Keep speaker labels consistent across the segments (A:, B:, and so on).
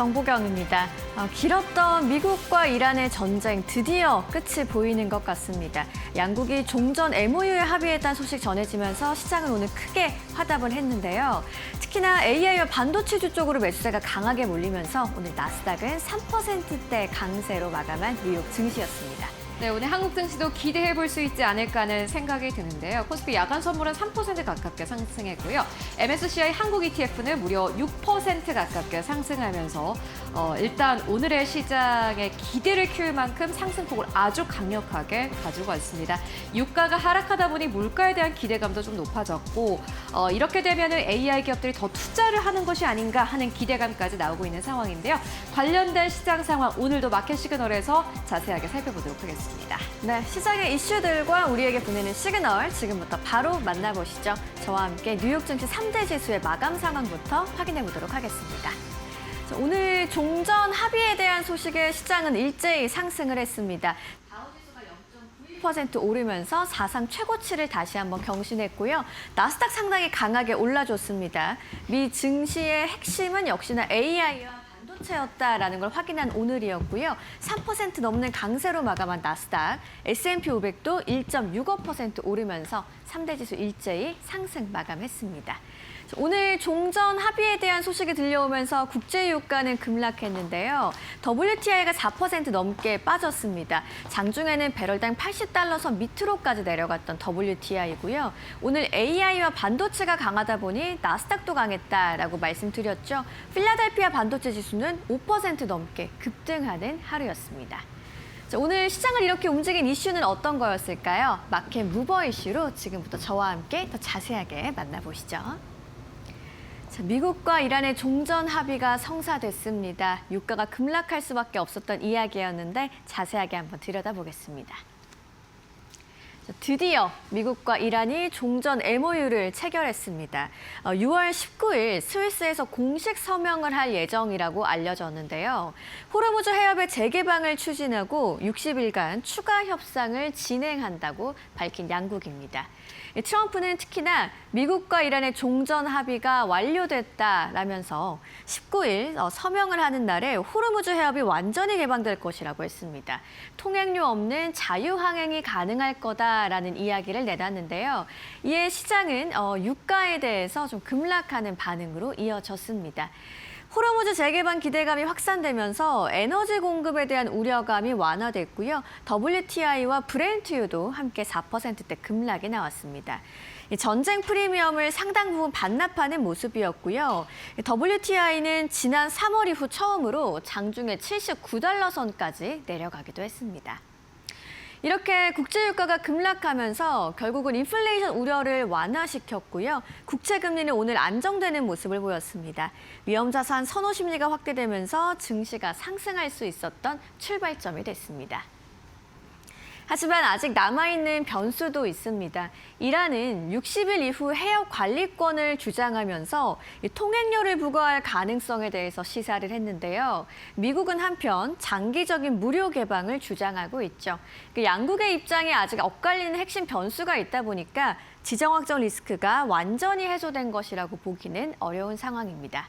A: 정보경입니다. 길었던 미국과 이란의 전쟁 드디어 끝이 보이는 것 같습니다. 양국이 종전 MOU에 합의했다는 소식 전해지면서 시장은 오늘 크게 화답을 했는데요. 특히나 AI와 반도체주 쪽으로 매수세가 강하게 몰리면서 오늘 나스닥은 3%대 강세로 마감한 뉴욕 증시였습니다.
B: 네, 오늘 한국 증시도 기대해 볼 수 있지 않을까 하는 생각이 드는데요. 코스피 야간 선물은 3% 가깝게 상승했고요. MSCI 한국 ETF는 무려 6% 가깝게 상승하면서 일단 오늘의 시장에 기대를 키울 만큼 상승폭을 아주 강력하게 가지고 왔습니다. 유가가 하락하다 보니 물가에 대한 기대감도 좀 높아졌고 이렇게 되면 AI 기업들이 더 투자를 하는 것이 아닌가 하는 기대감까지 나오고 있는 상황인데요. 관련된 시장 상황 오늘도 마켓 시그널에서 자세하게 살펴보도록 하겠습니다.
A: 네, 시장의 이슈들과 우리에게 보내는 시그널 지금부터 바로 만나보시죠. 저와 함께 뉴욕 증시 3대 지수의 마감 상황부터 확인해 보도록 하겠습니다. 오늘 종전 합의에 대한 소식에 시장은 일제히 상승을 했습니다. 다우지수가 0.91% 오르면서 사상 최고치를 다시 한번 경신했고요. 나스닥 상당히 강하게 올라줬습니다. 미 증시의 핵심은 역시나 AI와 반도체였다라는 걸 확인한 오늘이었고요. 3% 넘는 강세로 마감한 나스닥, S&P 500도 1.65% 오르면서 3대 지수 일제히 상승 마감했습니다. 오늘 종전 합의에 대한 소식이 들려오면서 국제유가는 급락했는데요. WTI가 4% 넘게 빠졌습니다. 장중에는 배럴당 80달러 선 밑으로까지 내려갔던 WTI고요. 오늘 AI와 반도체가 강하다 보니 나스닥도 강했다라고 말씀드렸죠. 필라델피아 반도체 지수는 5% 넘게 급등하는 하루였습니다. 오늘 시장을 이렇게 움직인 이슈는 어떤 거였을까요? 마켓 무버 이슈로 지금부터 저와 함께 더 자세하게 만나보시죠. 미국과 이란의 종전 합의가 성사됐습니다. 유가가 급락할 수밖에 없었던 이야기였는데 자세하게 한번 들여다보겠습니다. 드디어 미국과 이란이 종전 MOU를 체결했습니다. 6월 19일 스위스에서 공식 서명을 할 예정이라고 알려졌는데요. 호르무즈 해협의 재개방을 추진하고 60일간 추가 협상을 진행한다고 밝힌 양국입니다. 트럼프는 특히나 미국과 이란의 종전 합의가 완료됐다라면서 19일 서명을 하는 날에 호르무즈 해협이 완전히 개방될 것이라고 했습니다. 통행료 없는 자유항행이 가능할 거다라는 이야기를 내놨는데요. 이에 시장은 유가에 대해서 좀 급락하는 반응으로 이어졌습니다. 호르무즈 재개방 기대감이 확산되면서 에너지 공급에 대한 우려감이 완화됐고요. WTI와 브렌트유도 함께 4%대 급락이 나왔습니다. 전쟁 프리미엄을 상당 부분 반납하는 모습이었고요. WTI는 지난 3월 이후 처음으로 장중에 79달러 선까지 내려가기도 했습니다. 이렇게 국제유가가 급락하면서 결국은 인플레이션 우려를 완화시켰고요. 국채금리는 오늘 안정되는 모습을 보였습니다. 위험자산 선호 심리가 확대되면서 증시가 상승할 수 있었던 출발점이 됐습니다. 하지만 아직 남아있는 변수도 있습니다. 이란은 60일 이후 해역 관리권을 주장하면서 통행료를 부과할 가능성에 대해서 시사를 했는데요. 미국은 한편 장기적인 무료 개방을 주장하고 있죠. 양국의 입장에 아직 엇갈리는 핵심 변수가 있다 보니까 지정 확정 리스크가 완전히 해소된 것이라고 보기는 어려운 상황입니다.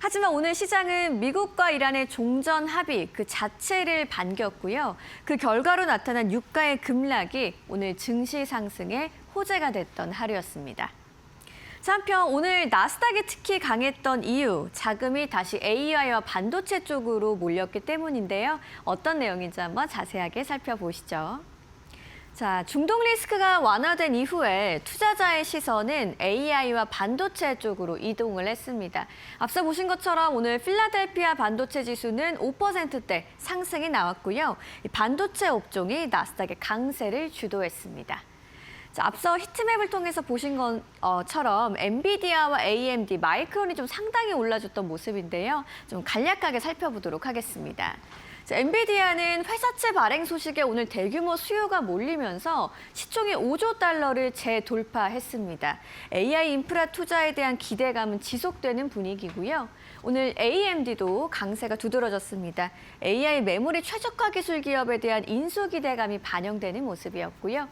A: 하지만 오늘 시장은 미국과 이란의 종전 합의 그 자체를 반겼고요. 그 결과로 나타난 유가의 급락이 오늘 증시 상승의 호재가 됐던 하루였습니다. 한편 오늘 나스닥이 특히 강했던 이유, 자금이 다시 AI와 반도체 쪽으로 몰렸기 때문인데요. 어떤 내용인지 한번 자세하게 살펴보시죠. 중동 리스크가 완화된 이후에 투자자의 시선은 AI와 반도체 쪽으로 이동을 했습니다. 앞서 보신 것처럼 오늘 필라델피아 반도체 지수는 5%대 상승이 나왔고요. 반도체 업종이 나스닥의 강세를 주도했습니다. 앞서 히트맵을 통해서 보신 것처럼 엔비디아와 AMD, 마이크론이 좀 상당히 올라줬던 모습인데요. 좀 간략하게 살펴보도록 하겠습니다. 엔비디아는 회사채 발행 소식에 오늘 대규모 수요가 몰리면서 시총이 5조 달러를 재돌파했습니다. AI 인프라 투자에 대한 기대감은 지속되는 분위기고요. 오늘 AMD도 강세가 두드러졌습니다. AI 메모리 최적화 기술 기업에 대한 인수 기대감이 반영되는 모습이었고요.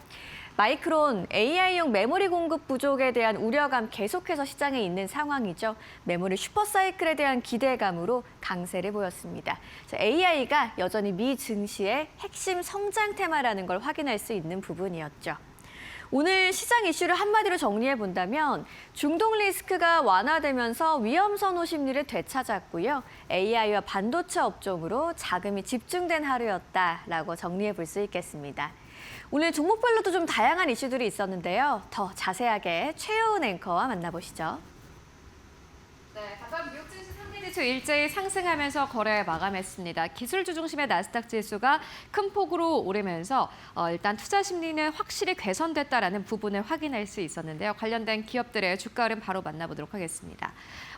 A: 마이크론 AI용 메모리 공급 부족에 대한 우려감 계속해서 시장에 있는 상황이죠. 메모리 슈퍼사이클에 대한 기대감으로 강세를 보였습니다. AI가 여전히 미 증시의 핵심 성장 테마라는 걸 확인할 수 있는 부분이었죠. 오늘 시장 이슈를 한마디로 정리해 본다면 중동 리스크가 완화되면서 위험 선호 심리를 되찾았고요. AI와 반도체 업종으로 자금이 집중된 하루였다라고 정리해 볼 수 있겠습니다. 오늘 종목별로도 좀 다양한 이슈들이 있었는데요. 더 자세하게 최효은 앵커와 만나보시죠.
B: 네, 다만 미국 증시 상대 지수 일제히 상승하면서 거래 마감했습니다. 기술주 중심의 나스닥 지수가 큰 폭으로 오르면서 일단 투자 심리는 확실히 개선됐다라는 부분을 확인할 수 있었는데요. 관련된 기업들의 주가 흐름 바로 만나보도록 하겠습니다.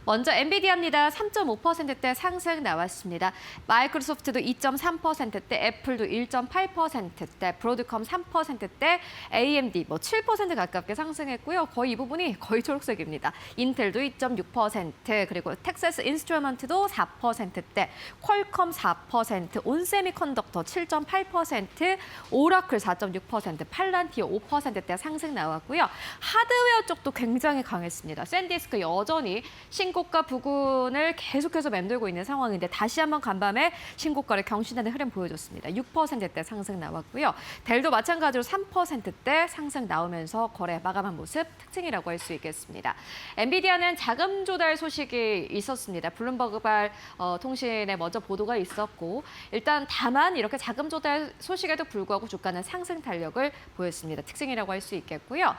B: 먼저 엔비디아입니다. 3.5%대 상승 나왔습니다. 마이크로소프트도 2.3%대, 애플도 1.8%대, 브로드컴 3%대, AMD 7% 가깝게 상승했고요. 거의 이 부분이 거의 초록색입니다. 인텔도 2.6%, 그리고 텍사스 인스트루먼트도 4%대, 퀄컴 4%, 온세미컨덕터 7.8%, 오라클 4.6%, 팔란티어 5%대 상승 나왔고요. 하드웨어 쪽도 굉장히 강했습니다. 샌디스크 여전히 신고가 부근을 계속해서 맴돌고 있는 상황인데 다시 한번 간밤에 신고가를 경신하는 흐름 보여줬습니다. 6%대 상승 나왔고요. 델도 마찬가지로 3%대 상승 나오면서 거래 마감한 모습 특징이라고 할 수 있겠습니다. 엔비디아는 자금 조달 소식이 있었습니다. 블룸버그발 통신에 먼저 보도가 있었고 일단 다만 이렇게 자금 조달 소식에도 불구하고 주가는 상승 탄력을 보였습니다. 특징이라고 할 수 있겠고요.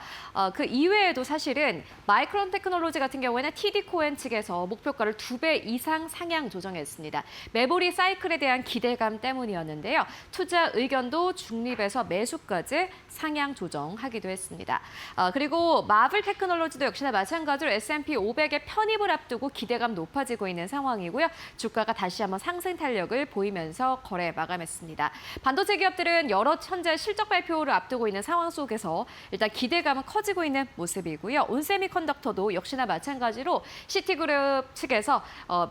B: 그 이외에도 사실은 마이크론 테크놀로지 같은 경우에는 TD코엔 측에서 목표가를 2배 이상 상향 조정했습니다. 메모리 사이클에 대한 기대감 때문이었는데요. 투자 의견도 중립에서 매수까지 상향 조정하기도 했습니다. 그리고 마블 테크놀로지도 역시나 마찬가지로 S&P 500의 편입을 앞두고 기대감 높아지고 있는 상황이고요. 주가가 다시 한번 상승 탄력을 보이면서 거래 마감했습니다. 반도체 기업들은 여러 현재 실적 발표를 앞두고 있는 상황 속에서 일단 기대감은 커지고 있는 모습이고요. 온세미컨덕터도 역시나 마찬가지로 시티그룹 측에서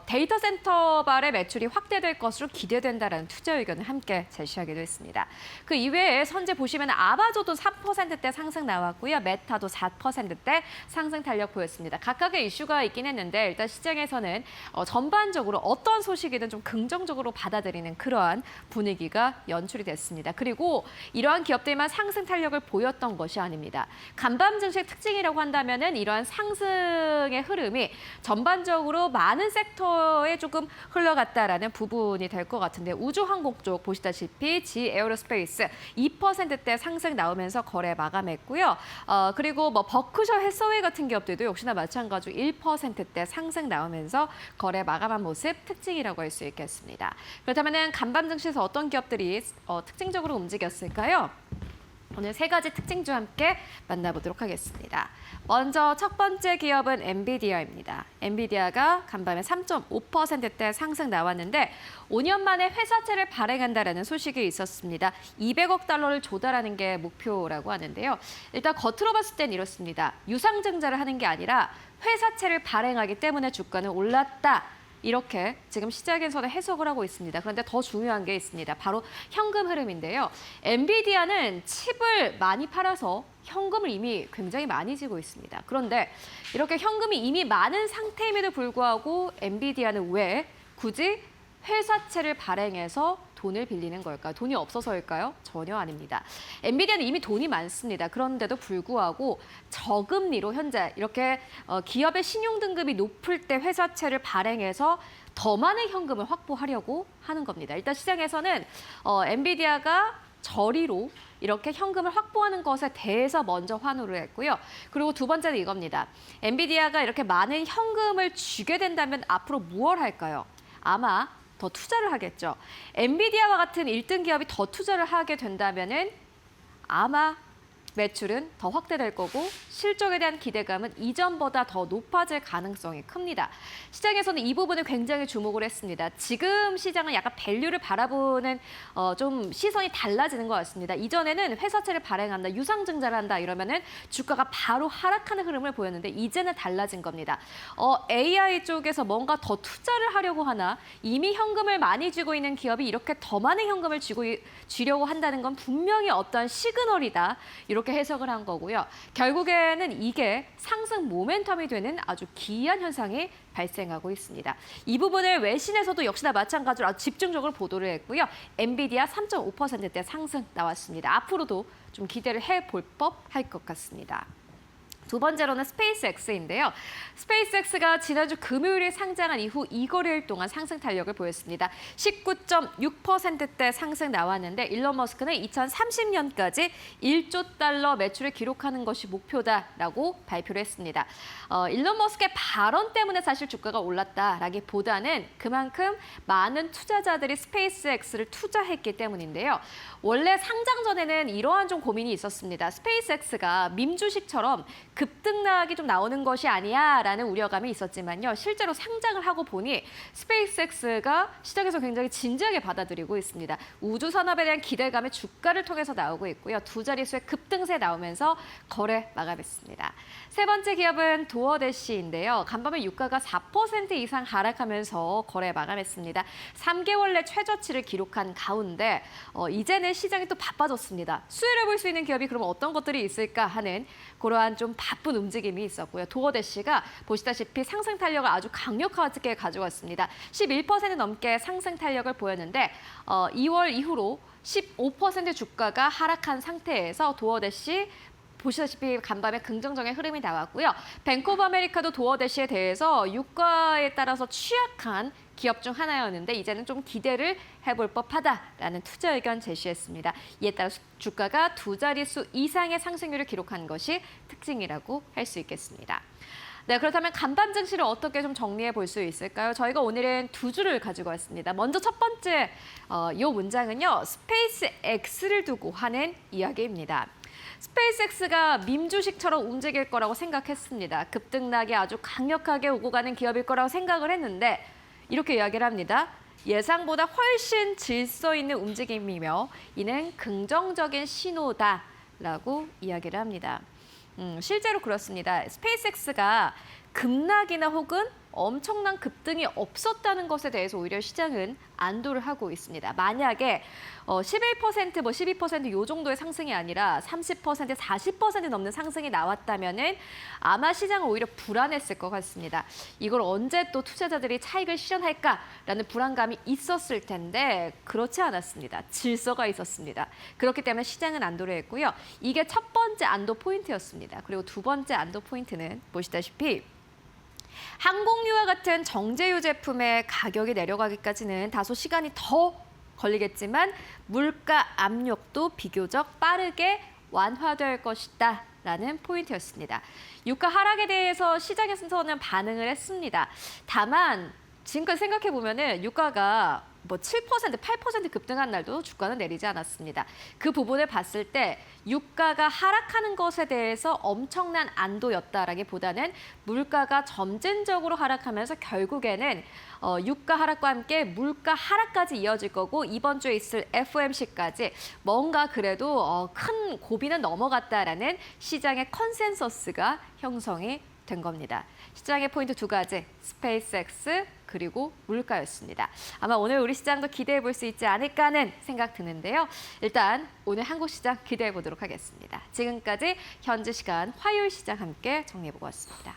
B: 데이터 센터발의 매출이 확대될 것으로 기대된다라는 투자 의견을 함께 제시하기도 했습니다. 그 이외에 현재 보시면 아마존도 3%대 상승 나왔고요. 메타도 4%대 상승 탄력 보였습니다. 각각의 이슈가 있긴 했는데 일단 시장에서는 전반적으로 어떤 소식이든 좀 긍정적으로 받아들이는 그러한 분위기가 연출이 됐습니다. 그리고 이러한 기업들만 상승 탄력을 보였던 것이 아닙니다. 간밤 증시의 특징이라고 한다면은 이러한 상승의 흐름이 전반적으로 많은 섹터에 조금 흘러갔다라는 부분이 될 것 같은데 우주항공 쪽 보시다시피 지 에어로스페이스 2%대 상승 나오면서 거래 마감했고요. 그리고 버크셔 해서웨이 같은 기업들도 역시나 마찬가지로 1%대 상승 나오면서 거래 마감한 모습 특징이라고 할 수 있겠습니다. 그렇다면 간밤 증시에서 어떤 기업들이 특징적으로 움직였을까요? 오늘 세 가지 특징주 함께 만나보도록 하겠습니다. 먼저 첫 번째 기업은 엔비디아입니다. 엔비디아가 간밤에 3.5%대 상승 나왔는데 5년 만에 회사채를 발행한다라는 소식이 있었습니다. 200억 달러를 조달하는 게 목표라고 하는데요. 일단 겉으로 봤을 땐 이렇습니다. 유상증자를 하는 게 아니라 회사채를 발행하기 때문에 주가는 올랐다. 이렇게 지금 시장에서는 해석을 하고 있습니다. 그런데 더 중요한 게 있습니다. 바로 현금 흐름인데요. 엔비디아는 칩을 많이 팔아서 현금을 이미 굉장히 많이 지고 있습니다. 그런데 이렇게 현금이 이미 많은 상태임에도 불구하고 엔비디아는 왜 굳이 회사채를 발행해서 돈을 빌리는 걸까요? 돈이 없어서일까요? 전혀 아닙니다. 엔비디아는 이미 돈이 많습니다. 그런데도 불구하고 저금리로 현재 이렇게 기업의 신용 등급이 높을 때 회사채를 발행해서 더 많은 현금을 확보하려고 하는 겁니다. 일단 시장에서는 엔비디아가 저리로 이렇게 현금을 확보하는 것에 대해서 먼저 환호를 했고요. 그리고 두 번째는 이겁니다. 엔비디아가 이렇게 많은 현금을 쥐게 된다면 앞으로 무엇을 할까요? 아마 더 투자를 하겠죠. 엔비디아와 같은 1등 기업이 더 투자를 하게 된다면은 아마 매출은 더 확대될 거고 실적에 대한 기대감은 이전보다 더 높아질 가능성이 큽니다. 시장에서는 이 부분을 굉장히 주목을 했습니다. 지금 시장은 약간 밸류를 바라보는 좀 시선이 달라지는 것 같습니다. 이전에는 회사채를 발행한다, 유상증자를 한다 이러면은 주가가 바로 하락하는 흐름을 보였는데 이제는 달라진 겁니다. AI 쪽에서 뭔가 더 투자를 하려고 하나 이미 현금을 많이 쥐고 있는 기업이 이렇게 더 많은 현금을 쥐려고 한다는 건 분명히 어떠한 시그널이다. 이렇게 그렇게 해석을 한 거고요. 결국에는 이게 상승 모멘텀이 되는 아주 기이한 현상이 발생하고 있습니다. 이 부분을 외신에서도 역시나 마찬가지로 아주 집중적으로 보도를 했고요. 엔비디아 3.5%대 상승 나왔습니다. 앞으로도 좀 기대를 해볼 법할 것 같습니다. 두 번째로는 스페이스X인데요. 스페이스X가 지난주 금요일에 상장한 이후 2거래일 동안 상승 탄력을 보였습니다. 19.6%대 상승 나왔는데 일론 머스크는 2030년까지 1조 달러 매출을 기록하는 것이 목표다라고 발표를 했습니다. 일론 머스크의 발언 때문에 사실 주가가 올랐다라기보다는 그만큼 많은 투자자들이 스페이스X를 투자했기 때문인데요. 원래 상장 전에는 이러한 좀 고민이 있었습니다. 스페이스X가 밈주식처럼 급등락이 좀 나오는 것이 아니야라는 우려감이 있었지만요. 실제로 상장을 하고 보니 스페이스X가 시장에서 굉장히 진지하게 받아들이고 있습니다. 우주 산업에 대한 기대감이 주가를 통해서 나오고 있고요. 두 자릿수의 급등세 나오면서 거래 마감했습니다. 세 번째 기업은 도어대시인데요. 간밤에 유가가 4% 이상 하락하면서 거래 마감했습니다. 3개월 내 최저치를 기록한 가운데 이제는 시장이 또 바빠졌습니다. 수혜를 볼 수 있는 기업이 그럼 어떤 것들이 있을까 하는 그러한 좀 바쁜 움직임이 있었고요. 도어대시가 보시다시피 상승 탄력을 아주 강력하게 가져왔습니다. 11% 넘게 상승 탄력을 보였는데 2월 이후로 15% 주가가 하락한 상태에서 도어대시 보시다시피 간밤에 긍정적인 흐름이 나왔고요. 뱅크 오브 아메리카도 도어대시에 대해서 유가에 따라서 취약한 기업 중 하나였는데 이제는 좀 기대를 해볼 법하다라는 투자 의견 제시했습니다. 이에 따라 주가가 두 자릿수 이상의 상승률을 기록한 것이 특징이라고 할 수 있겠습니다. 네, 그렇다면 간밤 증시를 어떻게 좀 정리해 볼 수 있을까요? 저희가 오늘은 두 줄을 가지고 왔습니다. 먼저 첫 번째 이 문장은요. 스페이스 X를 두고 하는 이야기입니다. 스페이스X가 밈주식처럼 움직일 거라고 생각했습니다. 급등락이 아주 강력하게 오고 가는 기업일 거라고 생각을 했는데 이렇게 이야기를 합니다. 예상보다 훨씬 질서 있는 움직임이며 이는 긍정적인 신호다라고 이야기를 합니다. 실제로 그렇습니다. 스페이스X가 급락이나 혹은 엄청난 급등이 없었다는 것에 대해서 오히려 시장은 안도를 하고 있습니다. 만약에 11%, 12% 요 정도의 상승이 아니라 30%, 40% 넘는 상승이 나왔다면은 아마 시장은 오히려 불안했을 것 같습니다. 이걸 언제 또 투자자들이 차익을 실현할까라는 불안감이 있었을 텐데 그렇지 않았습니다. 질서가 있었습니다. 그렇기 때문에 시장은 안도를 했고요. 이게 첫 번째 안도 포인트였습니다. 그리고 두 번째 안도 포인트는 보시다시피 항공유와 같은 정제유 제품의 가격이 내려가기까지는 다소 시간이 더 걸리겠지만 물가 압력도 비교적 빠르게 완화될 것이다 라는 포인트였습니다. 유가 하락에 대해서 시장에서는 반응을 했습니다. 다만 지금까지 생각해 보면은 유가가 7%, 8% 급등한 날도 주가는 내리지 않았습니다. 그 부분을 봤을 때 유가가 하락하는 것에 대해서 엄청난 안도였다라기보다는 물가가 점진적으로 하락하면서 결국에는 유가 하락과 함께 물가 하락까지 이어질 거고 이번 주에 있을 FOMC까지 뭔가 그래도 큰 고비는 넘어갔다라는 시장의 컨센서스가 형성이 된 겁니다. 시장의 포인트 두 가지, 스페이스X 그리고 물가였습니다. 아마 오늘 우리 시장도 기대해 볼 수 있지 않을까 하는 생각 드는데요. 일단 오늘 한국 시장 기대해 보도록 하겠습니다. 지금까지 현지 시간 화요일 시장 함께 정리해 보고 왔습니다.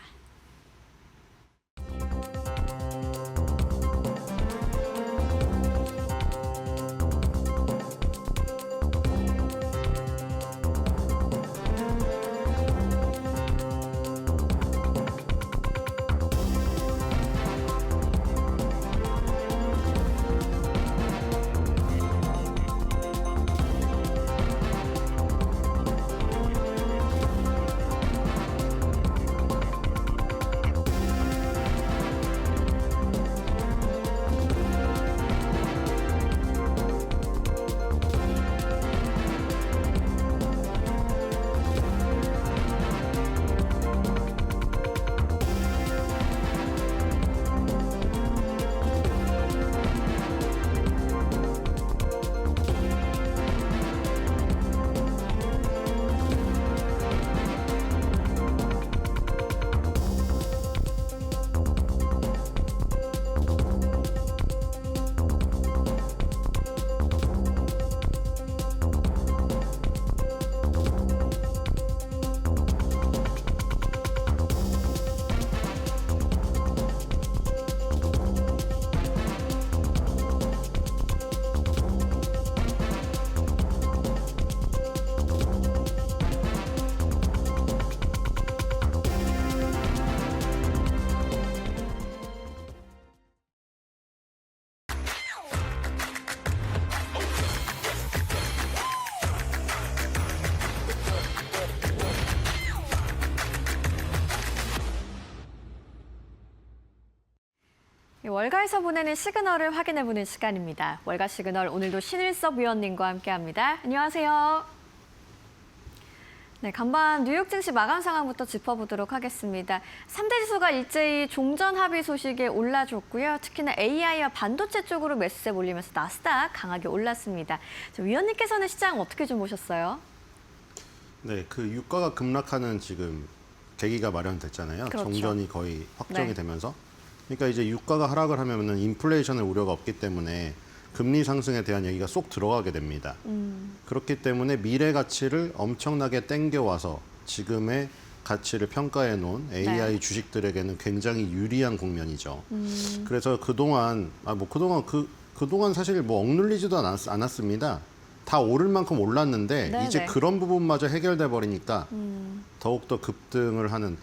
A: 월가에서 보내는 시그널을 확인해보는 시간입니다. 월가 시그널 오늘도 신일섭 위원님과 함께합니다. 안녕하세요. 네, 간밤 뉴욕 증시 마감 상황부터 짚어보도록 하겠습니다. 3대 지수가 일제히 종전 합의 소식에 올라줬고요. 특히나 AI와 반도체 쪽으로 매수세 몰리면서 나스닥 강하게 올랐습니다. 위원님께서는 시장 어떻게 좀 보셨어요?
C: 네, 그 유가가 급락하는 지금 계기가 마련됐잖아요.
A: 그렇죠.
C: 종전이 거의 확정이
A: 네.
C: 되면서. 그러니까 이제 유가가 하락을 하면은 인플레이션의 우려가 없기 때문에 금리 상승에 대한 얘기가 쏙 들어가게 됩니다. 그렇기 때문에 미래 가치를 엄청나게 땡겨와서 지금의 가치를 평가해 놓은 AI
A: 네.
C: 주식들에게는 굉장히 유리한 국면이죠. 그래서 그동안 그동안 사실 뭐 억눌리지도 않았습니다. 다 오를 만큼 올랐는데
A: 네네.
C: 이제 그런 부분마저 해결돼 버리니까 더욱더 급등을 하는.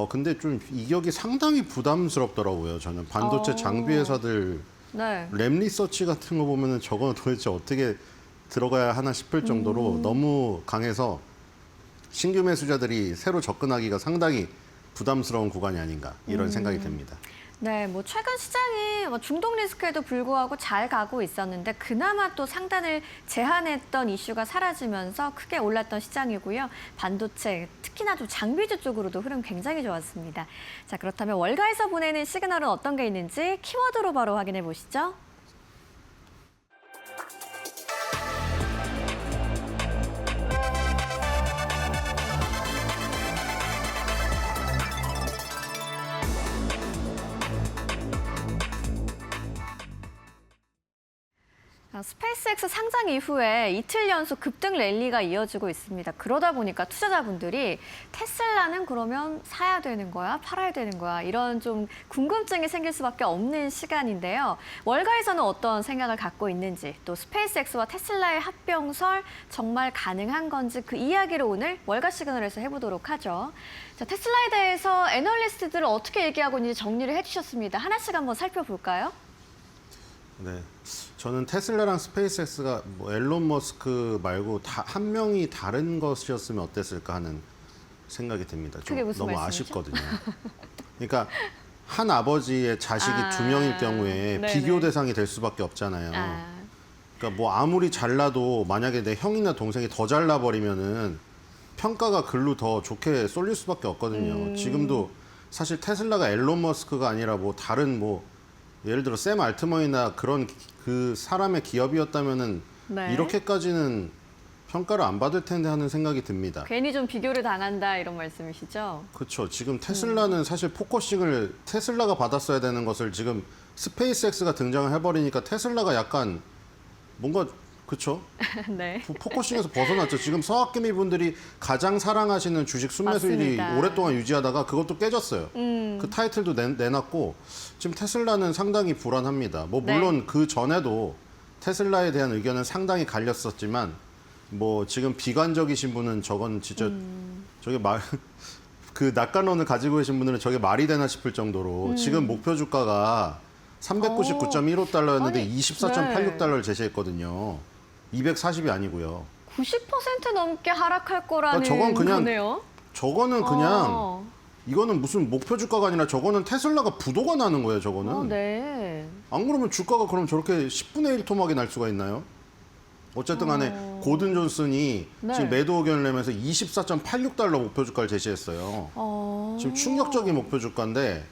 C: 근데 좀 이격이 상당히 부담스럽더라고요. 저는 반도체 장비 회사들
A: 네.
C: 램 리서치 같은 거 보면은 저거는 도대체 어떻게 들어가야 하나 싶을 정도로 너무 강해서 신규 매수자들이 새로 접근하기가 상당히 부담스러운 구간이 아닌가 이런 생각이 듭니다.
A: 네, 뭐 최근 시장이 중동 리스크에도 불구하고 잘 가고 있었는데 그나마 또 상단을 제한했던 이슈가 사라지면서 크게 올랐던 시장이고요. 반도체, 특히나 좀 장비주 쪽으로도 흐름 굉장히 좋았습니다. 자, 그렇다면 월가에서 보내는 시그널은 어떤 게 있는지 키워드로 바로 확인해 보시죠. 스페이스X 상장 이후에 이틀 연속 급등 랠리가 이어지고 있습니다. 그러다 보니까 투자자분들이 테슬라는 그러면 사야 되는 거야? 팔아야 되는 거야? 이런 좀 궁금증이 생길 수밖에 없는 시간인데요. 월가에서는 어떤 생각을 갖고 있는지, 또 스페이스X와 테슬라의 합병설 정말 가능한 건지 그 이야기를 오늘 월가 시그널에서 해보도록 하죠. 자, 테슬라에 대해서 애널리스트들은 어떻게 얘기하고 있는지 정리를 해주셨습니다. 하나씩 한번 살펴볼까요?
C: 네, 저는 테슬라랑 스페이스X가 뭐 앨런 머스크 말고 한 명이 다른 것이었으면 어땠을까 하는 생각이 듭니다. 좀
A: 그게 무슨
C: 너무
A: 말씀이죠?
C: 아쉽거든요. 그러니까 한 아버지의 자식이 두 명일 경우에
A: 네네.
C: 비교 대상이 될 수밖에 없잖아요.
A: 아,
C: 그러니까 뭐 아무리 잘나도 만약에 내 형이나 동생이 더 잘나 버리면은 평가가 글로 더 좋게 쏠릴 수밖에 없거든요. 지금도 사실 테슬라가 앨런 머스크가 아니라 뭐 다른 뭐 예를 들어 샘 알트먼이나 그런 그 사람의 기업이었다면은
A: 네.
C: 이렇게까지는 평가를 안 받을 텐데 하는 생각이 듭니다.
A: 괜히 좀 비교를 당한다 이런 말씀이시죠?
C: 그렇죠. 지금 테슬라는 사실 포커싱을 테슬라가 받았어야 되는 것을 지금 스페이스X가 등장을 해버리니까 테슬라가 약간 뭔가 그렇죠.
A: 네.
C: 포커싱에서 벗어났죠. 지금 서학개미 분들이 가장 사랑하시는 주식 순매수일이
A: 맞습니다.
C: 오랫동안 유지하다가 그것도 깨졌어요. 그 타이틀도 내놨고 지금 테슬라는 상당히 불안합니다. 뭐
A: 네.
C: 물론 그 전에도 테슬라에 대한 의견은 상당히 갈렸었지만 뭐 지금 비관적이신 분은 저건 진짜 저게 그 낙관론을 가지고 계신 분들은 저게 말이 되나 싶을 정도로 지금 목표 주가가 399.15달러였는데
A: 아니,
C: 24.86달러를 제시했거든요. 240이 아니고요.
A: 90% 넘게 하락할 거라는
C: 저건 그냥
A: 거네요.
C: 저거는 그냥
A: 어.
C: 이거는 무슨 목표 주가가 아니라 저거는 테슬라가 부도가 나는 거예요. 저거는.
A: 네.
C: 안 그러면 주가가 그럼 저렇게 10분의 1 토막이 날 수가 있나요? 어쨌든 간에 고든 존슨이
A: 네.
C: 지금 매도 의견을 내면서 24.86달러 목표 주가를 제시했어요. 지금 충격적인 목표 주가인데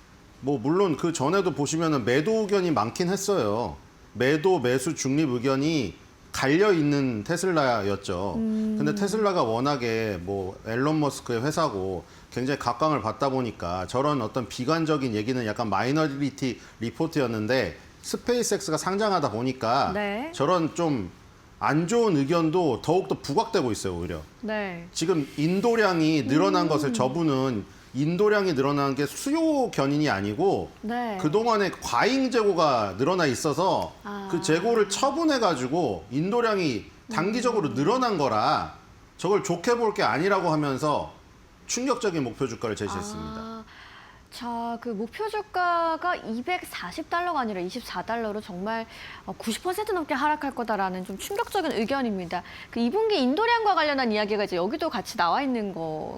C: 뭐 물론 그 전에도 보시면은 매도 의견이 많긴 했어요. 매도 매수 중립 의견이 갈려 있는 테슬라였죠. 근데 테슬라가 워낙에 뭐 앨런 머스크의 회사고 굉장히 각광을 받다 보니까 저런 어떤 비관적인 얘기는 약간 마이너리티 리포트였는데 스페이스X가 상장하다 보니까
A: 네.
C: 저런 좀 안 좋은 의견도 더욱더 부각되고 있어요, 오히려.
A: 네.
C: 지금 인도량이 늘어난 것을 저분은 인도량이 늘어난 게 수요 견인이 아니고
A: 네.
C: 그동안에 과잉 재고가 늘어나 있어서
A: 아.
C: 그 재고를 처분해가지고 인도량이 단기적으로 늘어난 거라 저걸 좋게 볼 게 아니라고 하면서 충격적인 목표 주가를 제시했습니다.
A: 자, 그 목표 주가가 240달러가 아니라 24달러로 정말 90% 넘게 하락할 거다라는 좀 충격적인 의견입니다. 그 2분기 인도량과 관련한 이야기가 이제 여기도 같이 나와 있는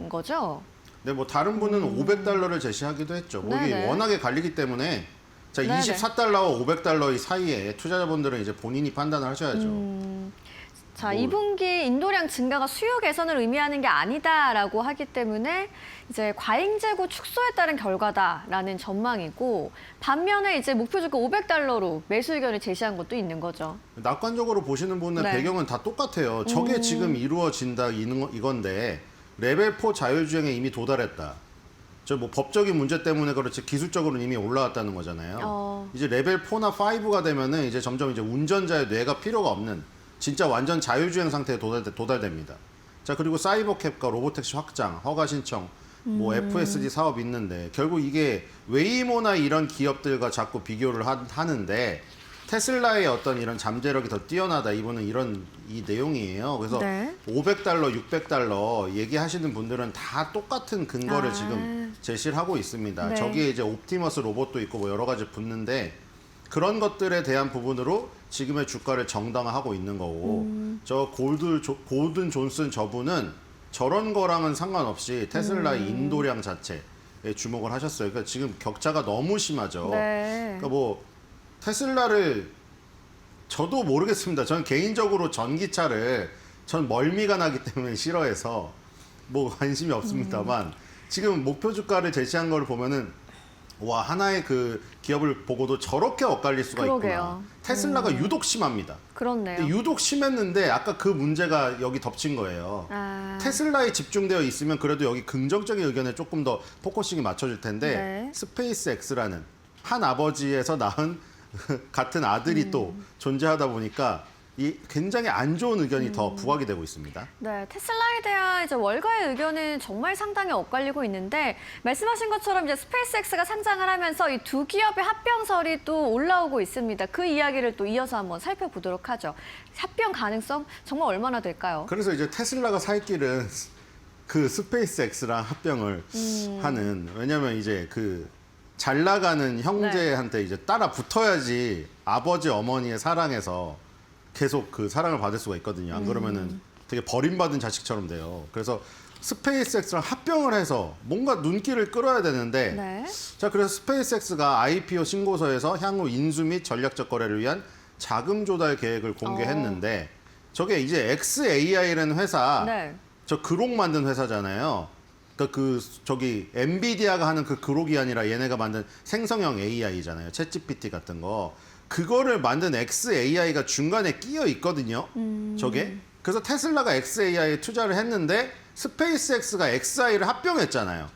A: 거죠?
C: 네, 뭐 다른 분은 500달러를 제시하기도 했죠. 뭐 이게
A: 네네.
C: 워낙에 갈리기 때문에 자,
A: 네네.
C: 24달러와 500달러 사이에 투자자분들은 이제 본인이 판단을 하셔야죠.
A: 자,
C: 뭐-
A: 2분기 인도량 증가가 수요 개선을 의미하는 게 아니다라고 하기 때문에 이제 과잉 재고 축소에 따른 결과다라는 전망이고, 반면에 이제 목표 주가 500달러로 매수 의견을 제시한 것도 있는 거죠.
C: 낙관적으로 보시는 분의
A: 네.
C: 배경은 다 똑같아요. 저게 지금 이루어진다 이건데 레벨 4 자율주행에 이미 도달했다. 저 뭐 법적인 문제 때문에 그렇지 기술적으로는 이미 올라왔다는 거잖아요. 이제 레벨 4나 5가 되면은 이제 점점 이제 운전자의 뇌가 필요가 없는 진짜 완전 자율주행 상태에 도달됩니다. 자, 그리고 사이버캡과 로보택시 확장, 허가 신청, 뭐 FSD 사업 있는데 결국 이게 웨이모나 이런 기업들과 자꾸 비교를 하는데 테슬라의 어떤 이런 잠재력이 더 뛰어나다. 이분은 이 내용이에요. 그래서
A: 네.
C: 500달러, 600달러 얘기하시는 분들은 다 똑같은 근거를
A: 아.
C: 지금 제시를 하고 있습니다.
A: 네.
C: 저기에 이제 옵티머스 로봇도 있고 뭐 여러 가지 붙는데 그런 것들에 대한 부분으로 지금의 주가를 정당화하고 있는 거고 저 골든 존슨 저분은 저런 거랑은 상관없이 테슬라의 인도량 자체에 주목을 하셨어요. 그러니까 지금 격차가 너무 심하죠.
A: 네.
C: 그러니까 뭐 테슬라를 저도 모르겠습니다. 저는 개인적으로 전기차를 전 멀미가 나기 때문에 싫어해서 뭐 관심이 없습니다만 지금 목표 주가를 제시한 걸 보면은 와, 하나의 그 기업을 보고도 저렇게 엇갈릴 수가
A: 그러게요.
C: 있구나. 테슬라가 유독 심합니다.
A: 그렇네요.
C: 근데 유독 심했는데 아까 그 문제가 여기 덮친 거예요.
A: 아.
C: 테슬라에 집중되어 있으면 그래도 여기 긍정적인 의견에 조금 더 포커싱이 맞춰질 텐데
A: 네.
C: 스페이스 X라는 한 아버지에서 낳은 같은 아들이 또 존재하다 보니까 이 굉장히 안 좋은 의견이 더 부각이 되고 있습니다.
A: 네, 테슬라에 대한 이제 월가의 의견은 정말 상당히 엇갈리고 있는데, 말씀하신 것처럼 이제 스페이스X가 상장을 하면서 이 두 기업의 합병설이 또 올라오고 있습니다. 그 이야기를 또 이어서 한번 살펴보도록 하죠. 합병 가능성 정말 얼마나 될까요?
C: 그래서 이제 테슬라가 살 길은 그 스페이스 X랑 합병을 하는, 왜냐면 이제 그 잘 나가는 형제한테 이제 따라 붙어야지 아버지 어머니의 사랑에서 계속 그 사랑을 받을 수가 있거든요. 안 그러면은 되게 버림받은 자식처럼 돼요. 그래서 스페이스X랑 합병을 해서 뭔가 눈길을 끌어야 되는데,
A: 네.
C: 자, 그래서 스페이스X가 IPO 신고서에서 향후 인수 및 전략적 거래를 위한 자금 조달 계획을 공개했는데, 저게 이제 XAI라는 회사,
A: 네.
C: 저 그록 만든 회사잖아요. 그러니까 저기 엔비디아가 하는 그 그록이 아니라 얘네가 만든 생성형 AI잖아요. 챗GPT 같은 거. 그거를 만든 XAI가 중간에 끼어 있거든요. 저게. 그래서 테슬라가 XAI에 투자를 했는데 스페이스X가 XAI를 합병했잖아요.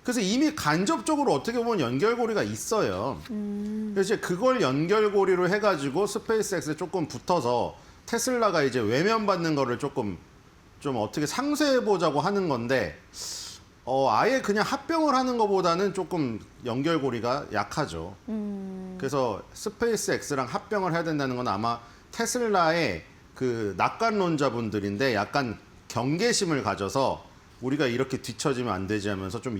C: 그래서 이미 간접적으로 어떻게 보면 연결고리가 있어요. 그래서 이제 그걸 연결고리로 해가지고 스페이스X에 조금 붙어서 테슬라가 이제 외면받는 거를 조금 좀 어떻게 상쇄해보자고 하는 건데, 아예 그냥 합병을 하는 것보다는 조금 연결고리가 약하죠. 그래서 스페이스X랑 합병을 해야 된다는 건 아마 테슬라의 그 낙관론자분들인데 약간 경계심을 가져서 우리가 이렇게 뒤처지면 안 되지 하면서 좀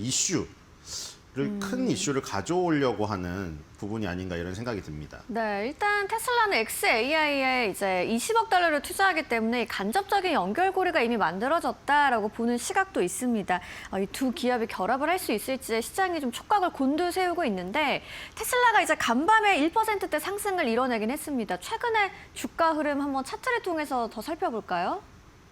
C: 큰 이슈를 가져오려고 하는 부분이 아닌가 이런 생각이 듭니다.
A: 네, 일단 테슬라는 XAI에 이제 20억 달러를 투자하기 때문에 간접적인 연결고리가 이미 만들어졌다라고 보는 시각도 있습니다. 이 두 기업이 결합을 할 수 있을지 시장이 좀 촉각을 곤두세우고 있는데, 테슬라가 이제 간밤에 1%대 상승을 이뤄내긴 했습니다. 최근에 주가 흐름 한번 차트를 통해서 더 살펴볼까요?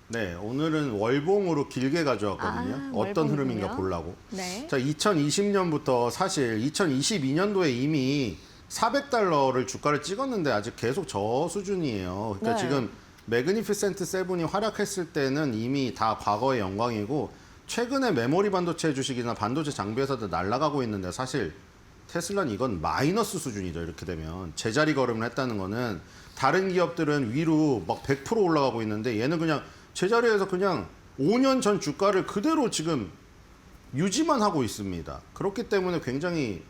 C: 네, 오늘은 월봉으로 길게 가져왔거든요.
A: 아,
C: 어떤
A: 월봉이군요.
C: 흐름인가 보려고.
A: 네.
C: 자, 2020년부터 사실 2022년도에 이미 400달러를 주가를 찍었는데 아직 계속 저 수준이에요. 그러니까
A: 네.
C: 지금 매그니피센트 세븐이 활약했을 때는 이미 다 과거의 영광이고, 최근에 메모리 반도체 주식이나 반도체 장비 회사들 날아가고 있는데 사실 테슬라는 이건 마이너스 수준이죠. 이렇게 되면 제자리 걸음을 했다는 거는 다른 기업들은 위로 막 100% 올라가고 있는데 얘는 그냥 제자리에서 그냥 5년 전 주가를 그대로 지금 유지만 하고 있습니다. 그렇기 때문에 굉장히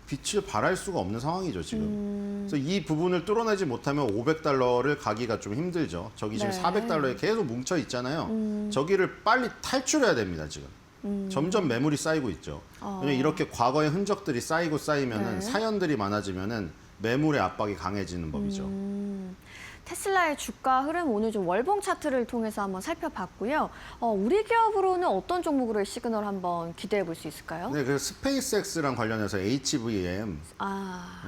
C: 빛을 발할 수가 없는 상황이죠, 지금. 그래서 이 부분을 뚫어내지 못하면 500달러를 가기가 좀 힘들죠. 저기 지금
A: 네.
C: 400달러에 계속 뭉쳐 있잖아요. 저기를 빨리 탈출해야 됩니다, 지금. 점점 매물이 쌓이고 있죠. 왜냐면 이렇게 과거의 흔적들이 쌓이고 쌓이면은
A: 네.
C: 사연들이 많아지면은 매물의 압박이 강해지는 법이죠.
A: 테슬라의 주가 흐름 오늘 좀 월봉 차트를 통해서 한번 살펴봤고요. 우리 기업으로는 어떤 종목으로의 시그널 한번 기대해 볼 수 있을까요?
C: 네, 그 스페이스X랑 관련해서 HVM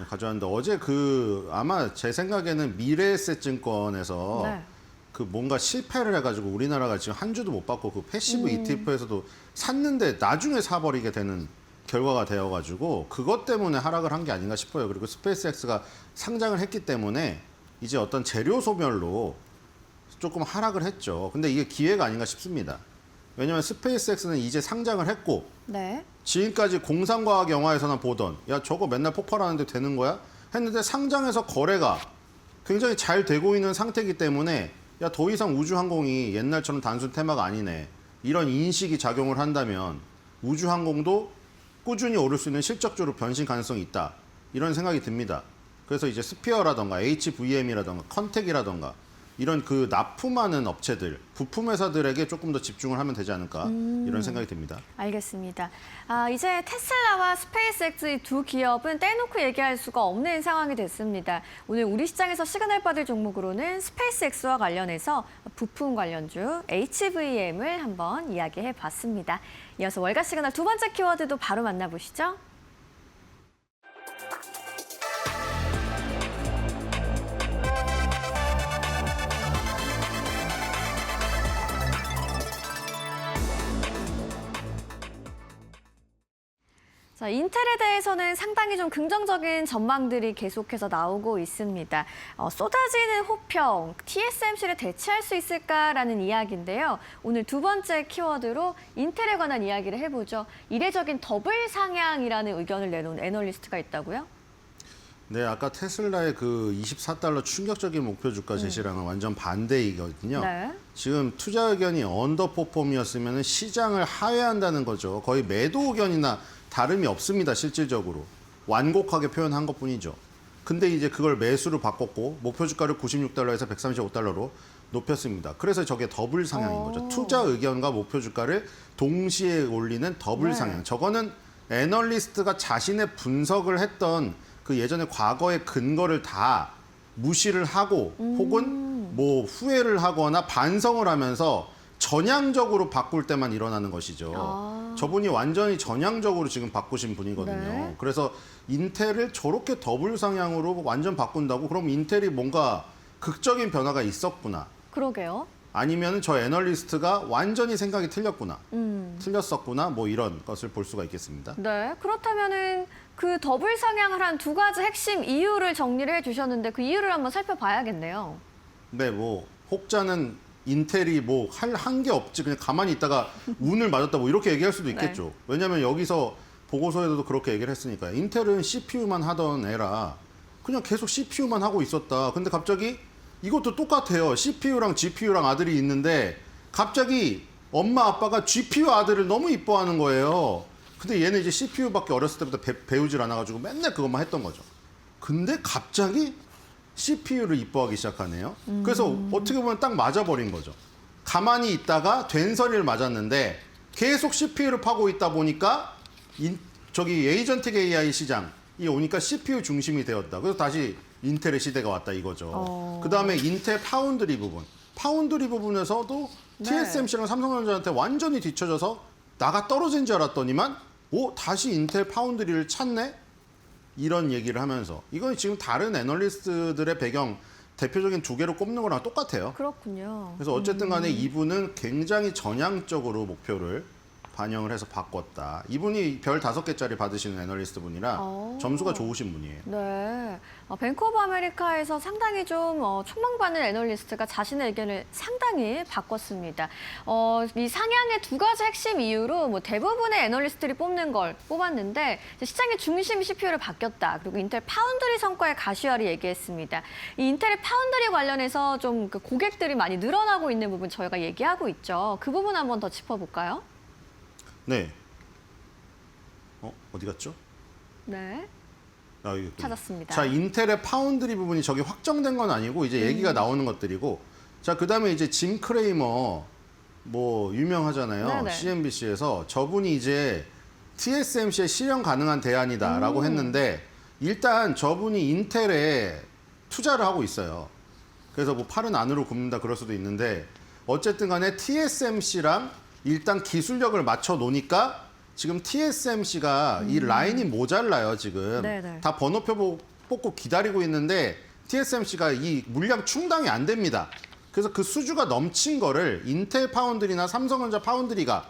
C: 가져왔는데 어제 아마 제 생각에는 미래에셋증권에서
A: 네.
C: 그 뭔가 실패를 해가지고 우리나라가 지금 한 주도 못 받고 그 패시브 ETF에서도 샀는데 나중에 사버리게 되는 결과가 되어가지고 그것 때문에 하락을 한 게 아닌가 싶어요. 그리고 스페이스X가 상장을 했기 때문에 이제 어떤 재료 소멸로 조금 하락을 했죠. 근데 이게 기회가 아닌가 싶습니다. 왜냐하면 스페이스X는 이제 상장을 했고
A: 네.
C: 지금까지 공상과학 영화에서나 보던 야 저거 맨날 폭발하는데 되는 거야? 했는데 상장해서 거래가 굉장히 잘 되고 있는 상태이기 때문에 야 더 이상 우주항공이 옛날처럼 단순 테마가 아니네. 이런 인식이 작용을 한다면 우주항공도 꾸준히 오를 수 있는 실적주로 변신 가능성이 있다. 이런 생각이 듭니다. 그래서 이제 스피어라던가 HVM이라던가 컨텍이라던가 이런 그 납품하는 업체들, 부품 회사들에게 조금 더 집중을 하면 되지 않을까 이런 생각이 듭니다.
A: 알겠습니다. 이제 테슬라와 스페이스X 이 두 기업은 떼놓고 얘기할 수가 없는 상황이 됐습니다. 오늘 우리 시장에서 시그널 받을 종목으로는 스페이스X와 관련해서 부품 관련주 HVM을 한번 이야기해 봤습니다. 이어서 월가 시그널 두 번째 키워드도 바로 만나보시죠. 자, 인텔에 대해서는 상당히 좀 긍정적인 전망들이 계속해서 나오고 있습니다. 쏟아지는 호평, TSMC를 대체할 수 있을까라는 이야기인데요. 오늘 두 번째 키워드로 인텔에 관한 이야기를 해보죠. 이례적인 더블 상향이라는 의견을 내놓은 애널리스트가 있다고요?
C: 네, 아까 테슬라의 그 24달러 충격적인 목표 주가 제시랑은 완전 반대이거든요.
A: 네.
C: 지금 투자 의견이 언더퍼폼이었으면 시장을 하회한다는 거죠. 거의 매도 의견이나 다름이 없습니다, 실질적으로. 완곡하게 표현한 것뿐이죠. 근데 이제 그걸 매수로 바꿨고 목표 주가를 96달러에서 135달러로 높였습니다. 그래서 저게 더블 상향인 거죠. 투자 의견과 목표 주가를 동시에 올리는 더블 상향. 저거는 애널리스트가 자신의 분석을 했던 그 예전에 과거의 근거를 다 무시를 하고 혹은 뭐 후회를 하거나 반성을 하면서 전향적으로 바꿀 때만 일어나는 것이죠. 저분이 완전히 전향적으로 지금 바꾸신 분이거든요.
A: 네.
C: 그래서 인텔을 저렇게 더블 상향으로 완전 바꾼다고 그럼 인텔이 뭔가 극적인 변화가 있었구나.
A: 그러게요.
C: 아니면 저 애널리스트가 완전히 생각이 틀렸구나. 틀렸었구나. 뭐 이런 것을 볼 수가 있겠습니다.
A: 네, 그렇다면은 그 더블 상향을 한 두 가지 핵심 이유를 정리를 해주셨는데 그 이유를 한번 살펴봐야겠네요.
C: 네, 뭐 혹자는 인텔이 뭐 한 게 없지 그냥 가만히 있다가 운을 맞았다 뭐 이렇게 얘기할 수도 있겠죠. 왜냐하면 여기서 보고서에도 그렇게 얘기를 했으니까 인텔은 CPU만 하던 애라 그냥 계속 CPU만 하고 있었다. 근데 갑자기 이것도 똑같아요. CPU랑 GPU랑 아들이 있는데 갑자기 엄마 아빠가 GPU 아들을 너무 이뻐하는 거예요. 근데 얘는 이제 CPU밖에 어렸을 때부터 배우질 않아가지고 맨날 그것만 했던 거죠. 근데 갑자기 CPU를 이뻐하기 시작하네요. 그래서 어떻게 보면 딱 맞아버린 거죠. 가만히 있다가 된서리를 맞았는데 계속 CPU를 파고 있다 보니까 저기 에이전틱 AI 시장이 오니까 CPU 중심이 되었다. 그래서 다시 인텔의 시대가 왔다 이거죠. 그다음에 인텔 파운드리 부분. 파운드리 부분에서도 TSMC랑 삼성전자한테 완전히 뒤쳐져서 나가 떨어진 줄 알았더니만 다시 인텔 파운드리를 찾네? 이런 얘기를 하면서 이건 지금 다른 애널리스트들의 배경 대표적인 두 개로 꼽는 거랑 똑같아요.
A: 그렇군요.
C: 그래서 어쨌든 간에 이분은 굉장히 전향적으로 목표를 반영을 해서 바꿨다. 이분이 별 5개짜리 받으시는 애널리스트 분이라 점수가 좋으신 분이에요.
A: 네. 뱅크 오브 아메리카에서 상당히 좀 촉망받는 애널리스트가 자신의 의견을 상당히 바꿨습니다. 이 상향의 두 가지 핵심 이유로 뭐 대부분의 애널리스트들이 뽑는 걸 뽑았는데 시장의 중심 CPU를 바뀌었다. 그리고 인텔 파운드리 성과의 가시화를 얘기했습니다. 이 인텔의 파운드리 관련해서 좀 그 고객들이 많이 늘어나고 있는 부분 저희가 얘기하고 있죠. 그 부분 한번 더 짚어볼까요?
C: 네. 어디 갔죠?
A: 네.
C: 여기 있군요.
A: 찾았습니다.
C: 자, 인텔의 파운드리 부분이 저기 확정된 건 아니고 이제 얘기가 나오는 것들이고 자, 그다음에 이제 짐 크레이머 뭐 유명하잖아요.
A: 네네.
C: CNBC에서 저분이 이제 TSMC의 실현 가능한 대안이다라고 했는데 일단 저분이 인텔에 투자를 하고 있어요. 그래서 뭐 팔은 안으로 굽는다 그럴 수도 있는데 어쨌든 간에 TSMC랑 일단 기술력을 맞춰 놓으니까 지금 TSMC가 이 라인이 모자라요, 지금.
A: 네네.
C: 다 번호표 뽑고 기다리고 있는데 TSMC가 이 물량 충당이 안 됩니다. 그래서 그 수주가 넘친 거를 인텔 파운드리나 삼성전자 파운드리가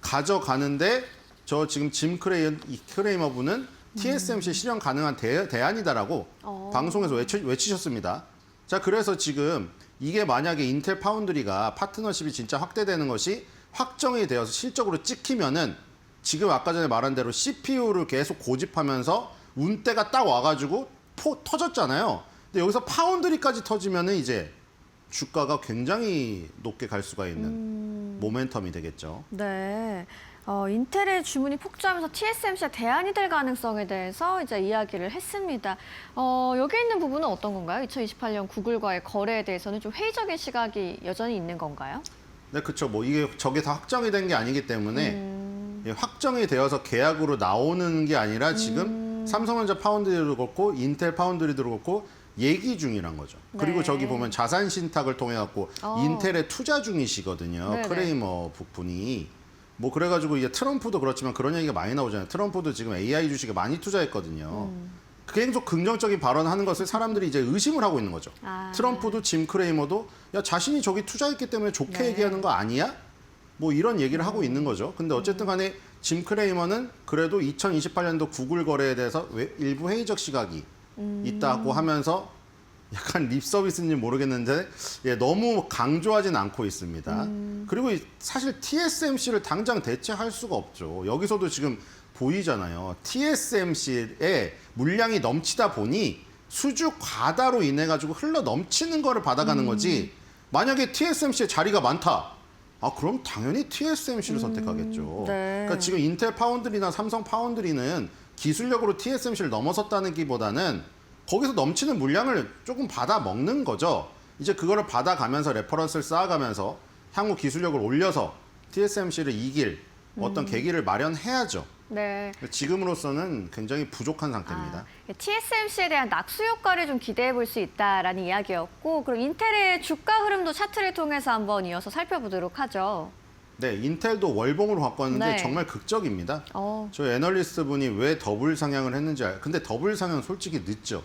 C: 가져가는데 저 지금 크레이머 분은 TSMC 실현 가능한 대안이다라고 방송에서 외치셨습니다. 자, 그래서 지금 이게 만약에 인텔 파운드리가 파트너십이 진짜 확대되는 것이 확정이 되어서 실적으로 찍히면은 지금 아까 전에 말한 대로 CPU를 계속 고집하면서 운대가 딱 와가지고 터졌잖아요. 근데 여기서 파운드리까지 터지면은 이제 주가가 굉장히 높게 갈 수가 있는 모멘텀이 되겠죠.
A: 네. 인텔의 주문이 폭주하면서 TSMC가 대안이 될 가능성에 대해서 이제 이야기를 했습니다. 여기 있는 부분은 어떤 건가요? 2028년 구글과의 거래에 대해서는 좀 회의적인 시각이 여전히 있는 건가요?
C: 네, 그렇죠. 뭐 이게 저게 다 확정이 된 게 아니기 때문에 확정이 되어서 계약으로 나오는 게 아니라 지금 삼성전자 파운드리도 그렇고 인텔 파운드리도 그렇고 얘기 중이란 거죠.
A: 네.
C: 그리고 저기 보면 자산 신탁을 통해 갖고 인텔에 투자 중이시거든요.
A: 네네.
C: 크레이머 부분이. 뭐 그래가지고 이제 트럼프도 그렇지만 그런 얘기가 많이 나오잖아요. 트럼프도 지금 AI 주식에 많이 투자했거든요. 계속 긍정적인 발언하는 것을 사람들이 이제 의심을 하고 있는 거죠. 트럼프도 짐 크레이머도 야 자신이 저기 투자했기 때문에 좋게
A: 네.
C: 얘기하는 거 아니야? 뭐 이런 얘기를 하고 있는 거죠. 근데 어쨌든 간에 짐 크레이머는 그래도 2028년도 구글 거래에 대해서 일부 회의적 시각이 있다고 하면서 약간 립 서비스인지 모르겠는데 너무 강조하진 않고 있습니다. 그리고 사실 TSMC를 당장 대체할 수가 없죠. 여기서도 지금 보이잖아요. TSMC에 물량이 넘치다 보니 수주 과다로 인해 가지고 흘러 넘치는 거를 받아가는 거지. 만약에 TSMC에 자리가 많다. 그럼 당연히 TSMC를 선택하겠죠.
A: 네.
C: 그러니까 지금 인텔 파운드리나 삼성 파운드리는 기술력으로 TSMC를 넘어섰다는 기보다는 거기서 넘치는 물량을 조금 받아 먹는 거죠. 이제 그거를 받아가면서 레퍼런스를 쌓아가면서 향후 기술력을 올려서 TSMC를 이길 어떤 계기를 마련해야죠.
A: 네.
C: 지금으로서는 굉장히 부족한 상태입니다.
A: TSMC에 대한 낙수 효과를 좀 기대해 볼 수 있다라는 이야기였고, 그럼 인텔의 주가 흐름도 차트를 통해서 한번 이어서 살펴보도록 하죠.
C: 네, 인텔도 월봉으로 바꿨는데
A: 네.
C: 정말 극적입니다.
A: 어.
C: 저 애널리스트 분이 왜 더블 상향을 했는지 근데 더블 상향 솔직히 늦죠.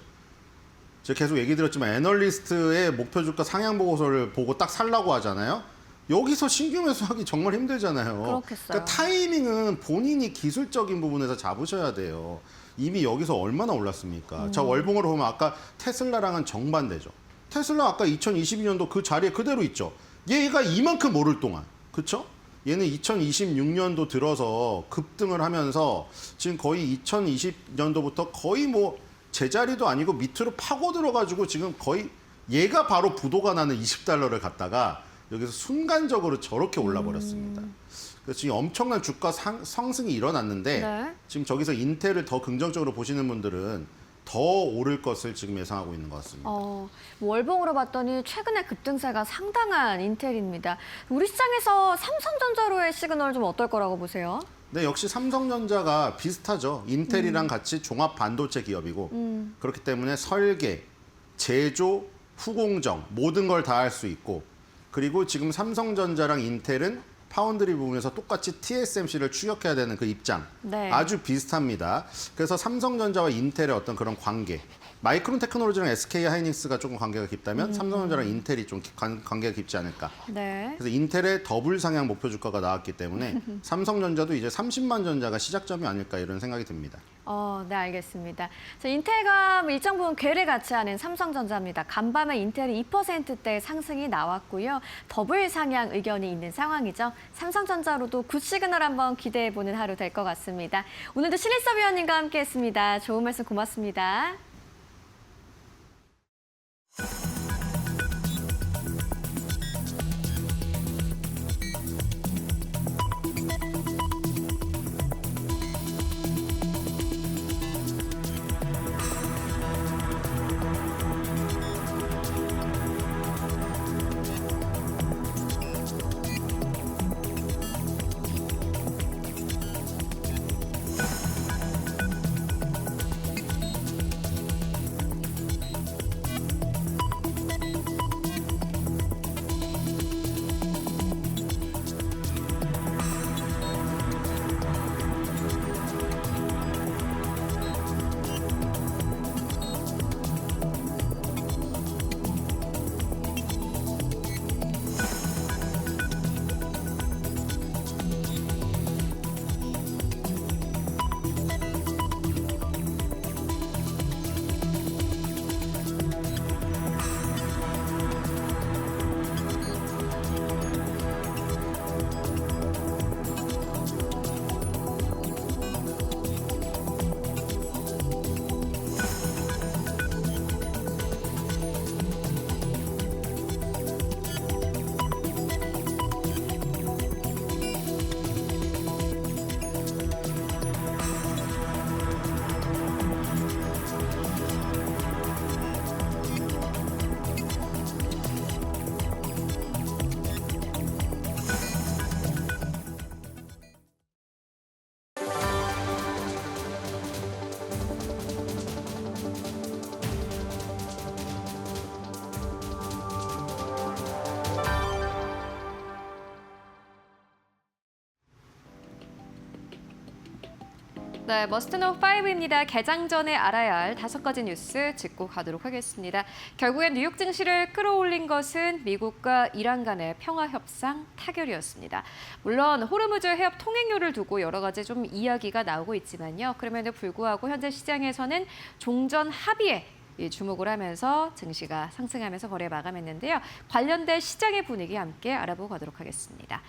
C: 제가 계속 얘기 드렸지만 애널리스트의 목표 주가 상향 보고서를 보고 딱 살라고 하잖아요. 여기서 신규 매수하기 정말 힘들잖아요.
A: 그렇겠어요.
C: 그러니까 타이밍은 본인이 기술적인 부분에서 잡으셔야 돼요. 이미 여기서 얼마나 올랐습니까? 자, 월봉으로 보면 아까 테슬라랑은 정반대죠. 테슬라 아까 2022년도 그 자리에 그대로 있죠. 얘가 이만큼 오를 동안. 그렇죠? 얘는 2026년도 들어서 급등을 하면서 지금 거의 2020년도부터 거의 뭐 제자리도 아니고 밑으로 파고 들어가지고 지금 거의 얘가 바로 부도가 나는 $20를 갖다가 여기서 순간적으로 저렇게 올라버렸습니다. 그래서 지금 엄청난 주가 상승이 일어났는데
A: 네.
C: 지금 저기서 인텔을 더 긍정적으로 보시는 분들은 더 오를 것을 지금 예상하고 있는 것 같습니다.
A: 월봉으로 봤더니 최근에 급등세가 상당한 인텔입니다. 우리 시장에서 삼성전자로의 시그널 좀 어떨 거라고 보세요?
C: 네, 역시 삼성전자가 비슷하죠. 인텔이랑 같이 종합 반도체 기업이고 그렇기 때문에 설계, 제조, 후공정 모든 걸 다 할 수 있고 그리고 지금 삼성전자랑 인텔은 파운드리 부분에서 똑같이 TSMC를 추격해야 되는 그 입장
A: 네.
C: 아주 비슷합니다. 그래서 삼성전자와 인텔의 어떤 그런 관계 마이크론 테크놀로지랑 SK 하이닉스가 조금 관계가 깊다면 삼성전자랑 인텔이 좀 관계가 깊지 않을까.
A: 네.
C: 그래서 인텔의 더블 상향 목표 주가가 나왔기 때문에 삼성전자도 이제 30만 전자가 시작점이 아닐까 이런 생각이 듭니다.
A: 네, 알겠습니다. 자, 인텔과 일정 부분 궤를 같이 하는 삼성전자입니다. 간밤에 인텔이 2%대 상승이 나왔고요. 더블 상향 의견이 있는 상황이죠. 삼성전자로도 굿 시그널 한번 기대해보는 하루 될 것 같습니다. 오늘도 신일섭 위원님과 함께했습니다. 좋은 말씀 고맙습니다.
B: 네, 머스트노 5입니다. 개장 전에 알아야 할 5가지 뉴스 짚고 가도록 하겠습니다. 결국엔 뉴욕 증시를 끌어올린 것은 미국과 이란 간의 평화 협상 타결이었습니다. 물론 호르무즈 해협 통행료를 두고 여러 가지 좀 이야기가 나오고 있지만요. 그럼에도 불구하고 현재 시장에서는 종전 합의에 주목을 하면서 증시가 상승하면서 거래 마감했는데요. 관련된 시장의 분위기 함께 알아보고 가도록 하겠습니다.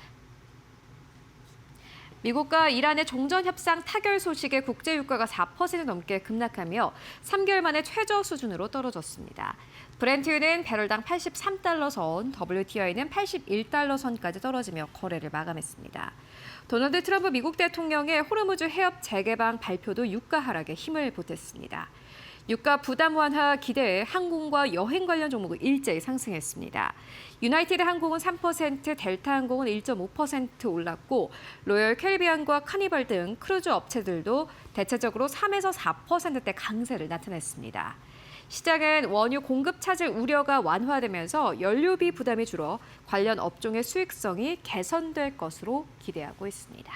B: 미국과 이란의 종전 협상 타결 소식에 국제 유가가 4% 넘게 급락하며 3개월 만에 최저 수준으로 떨어졌습니다. 브렌트유는 배럴당 83달러 선, WTI는 81달러 선까지 떨어지며 거래를 마감했습니다. 도널드 트럼프 미국 대통령의 호르무즈 해협 재개방 발표도 유가 하락에 힘을 보탰습니다. 유가 부담 완화 기대에 항공과 여행 관련 종목은 일제히 상승했습니다. 유나이티드 항공은 3%, 델타 항공은 1.5% 올랐고 로열 캐리비안과 카니발 등 크루즈 업체들도 대체적으로 3에서 4%대 강세를 나타냈습니다. 시장은 원유 공급 차질 우려가 완화되면서 연료비 부담이 줄어 관련 업종의 수익성이 개선될 것으로 기대하고 있습니다.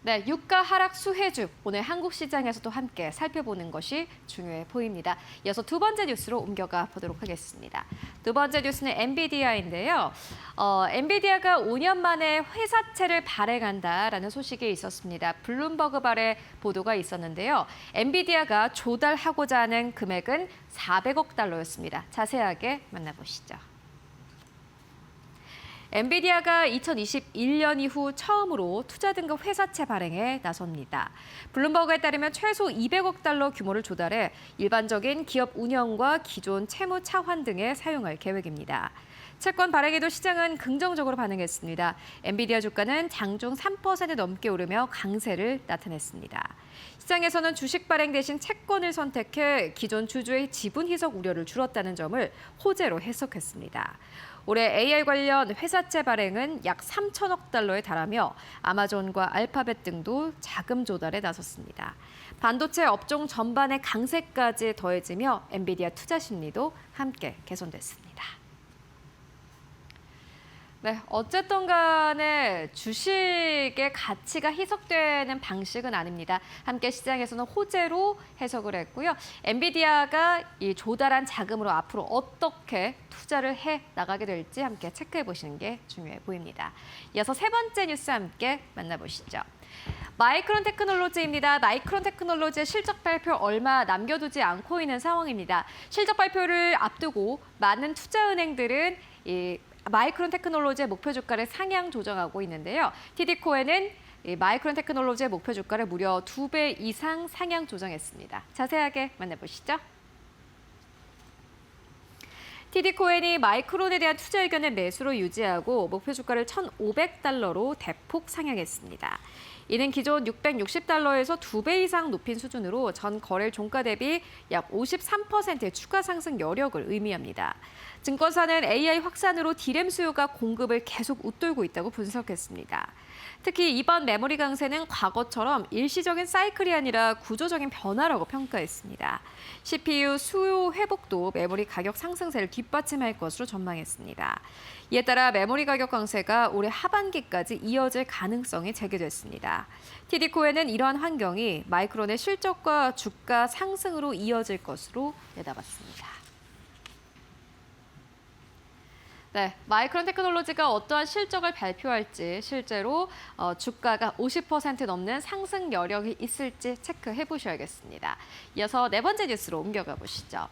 B: 네, 유가 하락 수혜주 오늘 한국 시장에서도 함께 살펴보는 것이 중요해 보입니다. 이어서 두 번째 뉴스로 옮겨가 보도록 하겠습니다. 두 번째 뉴스는 엔비디아인데요. 엔비디아가 5년 만에 회사채를 발행한다라는 소식이 있었습니다. 블룸버그 발의 보도가 있었는데요. 엔비디아가 조달하고자 하는 금액은 400억 달러였습니다. 자세하게 만나보시죠. 엔비디아가 2021년 이후 처음으로 투자 등급 회사채 발행에 나섭니다. 블룸버그에 따르면 최소 200억 달러 규모를 조달해 일반적인 기업 운영과 기존 채무 차환 등에 사용할 계획입니다. 채권 발행에도 시장은 긍정적으로 반응했습니다. 엔비디아 주가는 장중 3% 넘게 오르며 강세를 나타냈습니다. 시장에서는 주식 발행 대신 채권을 선택해 기존 주주의 지분 희석 우려를 줄였다는 점을 호재로 해석했습니다. 올해 AI 관련 회사채 발행은 약 3천억 달러에 달하며 아마존과 알파벳 등도 자금 조달에 나섰습니다. 반도체 업종 전반의 강세까지 더해지며 엔비디아 투자 심리도 함께 개선됐습니다. 네, 어쨌든 간에 주식의 가치가 희석되는 방식은 아닙니다. 함께 시장에서는 호재로 해석을 했고요. 엔비디아가 이 조달한 자금으로 앞으로 어떻게 투자를 해 나가게 될지 함께 체크해 보시는 게 중요해 보입니다. 이어서 세 번째 뉴스 함께 만나보시죠. 마이크론 테크놀로지입니다. 마이크론 테크놀로지의 실적 발표 얼마 남겨두지 않고 있는 상황입니다. 실적 발표를 앞두고 많은 투자은행들은 마이크론 테크놀로지의 목표 주가를 상향 조정하고 있는데요. TD코에는 마이크론 테크놀로지의 목표 주가를 무려 2배 이상 상향 조정했습니다. 자세하게 만나보시죠. TD코엔이 마이크론에 대한 투자 의견을 매수로 유지하고 목표 주가를 1,500달러로 대폭 상향했습니다. 이는 기존 660달러에서 2배 이상 높인 수준으로 전 거래일 종가 대비 약 53%의 추가 상승 여력을 의미합니다. 증권사는 AI 확산으로 D램 수요가 공급을 계속 웃돌고 있다고 분석했습니다. 특히 이번 메모리 강세는 과거처럼 일시적인 사이클이 아니라 구조적인 변화라고 평가했습니다. CPU 수요 회복도 메모리 가격 상승세를 뒷받침할 것으로 전망했습니다. 이에 따라 메모리 가격 강세가 올해 하반기까지 이어질 가능성이 제기됐습니다. TD코엔은 이러한 환경이 마이크론의 실적과 주가 상승으로 이어질 것으로 내다봤습니다. 네, 마이크론 테크놀로지가 어떠한 실적을 발표할지 실제로 주가가 50% 넘는 상승 여력이 있을지 체크해 보셔야겠습니다. 이어서 네 번째 뉴스로 옮겨가 보시죠.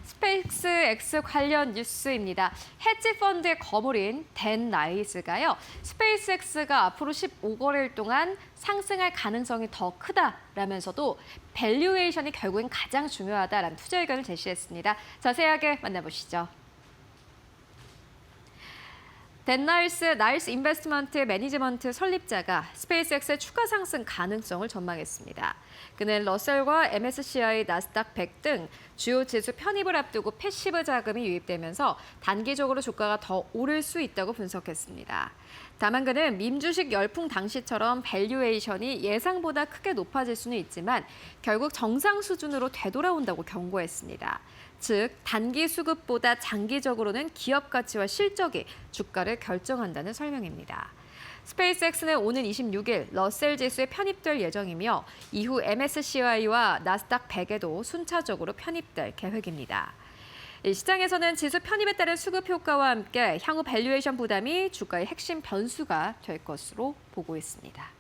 B: 스페이스X 관련 뉴스입니다. 헤지 펀드의 거물인 댄 라이즈가요. 스페이스X가 앞으로 15거래일 동안 상승할 가능성이 더 크다라면서도 밸류에이션이 결국엔 가장 중요하다라는 투자 의견을 제시했습니다. 자세하게 만나보시죠. 댄 나일스 인베스트먼트 매니지먼트 설립자가 스페이스X의 추가 상승 가능성을 전망했습니다. 그는 러셀과 MSCI, 나스닥 100 등 주요 지수 편입을 앞두고 패시브 자금이 유입되면서 단기적으로 주가가 더 오를 수 있다고 분석했습니다. 다만 그는 밈주식 열풍 당시처럼 밸류에이션이 예상보다 크게 높아질 수는 있지만 결국 정상 수준으로 되돌아온다고 경고했습니다. 즉, 단기 수급보다 장기적으로는 기업 가치와 실적이 주가를 결정한다는 설명입니다. 스페이스X는 오는 26일 러셀 지수에 편입될 예정이며 이후 MSCI와 나스닥 100에도 순차적으로 편입될 계획입니다. 이 시장에서는 지수 편입에 따른 수급 효과와 함께 향후 밸류에이션 부담이 주가의 핵심 변수가 될 것으로 보고 있습니다.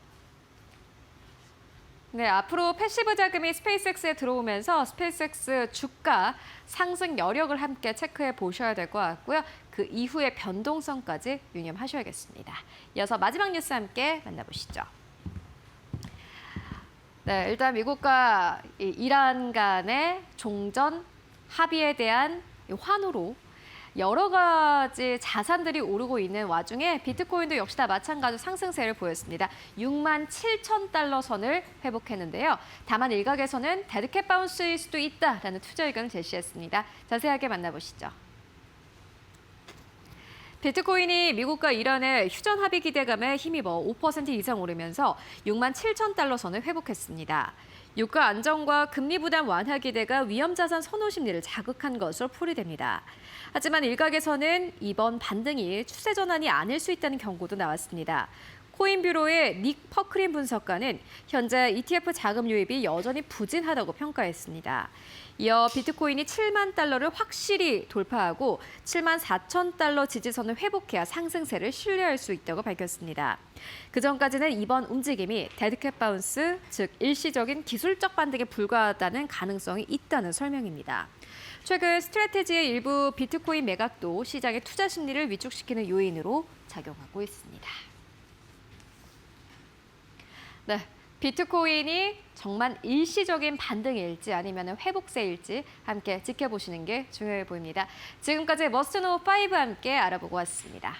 B: 네, 앞으로 패시브 자금이 스페이스X에 들어오면서 스페이스X 주가 상승 여력을 함께 체크해 보셔야 될 것 같고요. 그 이후의 변동성까지 유념하셔야겠습니다. 이어서 마지막 뉴스 함께 만나보시죠. 네, 일단 미국과 이란 간의 종전 합의에 대한 환호로 여러 가지 자산들이 오르고 있는 와중에 비트코인도 역시나 마찬가지로 상승세를 보였습니다. 6만 7천 달러 선을 회복했는데요. 다만 일각에서는 데드캣 바운스일 수도 있다라는 투자 의견을 제시했습니다. 자세하게 만나보시죠. 비트코인이 미국과 이란의 휴전 합의 기대감에 힘입어 5% 이상 오르면서 6만 7천 달러 선을 회복했습니다. 유가 안정과 금리 부담 완화 기대가 위험자산 선호 심리를 자극한 것으로 풀이됩니다. 하지만 일각에서는 이번 반등이 추세 전환이 아닐 수 있다는 경고도 나왔습니다. 코인뷰로의 닉 퍼크린 분석가는 현재 ETF 자금 유입이 여전히 부진하다고 평가했습니다. 이어 비트코인이 7만 달러를 확실히 돌파하고 7만 4천 달러 지지선을 회복해야 상승세를 신뢰할 수 있다고 밝혔습니다. 그전까지는 이번 움직임이 데드캣 바운스, 즉 일시적인 기술적 반등에 불과하다는 가능성이 있다는 설명입니다. 최근 스트래테지의 일부 비트코인 매각도 시장의 투자 심리를 위축시키는 요인으로 작용하고 있습니다. 네, 비트코인이 정말 일시적인 반등일지 아니면 회복세일지 함께 지켜보시는 게 중요해 보입니다. 지금까지 머스트노우 5 함께 알아보고 왔습니다.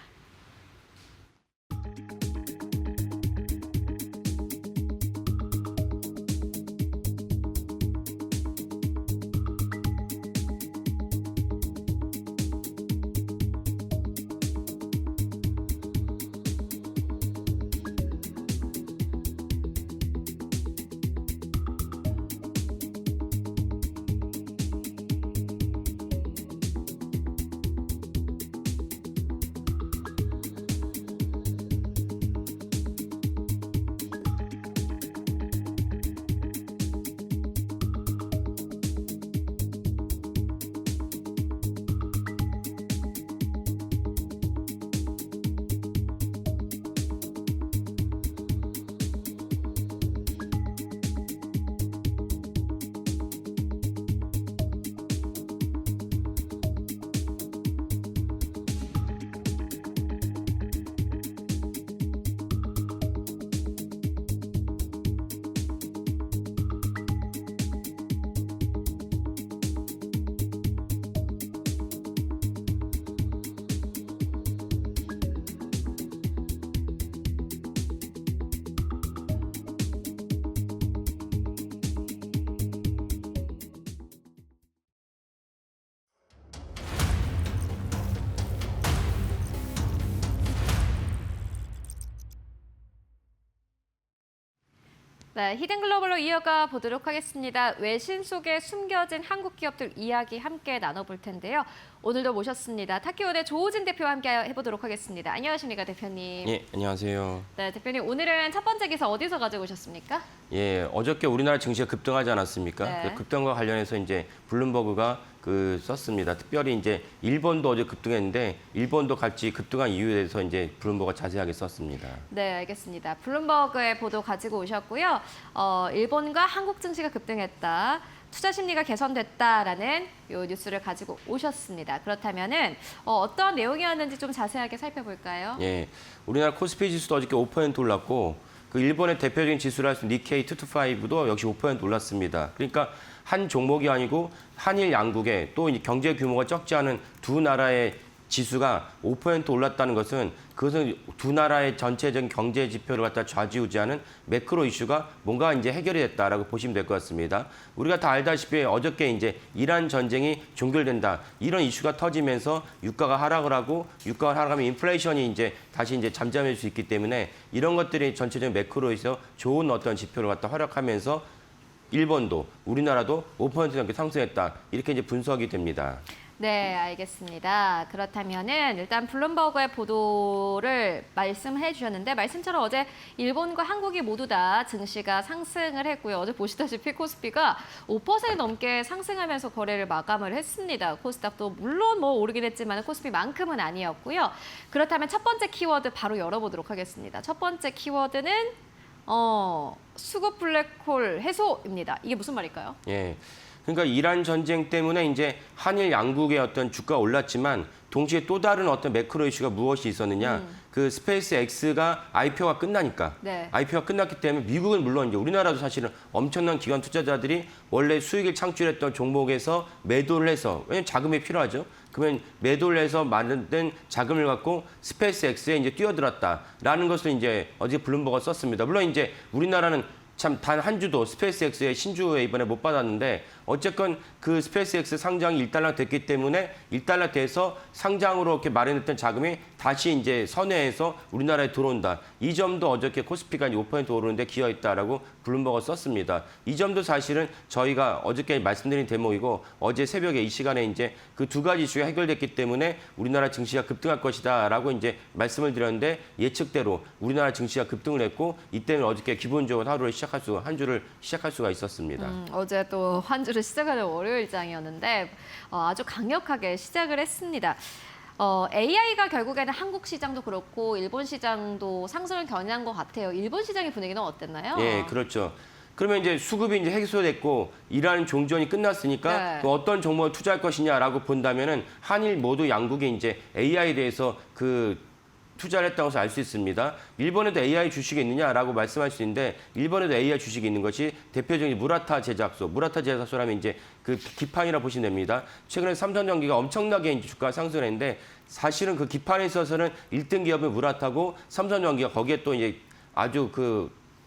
B: 네, 히든글로벌로 이어가 보도록 하겠습니다. 외신 속에 숨겨진 한국 기업들 이야기 함께 나눠볼 텐데요. 오늘도 모셨습니다. 타키온의 조우진 대표와 함께 해보도록 하겠습니다. 안녕하십니까, 대표님.
D: 예, 안녕하세요.
B: 네, 대표님 오늘은 첫 번째 기사 어디서 가지고 오셨습니까?
D: 예, 어저께 우리나라 증시가 급등하지 않았습니까?
B: 네.
D: 그 급등과 관련해서 이제 블룸버그가 썼습니다. 특별히 이제 일본도 어제 급등했는데 일본도 같이 급등한 이유에 대해서 이제 블룸버그가 자세하게 썼습니다.
B: 네, 알겠습니다. 블룸버그의 보도 가지고 오셨고요. 일본과 한국 증시가 급등했다. 투자 심리가 개선됐다라는 이 뉴스를 가지고 오셨습니다. 그렇다면은 어떤 내용이었는지 좀 자세하게 살펴볼까요?
D: 예, 우리나라 코스피 지수도 어저께 5% 올랐고 그 일본의 대표적인 지수라 할 수 있는 니케이 225도 역시 5% 올랐습니다. 그러니까 한 종목이 아니고 한일 양국의 또 경제 규모가 적지 않은 두 나라의 지수가 5% 올랐다는 것은 그것은 두 나라의 전체적인 경제 지표를 갖다 좌지우지하는 매크로 이슈가 뭔가 이제 해결이 됐다라고 보시면 될 것 같습니다. 우리가 다 알다시피 어저께 이제 이란 전쟁이 종결된다 이런 이슈가 터지면서 유가가 하락을 하고 유가가 하락하면 인플레이션이 이제 다시 이제 잠잠해질 수 있기 때문에 이런 것들이 전체적인 매크로에서 좋은 어떤 지표를 갖다 활약하면서 일본도 우리나라도 5% 넘게 상승했다 이렇게 이제 분석이 됩니다.
B: 네, 알겠습니다. 그렇다면은 일단 블룸버그의 보도를 말씀해 주셨는데 말씀처럼 어제 일본과 한국이 모두 다 증시가 상승을 했고요. 어제 보시다시피 코스피가 5% 넘게 상승하면서 거래를 마감을 했습니다. 코스닥도 물론 뭐 오르긴 했지만 코스피만큼은 아니었고요. 그렇다면 첫 번째 키워드 바로 열어보도록 하겠습니다. 첫 번째 키워드는 수급 블랙홀 해소입니다. 이게 무슨 말일까요?
D: 예. 그러니까 이란 전쟁 때문에 이제 한일 양국의 어떤 주가가 올랐지만 동시에 또 다른 어떤 매크로 이슈가 무엇이 있었느냐? 그 스페이스 X가 IPO가 끝나니까.
B: 네.
D: IPO가 끝났기 때문에 미국은 물론 이제 우리나라도 사실은 엄청난 기관 투자자들이 원래 수익을 창출했던 종목에서 매도를 해서 왜냐면 자금이 필요하죠. 그러면 매도를 해서 만든 자금을 갖고 스페이스 X에 이제 뛰어들었다라는 것을 이제 어제 블룸버그가 썼습니다. 물론 이제 우리나라는 참 단 한 주도 스페이스X의 신주에 이번에 못 받았는데 어쨌건 그 스페이스X 상장이 1달러 됐기 때문에 1달러 돼서 상장으로 이렇게 마련했던 자금이 다시 이제 선회해서 우리나라에 들어온다. 이 점도 어저께 코스피가 5% 오르는데 기여했다라고 블룸버그가 썼습니다. 이 점도 사실은 저희가 어저께 말씀드린 대목이고 어제 새벽에 이 시간에 이제 그 두 가지 이슈가 해결됐기 때문에 우리나라 증시가 급등할 것이다라고 이제 말씀을 드렸는데 예측대로 우리나라 증시가 급등을 했고 이때는 어저께 기본적으로 한 주를 시작할 수가 있었습니다.
B: 어제 또 한 주를 시작하는 월요일장이었는데 아주 강력하게 시작을 했습니다. AI가 결국에는 한국 시장도 그렇고 일본 시장도 상승을 겨냥한 것 같아요. 일본 시장의 분위기는 어땠나요?
D: 예, 그렇죠. 그러면 이제 수급이 이제 해소됐고 이란 종전이 끝났으니까
B: 네.
D: 또 어떤 종목을 투자할 것이냐라고 본다면은 한일 모두 양국이 이제 AI에 대해서 투자를 했다고 해서 알 수 있습니다. 일본에도 AI 주식이 있느냐라고 말씀할 수 있는데 일본에도 AI 주식이 있는 것이 대표적인 무라타 제작소라면 이제 그 기판이라 보시면 됩니다. 최근에 삼성전기가 엄청나게 이제 주가 상승을 했는데 사실은 그 기판에 있어서는 1등 기업은 무라타고 삼성전기가 거기에 또 이제 아주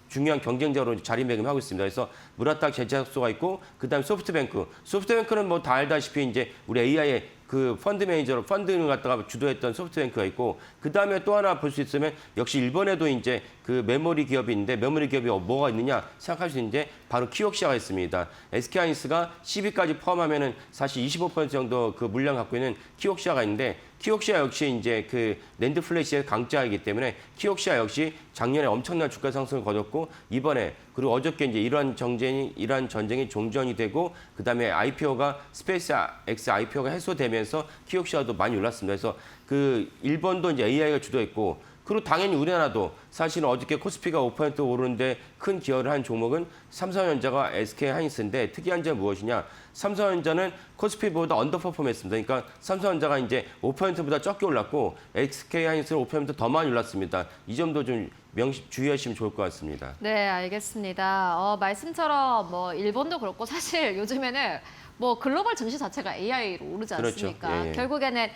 D: 중요한 경쟁자로 자리매김하고 있습니다. 그래서 무라타 제작소가 있고 그다음에 소프트뱅크는 뭐 다 알다시피 이제 우리 AI의 그 펀드 매니저로 펀드를 갖다가 주도했던 소프트뱅크가 있고 그다음에 또 하나 볼 수 있으면 역시 일본에도 이제 그 메모리 기업이 있는데 메모리 기업이 뭐가 있느냐 생각할 수 있는데 바로 키옥시아가 있습니다. SK하이닉스가 10위까지 포함하면은 사실 25% 정도 그 물량 갖고 있는 키옥시아가 있는데 키옥시아 역시 이제 그 낸드 플래시의 강자이기 때문에 키옥시아 역시 작년에 엄청난 주가 상승을 거뒀고 이번에 그리고 어저께 이제 이란 전쟁이 종전이 되고 그다음에 IPO가 스페이스 X IPO가 해소되면서 키옥시아도 많이 올랐습니다. 그래서 그 일본도 이제 AI가 주도했고 그리고 당연히 우리나라도 사실은 어저께 코스피가 5% 오르는데 큰 기여를 한 종목은 삼성전자가 SK하이닉스인데 특이한 점은 무엇이냐? 삼성전자는 코스피보다 언더퍼폼했습니다. 그러니까 삼성전자가 이제 5%보다 적게 올랐고 SK하이닉스는 5% 더 많이 올랐습니다. 이 점도 좀 주의하시면 좋을 것 같습니다.
B: 네, 알겠습니다. 말씀처럼 뭐 일본도 그렇고 사실 요즘에는 뭐 글로벌 증시 자체가 AI로 오르지 않습니까?
D: 그렇죠. 예, 예.
B: 결국에는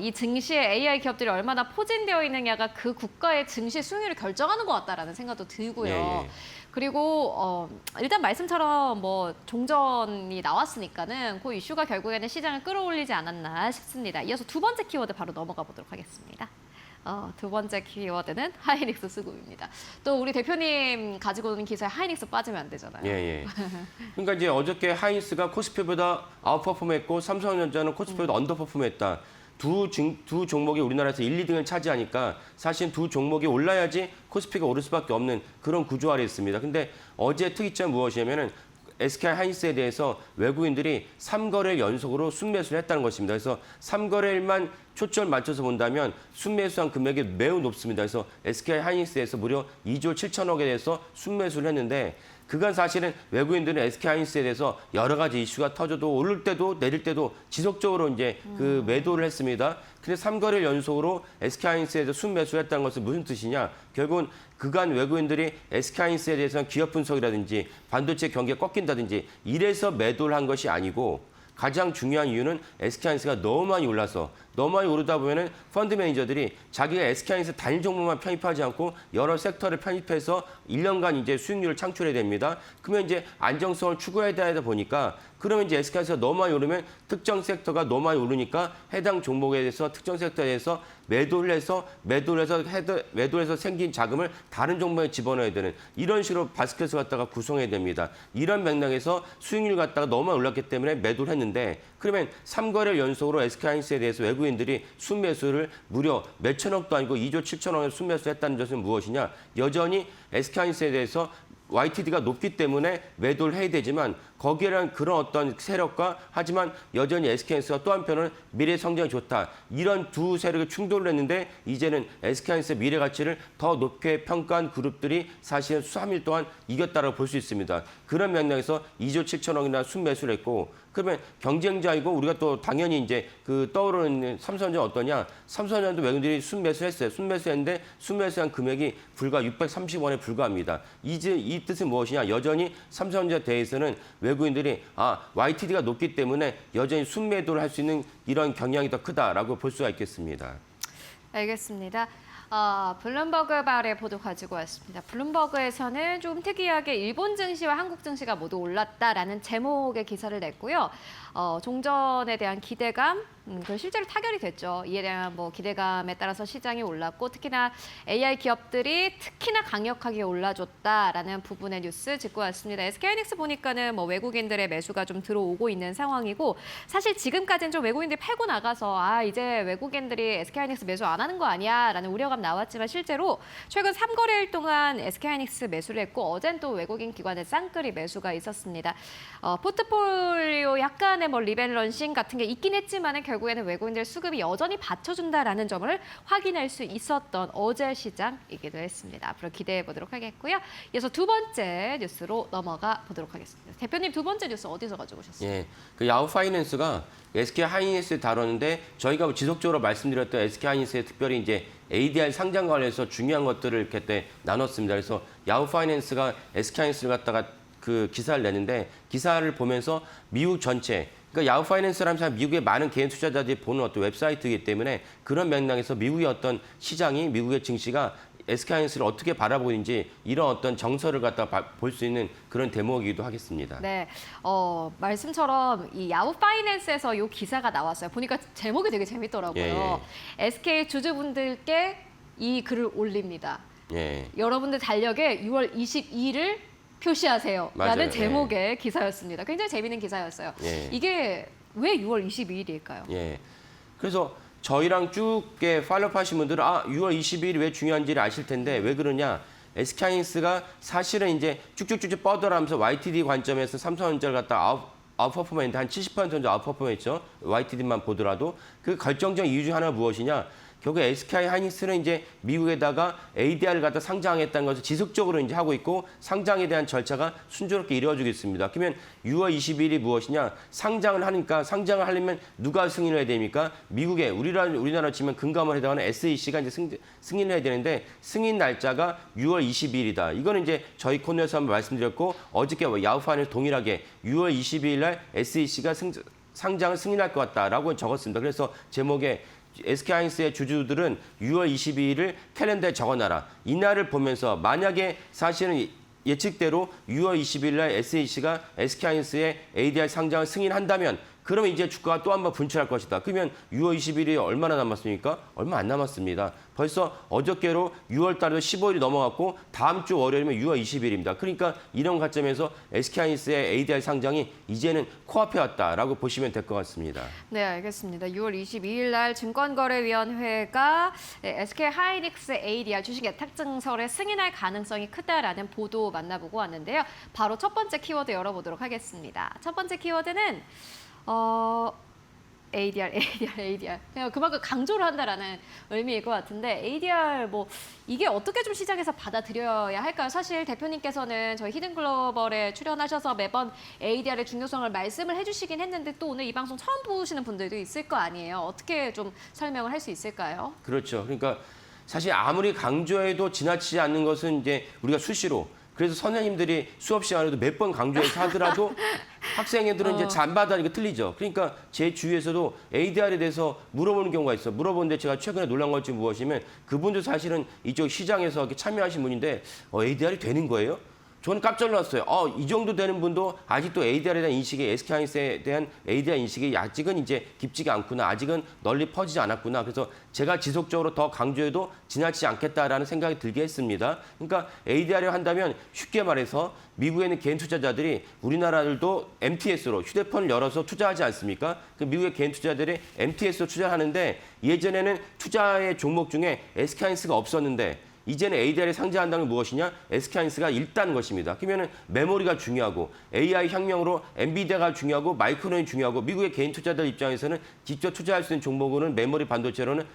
B: 이 증시에 AI 기업들이 얼마나 포진되어 있느냐가 그 국가의 증시 수익률을 결정하는 것 같다라는 생각도 들고요.
D: 예, 예.
B: 그리고 일단 말씀처럼 뭐 종전이 나왔으니까는 그 이슈가 결국에는 시장을 끌어올리지 않았나 싶습니다. 이어서 두 번째 키워드 바로 넘어가 보도록 하겠습니다. 두 번째 키워드는 하이닉스 수급입니다. 또 우리 대표님 가지고 오는 기사에 하이닉스 빠지면 안 되잖아요.
D: 예. 그러니까 이제 어저께 하이닉스가 코스피보다 아웃퍼폼했고 삼성전자는 코스피보다 언더퍼폼했다. 두 종목이 우리나라에서 1, 2등을 차지하니까 사실 두 종목이 올라야지 코스피가 오를 수밖에 없는 그런 구조 아래 있습니다. 근데 어제 특이점 무엇이냐면은 SK하이닉스에 대해서 외국인들이 3거래일 연속으로 순매수를 했다는 것입니다. 그래서 3거래일만 초점을 맞춰서 본다면 순매수한 금액이 매우 높습니다. 그래서 SK하이닉스에서 무려 2조 7천억에 대해서 순매수를 했는데 그건 사실은 외국인들은 SK하이닉스에 대해서 여러 가지 이슈가 터져도 오를 때도 내릴 때도 지속적으로 이제 그 매도를 했습니다. 근데 3거래일 연속으로 SK하이닉스에 대해서 순매수를 했다는 것은 무슨 뜻이냐? 결국은 그간 외국인들이 SK하이닉스에 대해서는 기업 분석이라든지 반도체 경기가 꺾인다든지 이래서 매도를 한 것이 아니고 가장 중요한 이유는 SK하이닉스가 너무 많이 올라서 너무 많이 오르다 보면은 펀드 매니저들이 자기가 SK하이닉스 단일 종목만 편입하지 않고 여러 섹터를 편입해서 1년간 이제 수익률을 창출해야 됩니다. 그러면 이제 안정성을 추구해야 되다 보니까 그러면 이제 SK하이닉스가 너무 많이 오르면 특정 섹터가 너무 많이 오르니까 해당 종목에 대해서 특정 섹터에 대해서 매도를 해서 생긴 자금을 다른 종목에 집어넣어야 되는 이런 식으로 바스켓을 갖다가 구성해야 됩니다. 이런 맥락에서 수익률 갖다가 너무 많이 올랐기 때문에 매도를 했는데 그러면 3거래일 연속으로 SK하이닉스에 대해서 외국인들이 순매수를 무려 몇천억도 아니고 2조 7천억에 순매수했다는 것은 무엇이냐? 여전히 SK하이닉스에 대해서 YTD가 높기 때문에 매도를 해야 되지만 거기에는 그런 어떤 세력과 하지만 여전히 SK하이닉스가 또 한편은 미래 성장이 좋다. 이런 두 세력이 충돌을 했는데 이제는 SK하이닉스의 미래 가치를 더 높게 평가한 그룹들이 사실은 3일 동안 이겼다고 볼 수 있습니다. 그런 맥락에서 2조 7천억이나 순매수를 했고 그러면 경쟁자이고 우리가 또 당연히 이제 그 떠오르는 삼성전자 어떠냐? 삼성전자도 외국인들이 순매수를 했어요. 순매수했는데 순매수한 금액이 불과 630원에 불과합니다. 이 뜻은 무엇이냐? 여전히 삼성전자 대해서는 외국인들이 YTD가 높기 때문에 여전히 순매도를 할 수 있는 이런 경향이 더 크다라고 볼 수가 있겠습니다.
B: 알겠습니다. 블룸버그 발의 보도 가지고 왔습니다. 블룸버그에서는 좀 특이하게 일본 증시와 한국 증시가 모두 올랐다라는 제목의 기사를 냈고요. 종전에 대한 기대감, 그 실제로 타결이 됐죠. 이에 대한 뭐 기대감에 따라서 시장이 올랐고 특히나 AI 기업들이 특히나 강력하게 올라줬다라는 부분의 뉴스 짚고 왔습니다. SK하이닉스 보니까는 뭐 외국인들의 매수가 좀 들어오고 있는 상황이고 사실 지금까지는 좀 외국인들이 팔고 나가서 이제 외국인들이 SK하이닉스 매수 안 하는 거 아니야라는 우려감 나왔지만 실제로 최근 3거래일 동안 SK하이닉스 매수를 했고 어젠 또 외국인 기관의 쌍끌이 매수가 있었습니다. 포트폴리오 약간의 뭐 리밸런싱 같은 게 있긴 했지만은 결국에는 외국인들 수급이 여전히 받쳐준다라는 점을 확인할 수 있었던 어제 시장이기도 했습니다. 앞으로 기대해 보도록 하겠고요. 이어서 두 번째 뉴스로 넘어가 보도록 하겠습니다. 대표님 두 번째 뉴스 어디서 가지고 오셨어요?
D: 예, 그 야후파이낸스가 SK하이닉스를 다뤘는데 저희가 지속적으로 말씀드렸던 SK하이닉스의 특별히 이제 ADR 상장 관련해서 중요한 것들을 이렇게 나눴습니다. 그래서 야후파이낸스가 SK하이닉스를 갖다가 그 기사를 내는데 기사를 보면서 미국 전체 그러니까 야후파이낸스라는 사람 미국의 많은 개인 투자자들이 보는 어떤 웹사이트이기 때문에 그런 맥락에서 미국의 어떤 시장이 미국의 증시가 SK하이닉스를 어떻게 바라보고 있는지 이런 어떤 정서를 갖다 볼 수 있는 그런 대목이기도 하겠습니다.
B: 네, 말씀처럼 이 야후파이낸스에서 이 기사가 나왔어요. 보니까 제목이 되게 재밌더라고요. SK 주주분들께 이 글을 올립니다.
D: 예.
B: 여러분들 달력에 6월 22일을 표시하세요. 라는
D: 맞아요.
B: 제목의 기사였습니다. 굉장히 재미있는 기사였어요.
D: 예.
B: 이게 왜 6월 22일일까요?
D: 예. 그래서 저희랑 쭉 팔로우 하신 분들은 6월 22일이 왜 중요한지를 아실 텐데 왜 그러냐? SK하이닉스가 사실은 이제 쭉쭉쭉 뻗어가면서 YTD 관점에서 삼성전자를 갖다 아웃퍼포먼트 한 70% 정도 아웃퍼포먼트죠. YTD만 보더라도 그 결정적 이유 중 하나가 무엇이냐? 결국 SK하이닉스는 이제 미국에다가 ADR을 갖다 상장했다는 것을 지속적으로 이제 하고 있고 상장에 대한 절차가 순조롭게 이루어지고 있습니다. 그러면 6월 20일이 무엇이냐? 상장을 하니까 상장을 하려면 누가 승인을 해야 됩니까? 미국에 우리나라 치면 금감원에 해당하는 SEC가 이제 승인을 해야 되는데 승인 날짜가 6월 22일이다. 이거는 이제 저희 코너에서 한번 말씀드렸고 어저께 야후파이낸스 동일하게 6월 22일 날 SEC가 상장을 승인할 것 같다라고 적었습니다. 그래서 제목에 SK하이닉스의 주주들은 6월 22일을 캘린더에 적어놔라. 이날을 보면서 만약에 사실은 예측대로 6월 20일 날 SEC가 SK하이닉스의 ADR 상장을 승인한다면 그러면 이제 주가가 또 한 번 분출할 것이다. 그러면 6월 20일이 얼마나 남았습니까? 얼마 안 남았습니다. 벌써 어저께로 6월 달에도 15일이 넘어갔고 다음 주 월요일이면 6월 20일입니다. 그러니까 이런 관점에서 SK하이닉스의 ADR 상장이 이제는 코앞에 왔다라고 보시면 될 것 같습니다.
B: 네, 알겠습니다. 6월 22일 날 증권거래위원회가 SK하이닉스 ADR 주식 예탁증설에 승인할 가능성이 크다라는 보도 만나보고 왔는데요. 바로 첫 번째 키워드 열어보도록 하겠습니다. 첫 번째 키워드는 ADR. 그냥 그만큼 강조를 한다라는 의미일 것 같은데 ADR 뭐 이게 어떻게 좀 시장에서 받아들여야 할까요? 사실 대표님께서는 저희 히든글로벌에 출연하셔서 매번 ADR의 중요성을 말씀을 해주시긴 했는데 또 오늘 이 방송 처음 보시는 분들도 있을 거 아니에요. 어떻게 좀 설명을 할 수 있을까요?
D: 그렇죠. 그러니까 사실 아무리 강조해도 지나치지 않는 것은 이제 우리가 수시로 그래서 선생님들이 수업 시간에도 몇 번 강조해서 하더라도 학생애들은 이제 잠바다니까 틀리죠. 그러니까 제 주위에서도 ADR에 대해서 물어보는 경우가 있어요. 물어보는데 제가 최근에 놀란 것이 무엇이면 그분도 사실은 이쪽 시장에서 이렇게 참여하신 분인데 ADR이 되는 거예요? 저는 깜짝 놀랐어요. 이 정도 되는 분도 아직도 ADR에 대한 인식이, SK하이닉스에 대한 ADR 인식이 아직은 이제 깊지가 않구나. 아직은 널리 퍼지지 않았구나. 그래서 제가 지속적으로 더 강조해도 지나치지 않겠다라는 생각이 들게 했습니다. 그러니까 ADR을 한다면 쉽게 말해서 미국에 있는 개인 투자자들이 우리나라들도 MTS로 휴대폰을 열어서 투자하지 않습니까? 그 미국의 개인 투자자들이 MTS로 투자하는데 예전에는 투자의 종목 중에 SK하이닉스가 없었는데 이제는 ADR에 상장한다는 게 무엇이냐? SK하이닉스가 있다는 것입니다. 그러면 메모리가 중요하고 AI 혁명으로 엔비디아가 중요하고 마이크론이 중요하고 미국의 개인 투자자들 입장에서는 직접 투자할 수 있는 종목은 메모리 반도체로는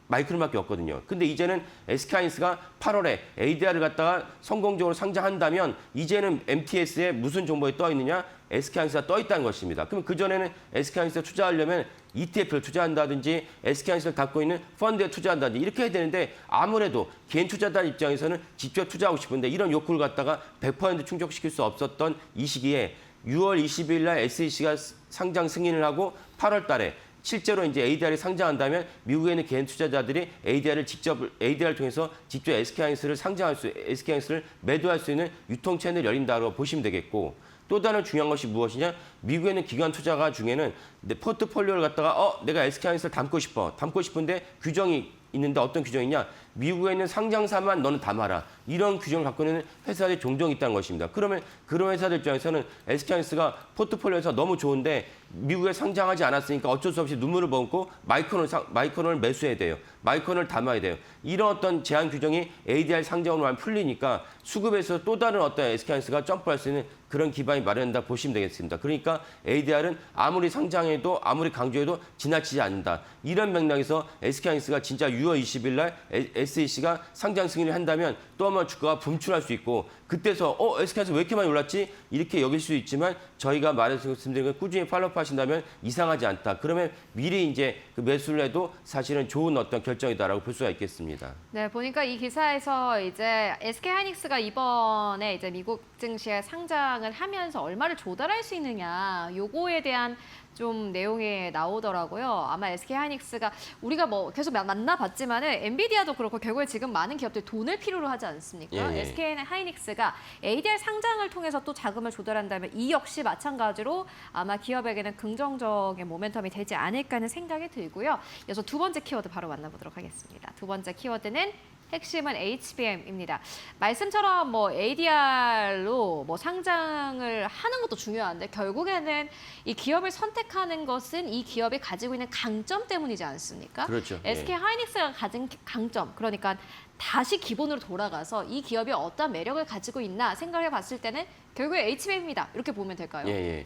D: 마이크론밖에 없거든요. 근데 이제는 SK하이닉스가 8월에 ADR을 갖다가 성공적으로 상장한다면 이제는 MTS에 무슨 종목이 떠 있느냐? SK하이닉스가 떠 있다는 것입니다. 그럼 그전에는 SK하이닉스에 투자하려면 ETF를 투자한다든지 SK하이닉스를 갖고 있는 펀드에 투자한다든지 이렇게 해야 되는데 아무래도 개인 투자자 입장에서는 직접 투자하고 싶은데 이런 욕구를 갖다가 100% 충족시킬 수 없었던 이 시기에 6월 20일 날 SEC가 상장 승인을 하고 8월 달에 실제로 이제 ADR이 상장한다면 미국에 있는 개인 투자자들이 ADR을 통해서 직접 SK하이닉스를 매도할 수 있는 유통 채널이 열린다고 보시면 되겠고 또 다른 중요한 것이 무엇이냐? 미국에 있는 기관 투자가 중에는 내 포트폴리오를 갖다가 내가 SK하이닉스를 담고 싶은데 규정이 있는데 어떤 규정이냐? 미국에 있는 상장사만 너는 담아라. 이런 규정을 갖고 있는 회사들이 종종 있다는 것입니다. 그러면 그런 회사들 입장에서는 SK하이닉스가 포트폴리오에서 너무 좋은데 미국에 상장하지 않았으니까 어쩔 수 없이 눈물을 머금고 마이크론을 매수해야 돼요. 마이크론을 담아야 돼요. 이런 어떤 제한 규정이 ADR 상장으로 많이 풀리니까 수급에서 또 다른 어떤 SK하이닉스가 점프할 수 있는 그런 기반이 마련된다 보시면 되겠습니다. 그러니까 ADR은 아무리 상장해도 아무리 강조해도 지나치지 않는다. 이런 맥락에서 SK하이닉스가 진짜 6월 20일 날 SEC가 상장 승인을 한다면 또 한 번 주가가 분출할 수 있고 그때서 SK하이닉스 왜 이렇게 많이 올랐지? 이렇게 여길 수 있지만 저희가 말씀드린 걸 꾸준히 팔로우하신다면 이상하지 않다. 그러면 미리 이제 그 매수를 해도 사실은 좋은 어떤 결정이다라고 볼 수가 있겠습니다.
B: 네, 보니까 이 기사에서 이제 SK하이닉스가 이번에 이제 미국 증시에 상장을 하면서 얼마를 조달할 수 있느냐, 요거에 대한 좀 내용이 나오더라고요. 아마 SK하이닉스가 우리가 뭐 계속 만나봤지만은 엔비디아도 그렇고 결국에 지금 많은 기업들이 돈을 필요로 하지 않습니까?
D: 예.
B: SK하이닉스가 ADR 상장을 통해서 또 자금을 조달한다면 이 역시 마찬가지로 아마 기업에게는 긍정적인 모멘텀이 되지 않을까 하는 생각이 들고요. 이어서 두 번째 키워드 바로 만나보도록 하겠습니다. 두 번째 키워드는 핵심은 HBM입니다. 말씀처럼 뭐 ADR로 뭐 상장을 하는 것도 중요한데 결국에는 이 기업을 선택하는 것은 이 기업이 가지고 있는 강점 때문이지 않습니까?
D: 그렇죠.
B: SK하이닉스가 가진 강점, 그러니까 다시 기본으로 돌아가서 이 기업이 어떤 매력을 가지고 있나 생각해 봤을 때는 결국에 HBM입니다. 이렇게 보면 될까요?
D: 예.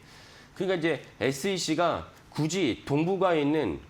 D: 그러니까 이제 SEC가 굳이 동북아에 있는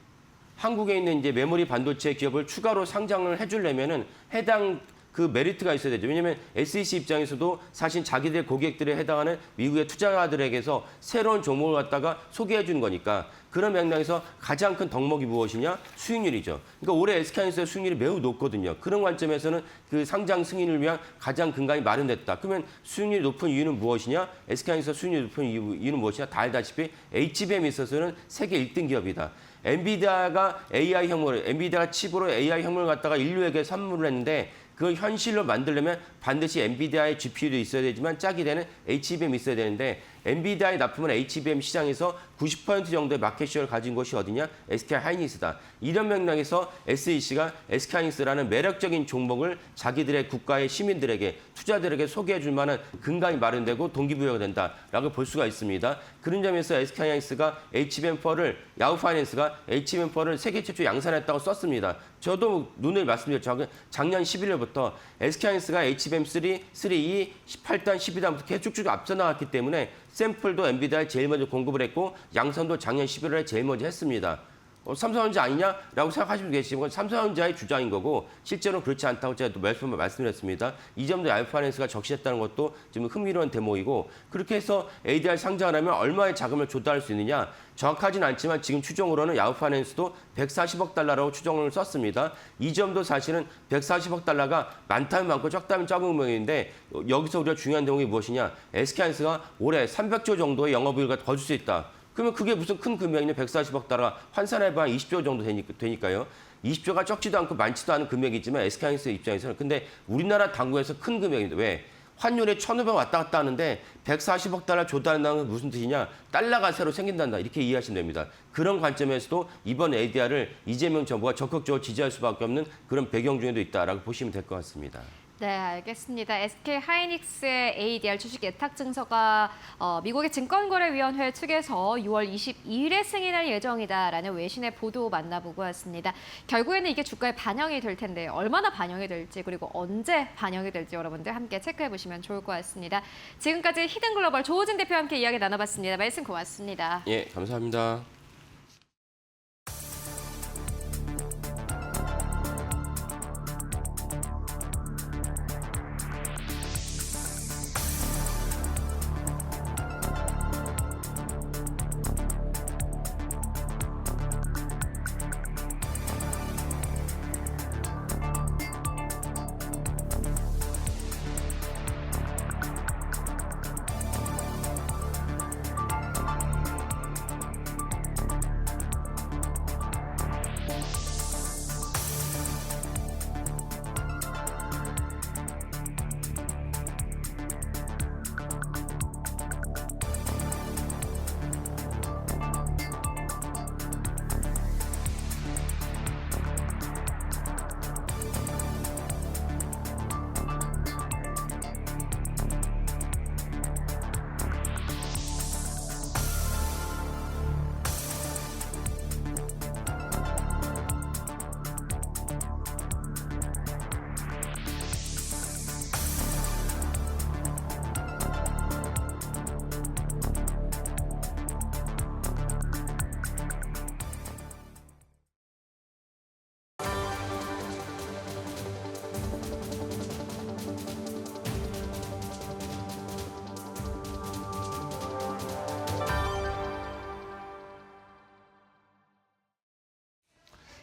D: 한국에 있는 이제 메모리 반도체 기업을 추가로 상장을 해주려면은 해당 그 메리트가 있어야 되죠. 왜냐하면 SEC 입장에서도 사실 자기들 고객들에 해당하는 미국의 투자자들에게서 새로운 종목을 갖다가 소개해 주는 거니까 그런 맥락에서 가장 큰 덕목이 무엇이냐? 수익률이죠. 그러니까 올해 SK하이닉스의 수익률이 매우 높거든요. 그런 관점에서는 그 상장 승인을 위한 가장 근간이 마련됐다. 그러면 수익률이 높은 이유는 무엇이냐? SK하이닉스 수익률이 높은 이유는 무엇이냐? 다 알다시피 HBM에 있어서는 세계 1등 기업이다. 엔비디아가 엔비디아가 칩으로 AI 혁명을 갖다가 인류에게 선물을 했는데 그걸 현실로 만들려면 반드시 엔비디아의 GPU도 있어야 되지만 짝이 되는 HBM이 있어야 되는데 엔비디아에 납품한 HBM 시장에서 90% 정도의 마켓쉐어를 가진 곳이 어디냐? SK하이닉스다. 이런 맥락에서 SEC가 SK하이닉스라는 매력적인 종목을 자기들의 국가의 시민들에게 투자들에게 소개해 줄 만한 근간이 마련되고 동기부여가 된다라고 볼 수가 있습니다. 그런 점에서 SK하이닉스가 HBM4를 야후파이낸스가 HBM4를 세계 최초 양산했다고 썼습니다. 저도 눈을 말씀드렸죠. 작년 11월부터 SK하이닉스가 HBM3, 3E, 18단, 12단부터 계속 쭉 앞서 나갔기 때문에 샘플도 엔비디아에 제일 먼저 공급을 했고 양산도 작년 11월에 제일 먼저 했습니다. 삼성전자 아니냐라고 생각하시면 계시지만 삼성전자의 주장인 거고 실제로는 그렇지 않다고 제가 또 말씀드렸습니다. 이 점도 야후파이낸스가 적시했다는 것도 지금 흥미로운 대목이고 그렇게 해서 ADR 상장을 하면 얼마의 자금을 조달할 수 있느냐 정확하진 않지만 지금 추정으로는 야후파이낸스도 140억 달러라고 추정을 썼습니다. 이 점도 사실은 140억 달러가 많다면 많고 적다면 적은 금액인데 여기서 우리가 중요한 대목이 무엇이냐 SK하이닉스가 올해 300조 정도의 영업이익을 더 줄 수 있다. 그러면 그게 무슨 큰 금액이냐 140억 달러 환산해봐야 20조 정도 되니까요. 20조가 적지도 않고 많지도 않은 금액이지만 SK하이닉스 입장에서는 근데 우리나라 당국에서 큰 금액인데 왜? 환율이 1,500 왔다 갔다 하는데 140억 달러 조달한다는 건 무슨 뜻이냐? 달러가 새로 생긴단다. 이렇게 이해하시면 됩니다. 그런 관점에서도 이번 ADR을 이재명 정부가 적극적으로 지지할 수밖에 없는 그런 배경 중에도 있다라고 보시면 될 것 같습니다.
B: 네, 알겠습니다. SK 하이닉스의 ADR 주식 예탁 증서가 미국의 증권거래위원회 측에서 6월 22일에 승인할 예정이다라는 외신의 보도 만나보고 왔습니다. 결국에는 이게 주가에 반영이 될 텐데 얼마나 반영이 될지 그리고 언제 반영이 될지 여러분들 함께 체크해 보시면 좋을 것 같습니다. 지금까지 히든글로벌 조호진 대표와 함께 이야기 나눠봤습니다. 말씀 고맙습니다.
D: 예, 감사합니다.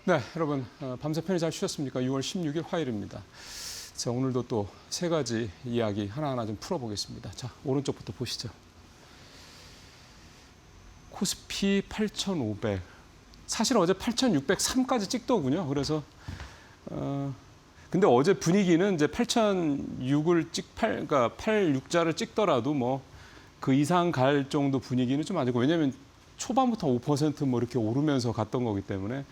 E: 네, 여러분 밤새 편히 잘 쉬셨습니까? 6월 16일 화요일입니다. 자, 오늘도 또 세 가지 이야기 하나하나 좀 풀어보겠습니다. 자, 오른쪽부터 보시죠. 코스피 8,500. 사실 어제 8,603까지 찍더군요. 그래서 근데 어제 분위기는 이제 8,600을 그러니까 86자를 찍더라도 뭐 그 이상 갈 정도 분위기는 좀 아니고 왜냐하면 초반부터 5% 뭐 이렇게 오르면서 갔던 거기 때문에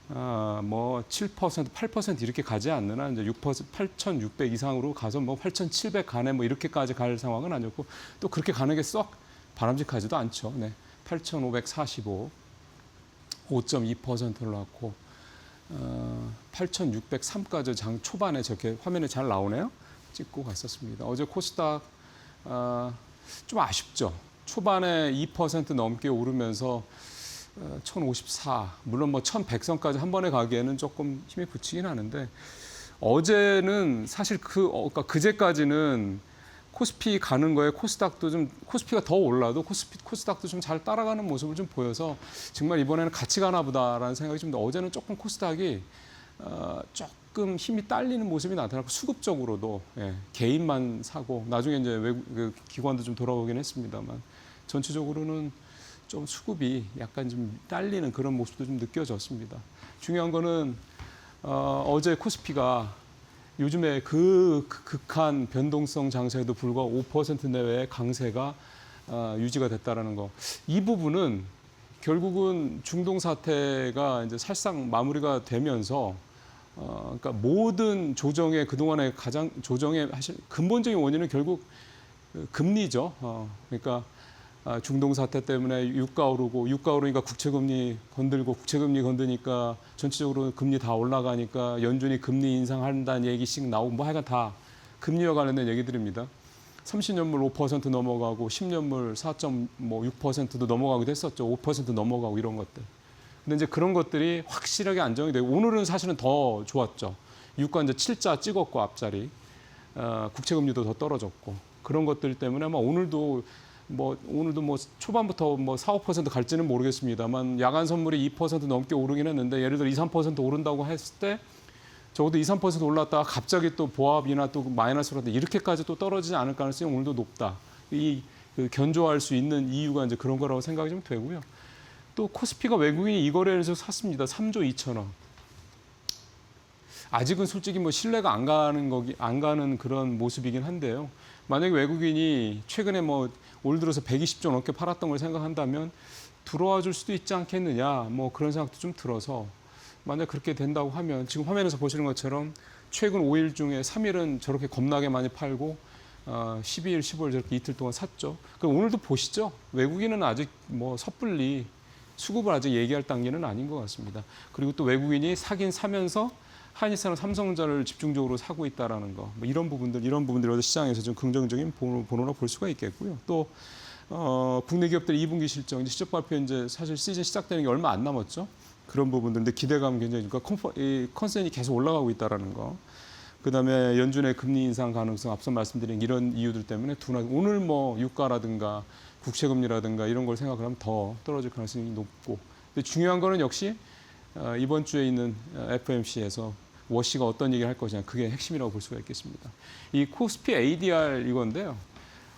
E: 뭐 7%, 8% 이렇게 가지 않는 한 이제 6%, 8,600 이상으로 가서 뭐 8,700 간에 뭐 이렇게까지 갈 상황은 아니었고 또 그렇게 가는 게 썩 바람직하지도 않죠. 네. 8,545, 5.2%를 났고 8,603까지 장 초반에 저렇게 화면에 잘 나오네요. 찍고 갔었습니다. 어제 코스닥 좀 아쉽죠. 초반에 2% 넘게 오르면서 1,054, 물론 뭐 1,100선까지 한 번에 가기에는 조금 힘이 붙이긴 하는데 어제는 사실 그러니까 그제까지는 코스피 가는 거에 코스닥도 좀 코스피가 더 올라도 코스닥도 좀 잘 따라가는 모습을 좀 보여서 정말 이번에는 같이 가나 보다라는 생각이 좀 어제는 조금 코스닥이 조금 힘이 딸리는 모습이 나타났고 수급적으로도 개인만 사고 나중에 이제 외국 기관도 좀 돌아오긴 했습니다만 전체적으로는 좀 수급이 약간 좀 딸리는 그런 모습도 좀 느껴졌습니다. 중요한 거는 어제 코스피가 요즘에 극한 변동성 장세에도 불구하고 5% 내외의 강세가 유지가 됐다라는 거. 이 부분은 결국은 중동 사태가 이제 살상 마무리가 되면서 그러니까 모든 조정의 그동안의 조정의 사실 근본적인 원인은 결국 금리죠. 그러니까 중동 사태 때문에 유가 오르니까 국채금리 건드니까 전체적으로 금리 다 올라가니까 연준이 금리 인상한다는 얘기씩 나오고 뭐 하여간 다 금리와 관련된 얘기들입니다. 30년물 5% 넘어가고 10년물 4.6%도 넘어가기도 했었죠. 5% 넘어가고 이런 것들. 근데 이제 그런 것들이 확실하게 안정이 되고 오늘은 사실은 더 좋았죠. 유가 이제 7자 찍었고 앞자리, 국채금리도 더 떨어졌고 그런 것들 때문에 아마 오늘도 뭐 초반부터 뭐 4, 5% 갈지는 모르겠습니다만 야간 선물이 2% 넘게 오르긴 했는데 예를 들어 2, 3% 오른다고 했을 때 적어도 2, 3% 올랐다가 갑자기 또 보합이나 또 마이너스로 이렇게까지 또 떨어지지 않을 가능성이 오늘도 높다. 그 견조할 수 있는 이유가 이제 그런 거라고 생각이 좀 되고요. 또 코스피가 외국인이 이 거래를 해서 샀습니다. 3조 2천억. 아직은 솔직히 뭐 신뢰가 안 가는 그런 모습이긴 한데요. 만약에 외국인이 최근에 뭐 올 들어서 120조 넘게 팔았던 걸 생각한다면 들어와 줄 수도 있지 않겠느냐. 뭐 그런 생각도 좀 들어서 만약 그렇게 된다고 하면 지금 화면에서 보시는 것처럼 최근 5일 중에 3일은 저렇게 겁나게 많이 팔고 12일, 15일 저렇게 이틀 동안 샀죠. 그럼 오늘도 보시죠. 외국인은 아직 뭐 섣불리 수급을 아직 얘기할 단계는 아닌 것 같습니다. 그리고 또 외국인이 사긴 사면서 한일사나 삼성전자를 집중적으로 사고 있다라는 거, 뭐 이런 부분들이 시장에서 좀 긍정적인 번호라 볼 수가 있겠고요. 또 국내 기업들 2분기 실적, 이제 실적 발표 이제 사실 시즌 시작되는 게 얼마 안 남았죠. 그런 부분들인데 기대감 굉장히 그러니까 컨센이 계속 올라가고 있다라는 거. 그다음에 연준의 금리 인상 가능성 앞서 말씀드린 이런 이유들 때문에 오늘 뭐 유가라든가 국채금리라든가 이런 걸 생각을 하면 더 떨어질 가능성이 높고. 근데 중요한 거는 역시 이번 주에 있는 FOMC에서 워시가 어떤 얘기를 할 것이냐 그게 핵심이라고 볼 수가 있겠습니다. 이 코스피 ADR 이건데요.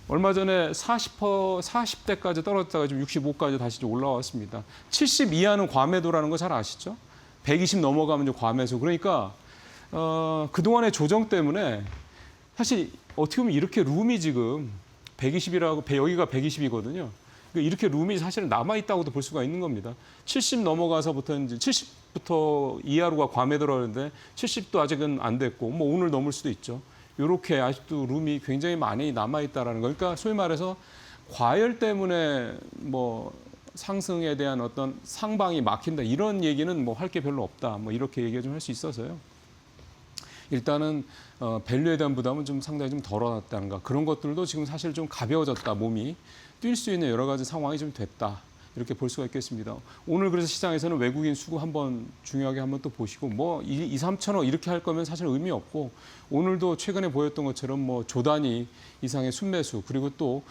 E: 얼마 전에 40대까지 떨어졌다가 지금 65까지 다시 좀 올라왔습니다. 70 이하는 과매도라는 거 잘 아시죠? 120 넘어가면 이제 과매수. 그러니까 그동안의 조정 때문에 사실 어떻게 보면 이렇게 룸이 지금 120이라고 여기가 120이거든요. 이렇게 룸이 사실은 남아있다고도 볼 수가 있는 겁니다. 70 넘어가서부터 이제 70부터 이하로가 과매도라는데 70도 아직은 안 됐고 뭐 오늘 넘을 수도 있죠. 이렇게 아직도 룸이 굉장히 많이 남아있다라는 거. 그러니까 소위 말해서 과열 때문에 뭐 상승에 대한 어떤 상방이 막힌다 이런 얘기는 뭐 할 게 별로 없다. 뭐 이렇게 얘기가 좀 할 수 있어서요. 일단은 밸류에 대한 부담은 좀 상당히 좀 덜어놨다는가 그런 것들도 지금 사실 좀 가벼워졌다 몸이 뛸 수 있는 여러 가지 상황이 좀 됐다 이렇게 볼 수가 있겠습니다. 오늘 그래서 시장에서는 외국인 수급 한번 중요하게 한번 또 보시고 뭐 2, 3천억 이렇게 할 거면 사실 의미 없고 오늘도 최근에 보였던 것처럼 뭐 조 단위 이상의 순매수 그리고 또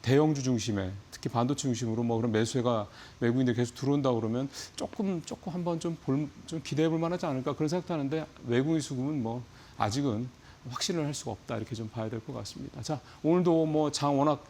E: 대형주 중심에 특히 반도체 중심으로 뭐 그런 매수가 외국인들이 계속 들어온다 그러면 조금 한번 좀 기대해 볼 만하지 않을까 그런 생각도 하는데 외국인 수급은 뭐 아직은 확신을 할 수가 없다 이렇게 좀 봐야 될 것 같습니다. 자 오늘도 뭐 장 워낙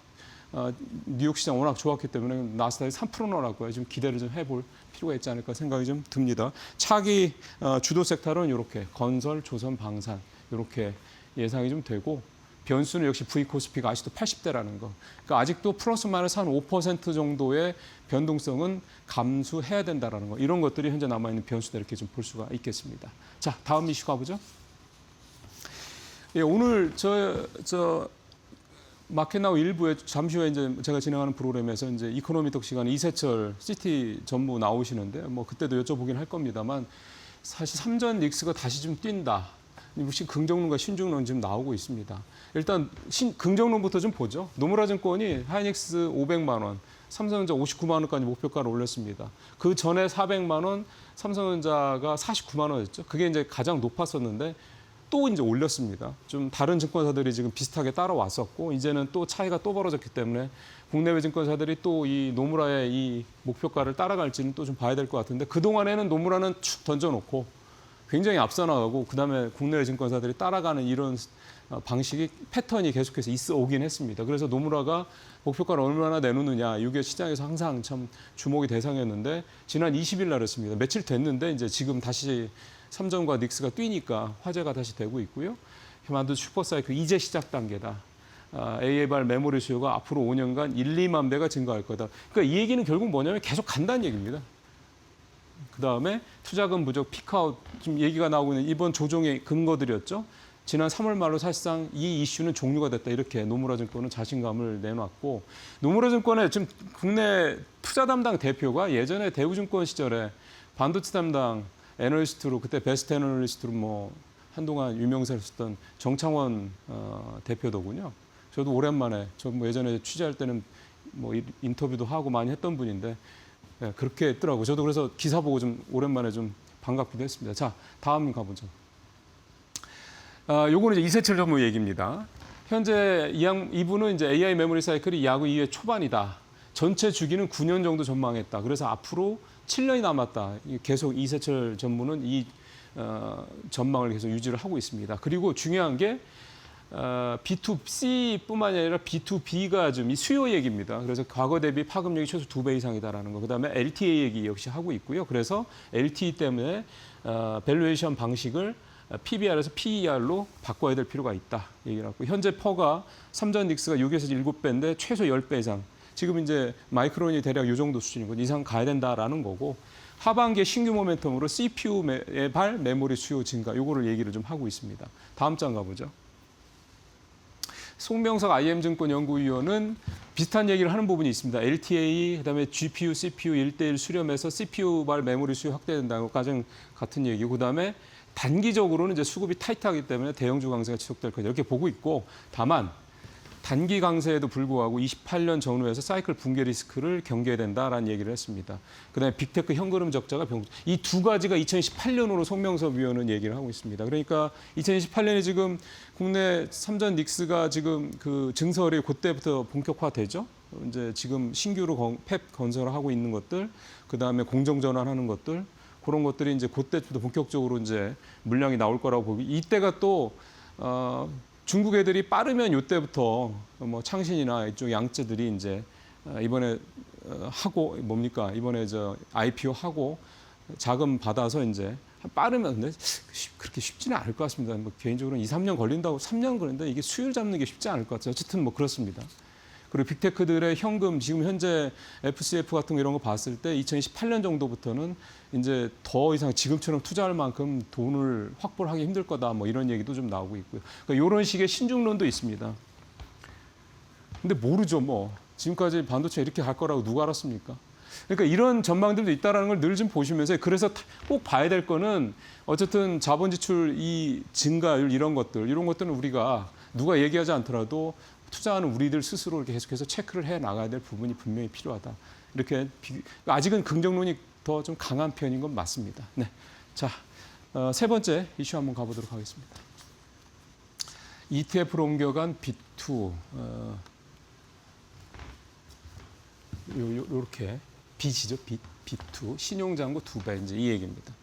E: 뉴욕 시장 워낙 좋았기 때문에 나스닥이 3%라고요. 좀 기대를 좀 해볼 필요가 있지 않을까 생각이 좀 듭니다. 차기 주도 섹터는 이렇게 건설, 조선, 방산 이렇게 예상이 좀 되고 변수는 역시 V-코스피가 아직도 80대라는 거. 그러니까 아직도 플러스 마이너스 한 5% 정도의 변동성은 감수해야 된다라는 거. 이런 것들이 현재 남아있는 변수다 이렇게 좀 볼 수가 있겠습니다. 자 다음 이슈 가보죠. 예, 오늘 마켓나우 일부에 잠시 후에 이제 제가 진행하는 프로그램에서 이제 이코노미톡 시간에 이세철 시티 전무 나오시는데 뭐 그때도 여쭤보긴 할 겁니다만 사실 삼전 닉스가 다시 좀 뛴다. 혹시 긍정론과 신중론 지금 나오고 있습니다. 일단 긍정론부터 좀 보죠. 노무라증권이 하이닉스 500만 원, 삼성전자 59만 원까지 목표가를 올렸습니다. 그 전에 400만 원, 삼성전자가 49만 원이었죠. 그게 이제 가장 높았었는데 또 이제 올렸습니다. 좀 다른 증권사들이 지금 비슷하게 따라왔었고 이제는 또 차이가 또 벌어졌기 때문에 국내외 증권사들이 또 이 노무라의 이 목표가를 따라갈지는 또 좀 봐야 될 것 같은데 그동안에는 노무라는 축 던져놓고 굉장히 앞서 나가고 그다음에 국내외 증권사들이 따라가는 이런 방식이 패턴이 계속해서 있어 오긴 했습니다. 그래서 노무라가 목표가를 얼마나 내놓느냐 이게 시장에서 항상 참 주목이 대상이었는데 지난 20일 날 했습니다. 며칠 됐는데 이제 지금 다시 삼전과 닉스가 뛰니까 화제가 다시 되고 있고요. 만두 슈퍼사이클 이제 시작 단계다. AAR 메모리 수요가 앞으로 5년간 1, 2만 배가 증가할 거다. 그러니까 이 얘기는 결국 뭐냐면 계속 간다는 얘기입니다. 그다음에 투자금 부족, 피크아웃 지금 얘기가 나오고 있는 이번 조정의 근거들이었죠. 지난 3월 말로 사실상 이 이슈는 종료가 됐다. 이렇게 노무라증권은 자신감을 내놨고 노무라증권의 지금 국내 투자 담당 대표가 예전에 대우증권 시절에 반도체 담당 애널리스트로 그때 베스트 애널리스트로 뭐 한동안 유명세를 썼던 정창원 대표더군요. 저도 오랜만에 뭐 예전에 취재할 때는 뭐 인터뷰도 하고 많이 했던 분인데 예, 그렇게 했더라고요. 저도 그래서 기사 보고 좀 오랜만에 좀 반갑기도 했습니다. 자, 다음 가보죠. 요거는 이제 이세철 전무 얘기입니다. 현재 이분은 이제 AI 메모리 사이클이 야구 2회 초반이다. 전체 주기는 9년 정도 전망했다. 그래서 앞으로 7년이 남았다. 계속 이세철 전무는 이 전망을 계속 유지를 하고 있습니다. 그리고 중요한 게 B2C뿐만이 아니라 B2B가 좀 이 수요 얘기입니다. 그래서 과거 대비 파급력이 최소 2배 이상이다라는 거. 그다음에 LTA 얘기 역시 하고 있고요. 그래서 LTE 때문에 밸류에이션 방식을 PBR에서 PER로 바꿔야 될 필요가 있다 얘기를 하고, 현재 퍼가 삼전 닉스가 6에서 7배인데 최소 10배 이상. 지금 이제 마이크론이 대략 이 정도 수준이고 이상 가야 된다라는 거고, 하반기에 신규 모멘텀으로 CPU의 발 메모리 수요 증가, 요거를 얘기를 좀 하고 있습니다. 다음 장 가보죠. 송명석 IM증권 연구위원은 비슷한 얘기를 하는 부분이 있습니다. LTA, 그다음에 GPU, CPU 1대1 수렴해서 CPU 발 메모리 수요 확대된다는 것까지는 같은 얘기고, 그다음에 단기적으로는 이제 수급이 타이트하기 때문에 대형주 강세가 지속될 거다 이렇게 보고 있고, 다만 단기 강세에도 불구하고 28년 전후에서 사이클 붕괴 리스크를 경계해야 된다라는 얘기를 했습니다. 그다음에 빅테크 현금흐름 적자가 이 두 가지가 2028년으로 송명섭 위원은 얘기를 하고 있습니다. 그러니까 2028년에 지금 국내 삼전 닉스가 지금 그 증설이 그때부터 본격화되죠. 이제 지금 신규로 팹 건설을 하고 있는 것들, 그다음에 공정 전환하는 것들, 그런 것들이 이제 그때부터 본격적으로 이제 물량이 나올 거라고 보고, 이때가 또 중국 애들이 빠르면 이때부터 뭐 창신이나 이쪽 양쯔들이 이제 이번에 하고 뭡니까 이번에 저 IPO 하고 자금 받아서 이제 빠르면, 근데 그렇게 쉽지는 않을 것 같습니다. 뭐 개인적으로는 2, 3년 걸린다고, 3년 걸린다 이게 수율 잡는 게 쉽지 않을 것 같아요. 어쨌든 뭐 그렇습니다. 그리고 빅테크들의 현금, 지금 현재 FCF 같은 거 이런 거 봤을 때 2028년 정도부터는 이제 더 이상 지금처럼 투자할 만큼 돈을 확보를 하기 힘들 거다, 뭐 이런 얘기도 좀 나오고 있고요. 그러니까 이런 식의 신중론도 있습니다. 근데 모르죠, 뭐. 지금까지 반도체 이렇게 갈 거라고 누가 알았습니까? 그러니까 이런 전망들도 있다는 걸 늘 좀 보시면서, 그래서 꼭 봐야 될 거는 어쨌든 자본 지출 이 증가율 이런 것들은 우리가 누가 얘기하지 않더라도 투자하는 우리들 스스로 이렇게 계속해서 체크를 해 나가야 될 부분이 분명히 필요하다. 이렇게 아직은 긍정론이 더 좀 강한 편인 건 맞습니다. 네, 자, 세 번째 이슈 한번 가보도록 하겠습니다. ETF로 옮겨간 B2, 요렇게 빚이죠, B2 신용잔고 2배 이제 이 얘기입니다.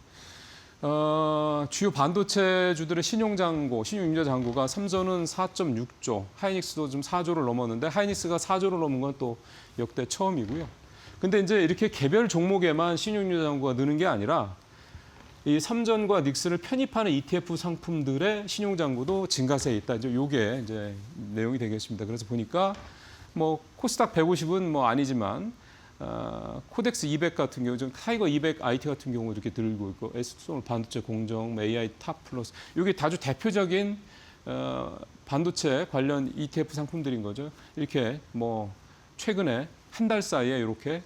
E: 주요 반도체주들의 신용임자 잔고가 삼성은 4.6조, 하이닉스도 좀 4조를 넘었는데 하이닉스가 4조를 넘은 건 또 역대 처음이고요. 근데 이제 이렇게 개별 종목에만 신용임자 잔고가 느는 게 아니라 이 삼전과 닉스를 편입하는 ETF 상품들의 신용 잔고도 증가세에 있다. 이제 요게 이제 내용이 되겠습니다. 그래서 보니까 뭐 코스닥 150은 뭐 아니지만 코덱스 200 같은 경우, 좀 타이거 200 IT 같은 경우 이렇게 들고 있고, SMR 반도체 공정, AI 탑 플러스, 이게 아주 대표적인 반도체 관련 ETF 상품들인 거죠. 이렇게 뭐 최근에 한 달 사이에 이렇게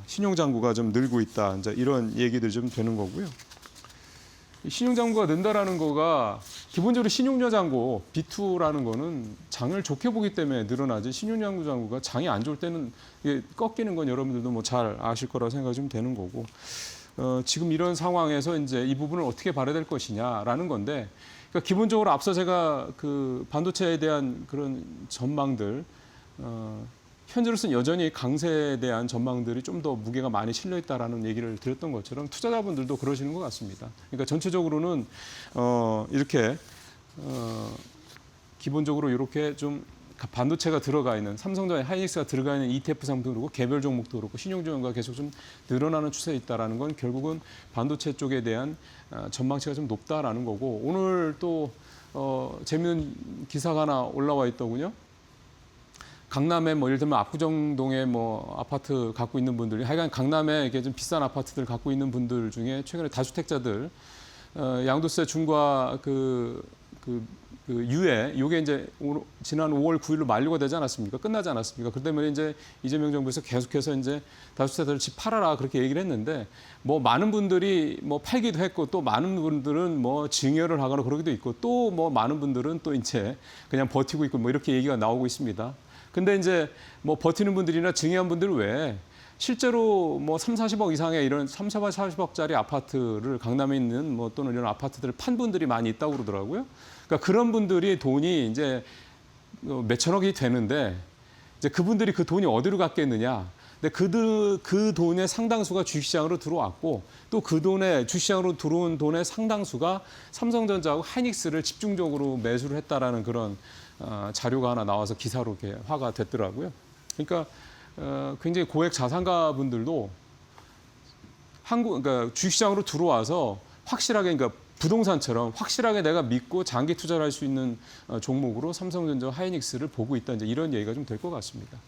E: 신용잔고가 좀 늘고 있다, 이제 이런 얘기들이 좀 되는 거고요. 신용잔고가 는다라는 거가 기본적으로 신용자잔고 B2라는 거는 장을 좋게 보기 때문에 늘어나지, 신용잔고가 장이 안 좋을 때는 이게 꺾이는 건 여러분들도 뭐 잘 아실 거라고 생각이 좀 되는 거고, 지금 이런 상황에서 이제 이 부분을 어떻게 봐야 될 것이냐라는 건데, 그러니까 기본적으로 앞서 제가 그 반도체에 대한 그런 전망들, 현재로서는 여전히 강세에 대한 전망들이 좀 더 무게가 많이 실려 있다라는 얘기를 드렸던 것처럼 투자자분들도 그러시는 것 같습니다. 그러니까 전체적으로는 이렇게 기본적으로 이렇게 좀 반도체가 들어가 있는, 삼성전자, 하이닉스가 들어가 있는 ETF 상품도 그렇고 개별 종목도 그렇고 신용조정가 계속 좀 늘어나는 추세에 있다라는 건 결국은 반도체 쪽에 대한 전망치가 좀 높다라는 거고, 오늘 또 재미있는 기사가 하나 올라와 있더군요. 강남에 뭐 예를 들면 압구정동에 뭐 아파트 갖고 있는 분들이, 하여간 강남에 이렇게 좀 비싼 아파트들 갖고 있는 분들 중에 최근에 다주택자들 양도세 중과 그 유예, 요게 이제 지난 5월 9일로 만료가 되지 않았습니까? 끝나지 않았습니까? 그 때문에 이제 이재명 정부에서 계속해서 이제 다주택자들 집 팔아라 그렇게 얘기를 했는데, 뭐 많은 분들이 뭐 팔기도 했고, 또 많은 분들은 뭐 증여를 하거나 그러기도 있고, 또 뭐 많은 분들은 또 이제 그냥 버티고 있고, 뭐 이렇게 얘기가 나오고 있습니다. 근데 이제 뭐 버티는 분들이나 증여한 분들 외에 실제로 뭐 3, 40억 이상의 이런 3, 40억짜리 아파트를 강남에 있는 뭐 또는 이런 아파트들을 판 분들이 많이 있다고 그러더라고요. 그러니까 그런 분들이 돈이 이제 몇천억이 되는데 이제 그분들이 그 돈이 어디로 갔겠느냐. 근데 그 돈의 상당수가 주식시장으로 들어왔고 또 그 돈에 주식시장으로 들어온 돈의 상당수가 삼성전자하고 하이닉스를 집중적으로 매수를 했다라는 그런 자료가 하나 나와서 기사로 이렇게 화가 됐더라고요. 그러니까 굉장히 고액 자산가 분들도 그러니까 주식시장으로 들어와서 확실하게 그러니까 부동산처럼 확실하게 내가 믿고 장기 투자를 할 수 있는 종목으로 삼성전자, 하이닉스를 보고 있다. 이제 이런 얘기가 좀 될 것 같습니다.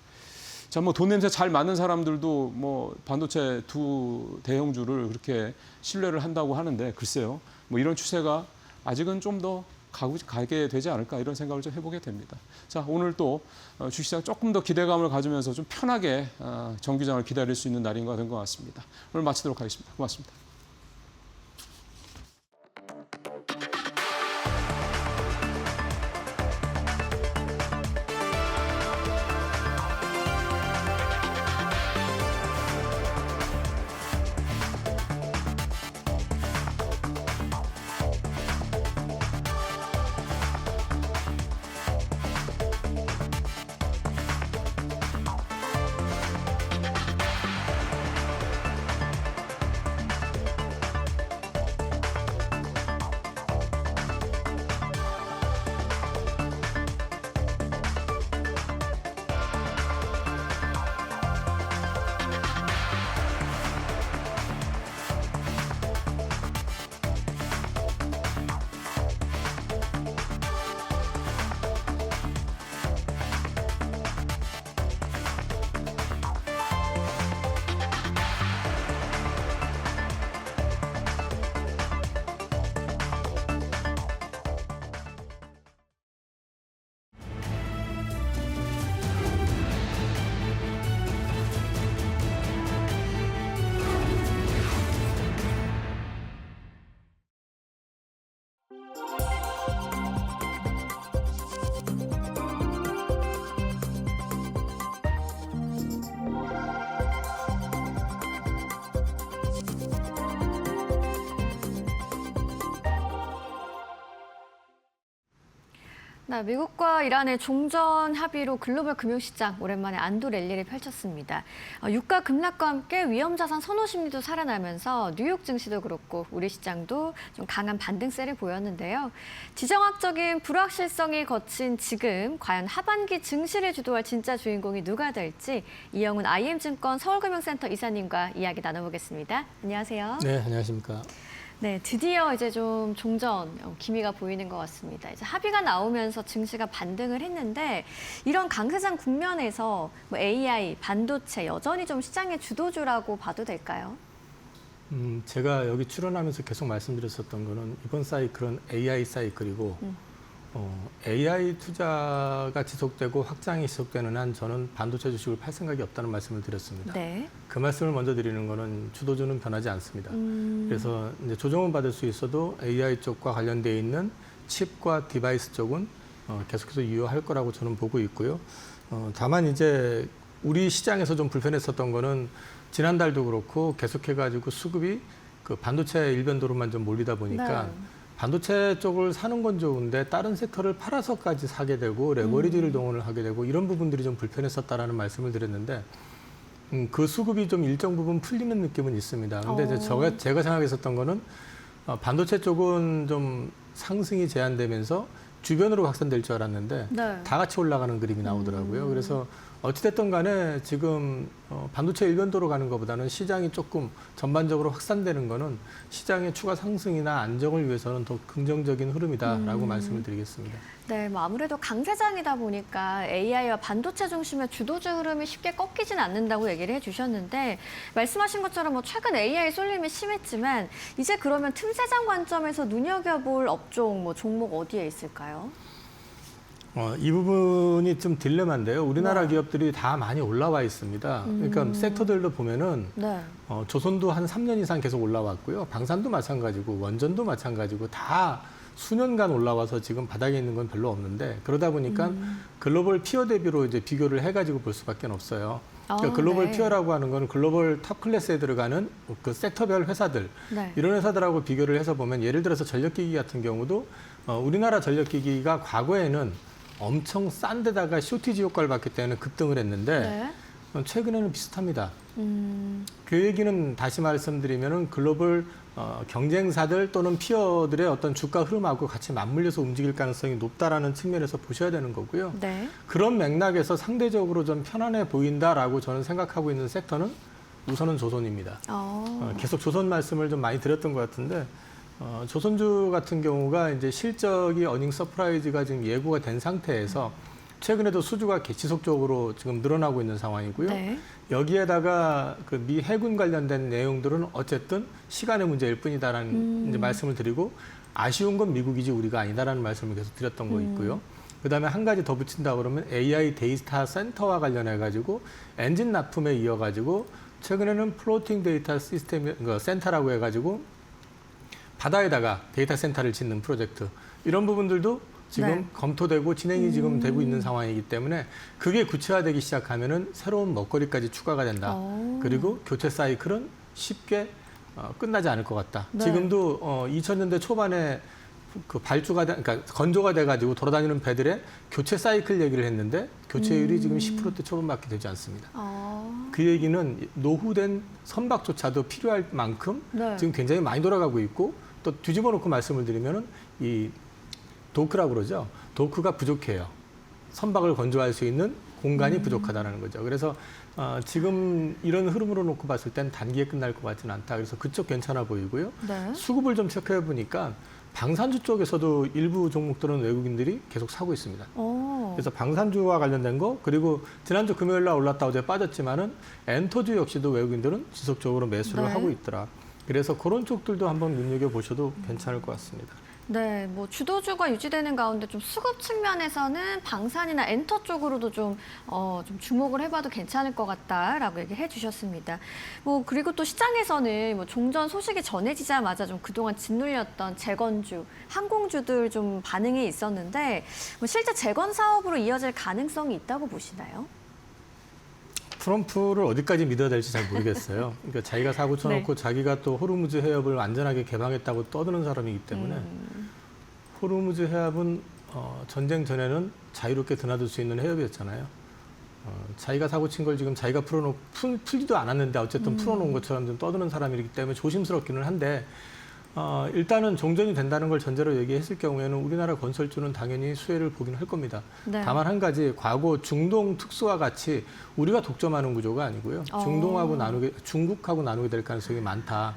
E: 자, 뭐 돈 냄새 잘 맞는 사람들도 뭐 반도체 두 대형주를 그렇게 신뢰를 한다고 하는데 글쎄요. 뭐 이런 추세가 아직은 좀 더 가게 되지 않을까 이런 생각을 좀 해보게 됩니다. 자, 오늘 또 주식시장 조금 더 기대감을 가지면서 좀 편하게 정규장을 기다릴 수 있는 날인 것 같습니다. 오늘 마치도록 하겠습니다. 고맙습니다.
A: 네, 미국과 이란의 종전 합의로 글로벌 금융시장 오랜만에 안도 랠리를 펼쳤습니다. 유가 급락과 함께 위험자산 선호 심리도 살아나면서 뉴욕 증시도 그렇고 우리 시장도 좀 강한 반등세를 보였는데요. 지정학적인 불확실성이 거친 지금 과연 하반기 증시를 주도할 진짜 주인공이 누가 될지 이영훈 IM증권 서울금융센터 이사님과 이야기 나눠보겠습니다. 안녕하세요.
F: 네, 안녕하십니까.
A: 네, 드디어 이제 좀 종전 기미가 보이는 것 같습니다. 이제 합의가 나오면서 증시가 반등을 했는데 이런 강세장 국면에서 뭐 AI, 반도체 여전히 좀 시장의 주도주라고 봐도 될까요?
F: 제가 여기 출연하면서 계속 말씀드렸었던 거는 이번 사이클은 AI 사이클이고 AI 투자가 지속되고 확장이 지속되는 한 저는 반도체 주식을 팔 생각이 없다는 말씀을 드렸습니다.
A: 네.
F: 그 말씀을 먼저 드리는 거는 주도주는 변하지 않습니다. 그래서 이제 조정은 받을 수 있어도 AI 쪽과 관련되어 있는 칩과 디바이스 쪽은 계속해서 유효할 거라고 저는 보고 있고요. 다만 이제 우리 시장에서 좀 불편했었던 거는 지난달도 그렇고 계속해가지고 수급이 그 반도체 일변도로만 좀 몰리다 보니까
A: 네.
F: 반도체 쪽을 사는 건 좋은데 다른 섹터를 팔아서까지 사게 되고 레버리지를 동원을 하게 되고 이런 부분들이 좀 불편했었다라는 말씀을 드렸는데 그 수급이 좀 일정 부분 풀리는 느낌은 있습니다. 근데 이제 제가 생각했었던 거는 반도체 쪽은 좀 상승이 제한되면서 주변으로 확산될 줄 알았는데
A: 네.
F: 다 같이 올라가는 그림이 나오더라고요. 그래서 어찌됐든 간에 지금 반도체 일변도로 가는 것보다는 시장이 조금 전반적으로 확산되는 거는 시장의 추가 상승이나 안정을 위해서는 더 긍정적인 흐름이다라고 말씀을 드리겠습니다.
A: 네, 뭐 아무래도 강세장이다 보니까 AI와 반도체 중심의 주도주 흐름이 쉽게 꺾이진 않는다고 얘기를 해주셨는데 말씀하신 것처럼 뭐 최근 AI 쏠림이 심했지만 이제 그러면 틈새장 관점에서 눈여겨볼 업종, 뭐 종목 어디에 있을까요?
F: 이 부분이 좀 딜레마인데요. 우리나라 기업들이 다 많이 올라와 있습니다. 그러니까 섹터들도 보면은
A: 네.
F: 조선도 한 3년 이상 계속 올라왔고요. 방산도 마찬가지고 원전도 마찬가지고 다 수년간 올라와서 지금 바닥에 있는 건 별로 없는데 그러다 보니까 글로벌 피어 대비로 이제 비교를 해가지고 볼 수밖에 없어요. 그러니까 글로벌
A: 네.
F: 피어라고 하는 건 글로벌 탑 클래스에 들어가는 그 섹터별 회사들,
A: 네.
F: 이런 회사들하고 비교를 해서 보면 예를 들어서 전력기기 같은 경우도 우리나라 전력기기가 과거에는 엄청 싼 데다가 쇼티지 효과를 봤기 때문에 급등을 했는데
A: 네.
F: 최근에는 비슷합니다. 그 얘기는 다시 말씀드리면은 글로벌 경쟁사들 또는 피어들의 어떤 주가 흐름하고 같이 맞물려서 움직일 가능성이 높다라는 측면에서 보셔야 되는 거고요.
A: 네.
F: 그런 맥락에서 상대적으로 좀 편안해 보인다라고 저는 생각하고 있는 섹터는 우선은 조선입니다. 계속 조선 말씀을 좀 많이 드렸던 것 같은데 조선주 같은 경우가 이제 실적이 어닝 서프라이즈가 지금 예고가 된 상태에서 최근에도 수주가 지속적으로 지금 늘어나고 있는 상황이고요.
A: 네.
F: 여기에다가 그 미 해군 관련된 내용들은 어쨌든 시간의 문제일 뿐이다라는 이제 말씀을 드리고 아쉬운 건 미국이지 우리가 아니다라는 말씀을 계속 드렸던 거 있고요. 그다음에 한 가지 더 붙인다 그러면 AI 데이터 센터와 관련해 가지고 엔진 납품에 이어 가지고 최근에는 플로팅 데이터 시스템 센터라고 해 가지고 바다에다가 데이터 센터를 짓는 프로젝트 이런 부분들도 지금
A: 네.
F: 검토되고 진행이 지금 되고 있는 상황이기 때문에 그게 구체화되기 시작하면은 새로운 먹거리까지 추가가 된다. 그리고 교체 사이클은 쉽게 끝나지 않을 것 같다.
A: 네.
F: 지금도 2000년대 초반에 그 발주가 그러니까 건조가 돼가지고 돌아다니는 배들의 교체 사이클 얘기를 했는데 교체율이 지금 10%대 초반밖에 되지 않습니다. 그 얘기는 노후된 선박조차도 필요할 만큼
A: 네.
F: 지금 굉장히 많이 돌아가고 있고 또 뒤집어 놓고 말씀을 드리면은 이 도크라고 그러죠. 도크가 부족해요. 선박을 건조할 수 있는 공간이 부족하다는 거죠. 그래서 지금 이런 흐름으로 놓고 봤을 땐 단기에 끝날 것 같지는 않다. 그래서 그쪽 괜찮아 보이고요.
A: 네.
F: 수급을 좀 체크해 보니까 방산주 쪽에서도 일부 종목들은 외국인들이 계속 사고 있습니다. 그래서 방산주와 관련된 거 그리고 지난주 금요일 날 올랐다 어제 빠졌지만은 엔터주 역시도 외국인들은 지속적으로 매수를
A: 네.
F: 하고 있더라. 그래서 그런 쪽들도 한번 눈여겨 보셔도 괜찮을 것 같습니다.
A: 네, 뭐 주도주가 유지되는 가운데 좀 수급 측면에서는 방산이나 엔터 쪽으로도 좀 주목을 해봐도 괜찮을 것 같다라고 얘기해 주셨습니다. 뭐 그리고 또 시장에서는 뭐 종전 소식이 전해지자마자 좀 그동안 짓눌렸던 재건주, 항공주들 좀 반응이 있었는데 뭐 실제 재건 사업으로 이어질 가능성이 있다고 보시나요?
F: 트럼프를 어디까지 믿어야 될지 잘 모르겠어요. 그러니까 자기가 사고 쳐놓고 자기가 또 호르무즈 해협을 안전하게 개방했다고 떠드는 사람이기 때문에 호르무즈 해협은 전쟁 전에는 자유롭게 드나들 수 있는 해협이었잖아요. 자기가 사고 친 걸 지금 자기가 풀지도 않았는데 어쨌든 풀어놓은 것처럼 좀 떠드는 사람이기 때문에 조심스럽기는 한데 일단은 종전이 된다는 걸 전제로 얘기했을 경우에는 우리나라 건설주는 당연히 수혜를 보긴 할 겁니다.
A: 네.
F: 다만 한 가지 과거 중동 특수와 같이 우리가 독점하는 구조가 아니고요. 중국하고 나누게 될 가능성이 많다.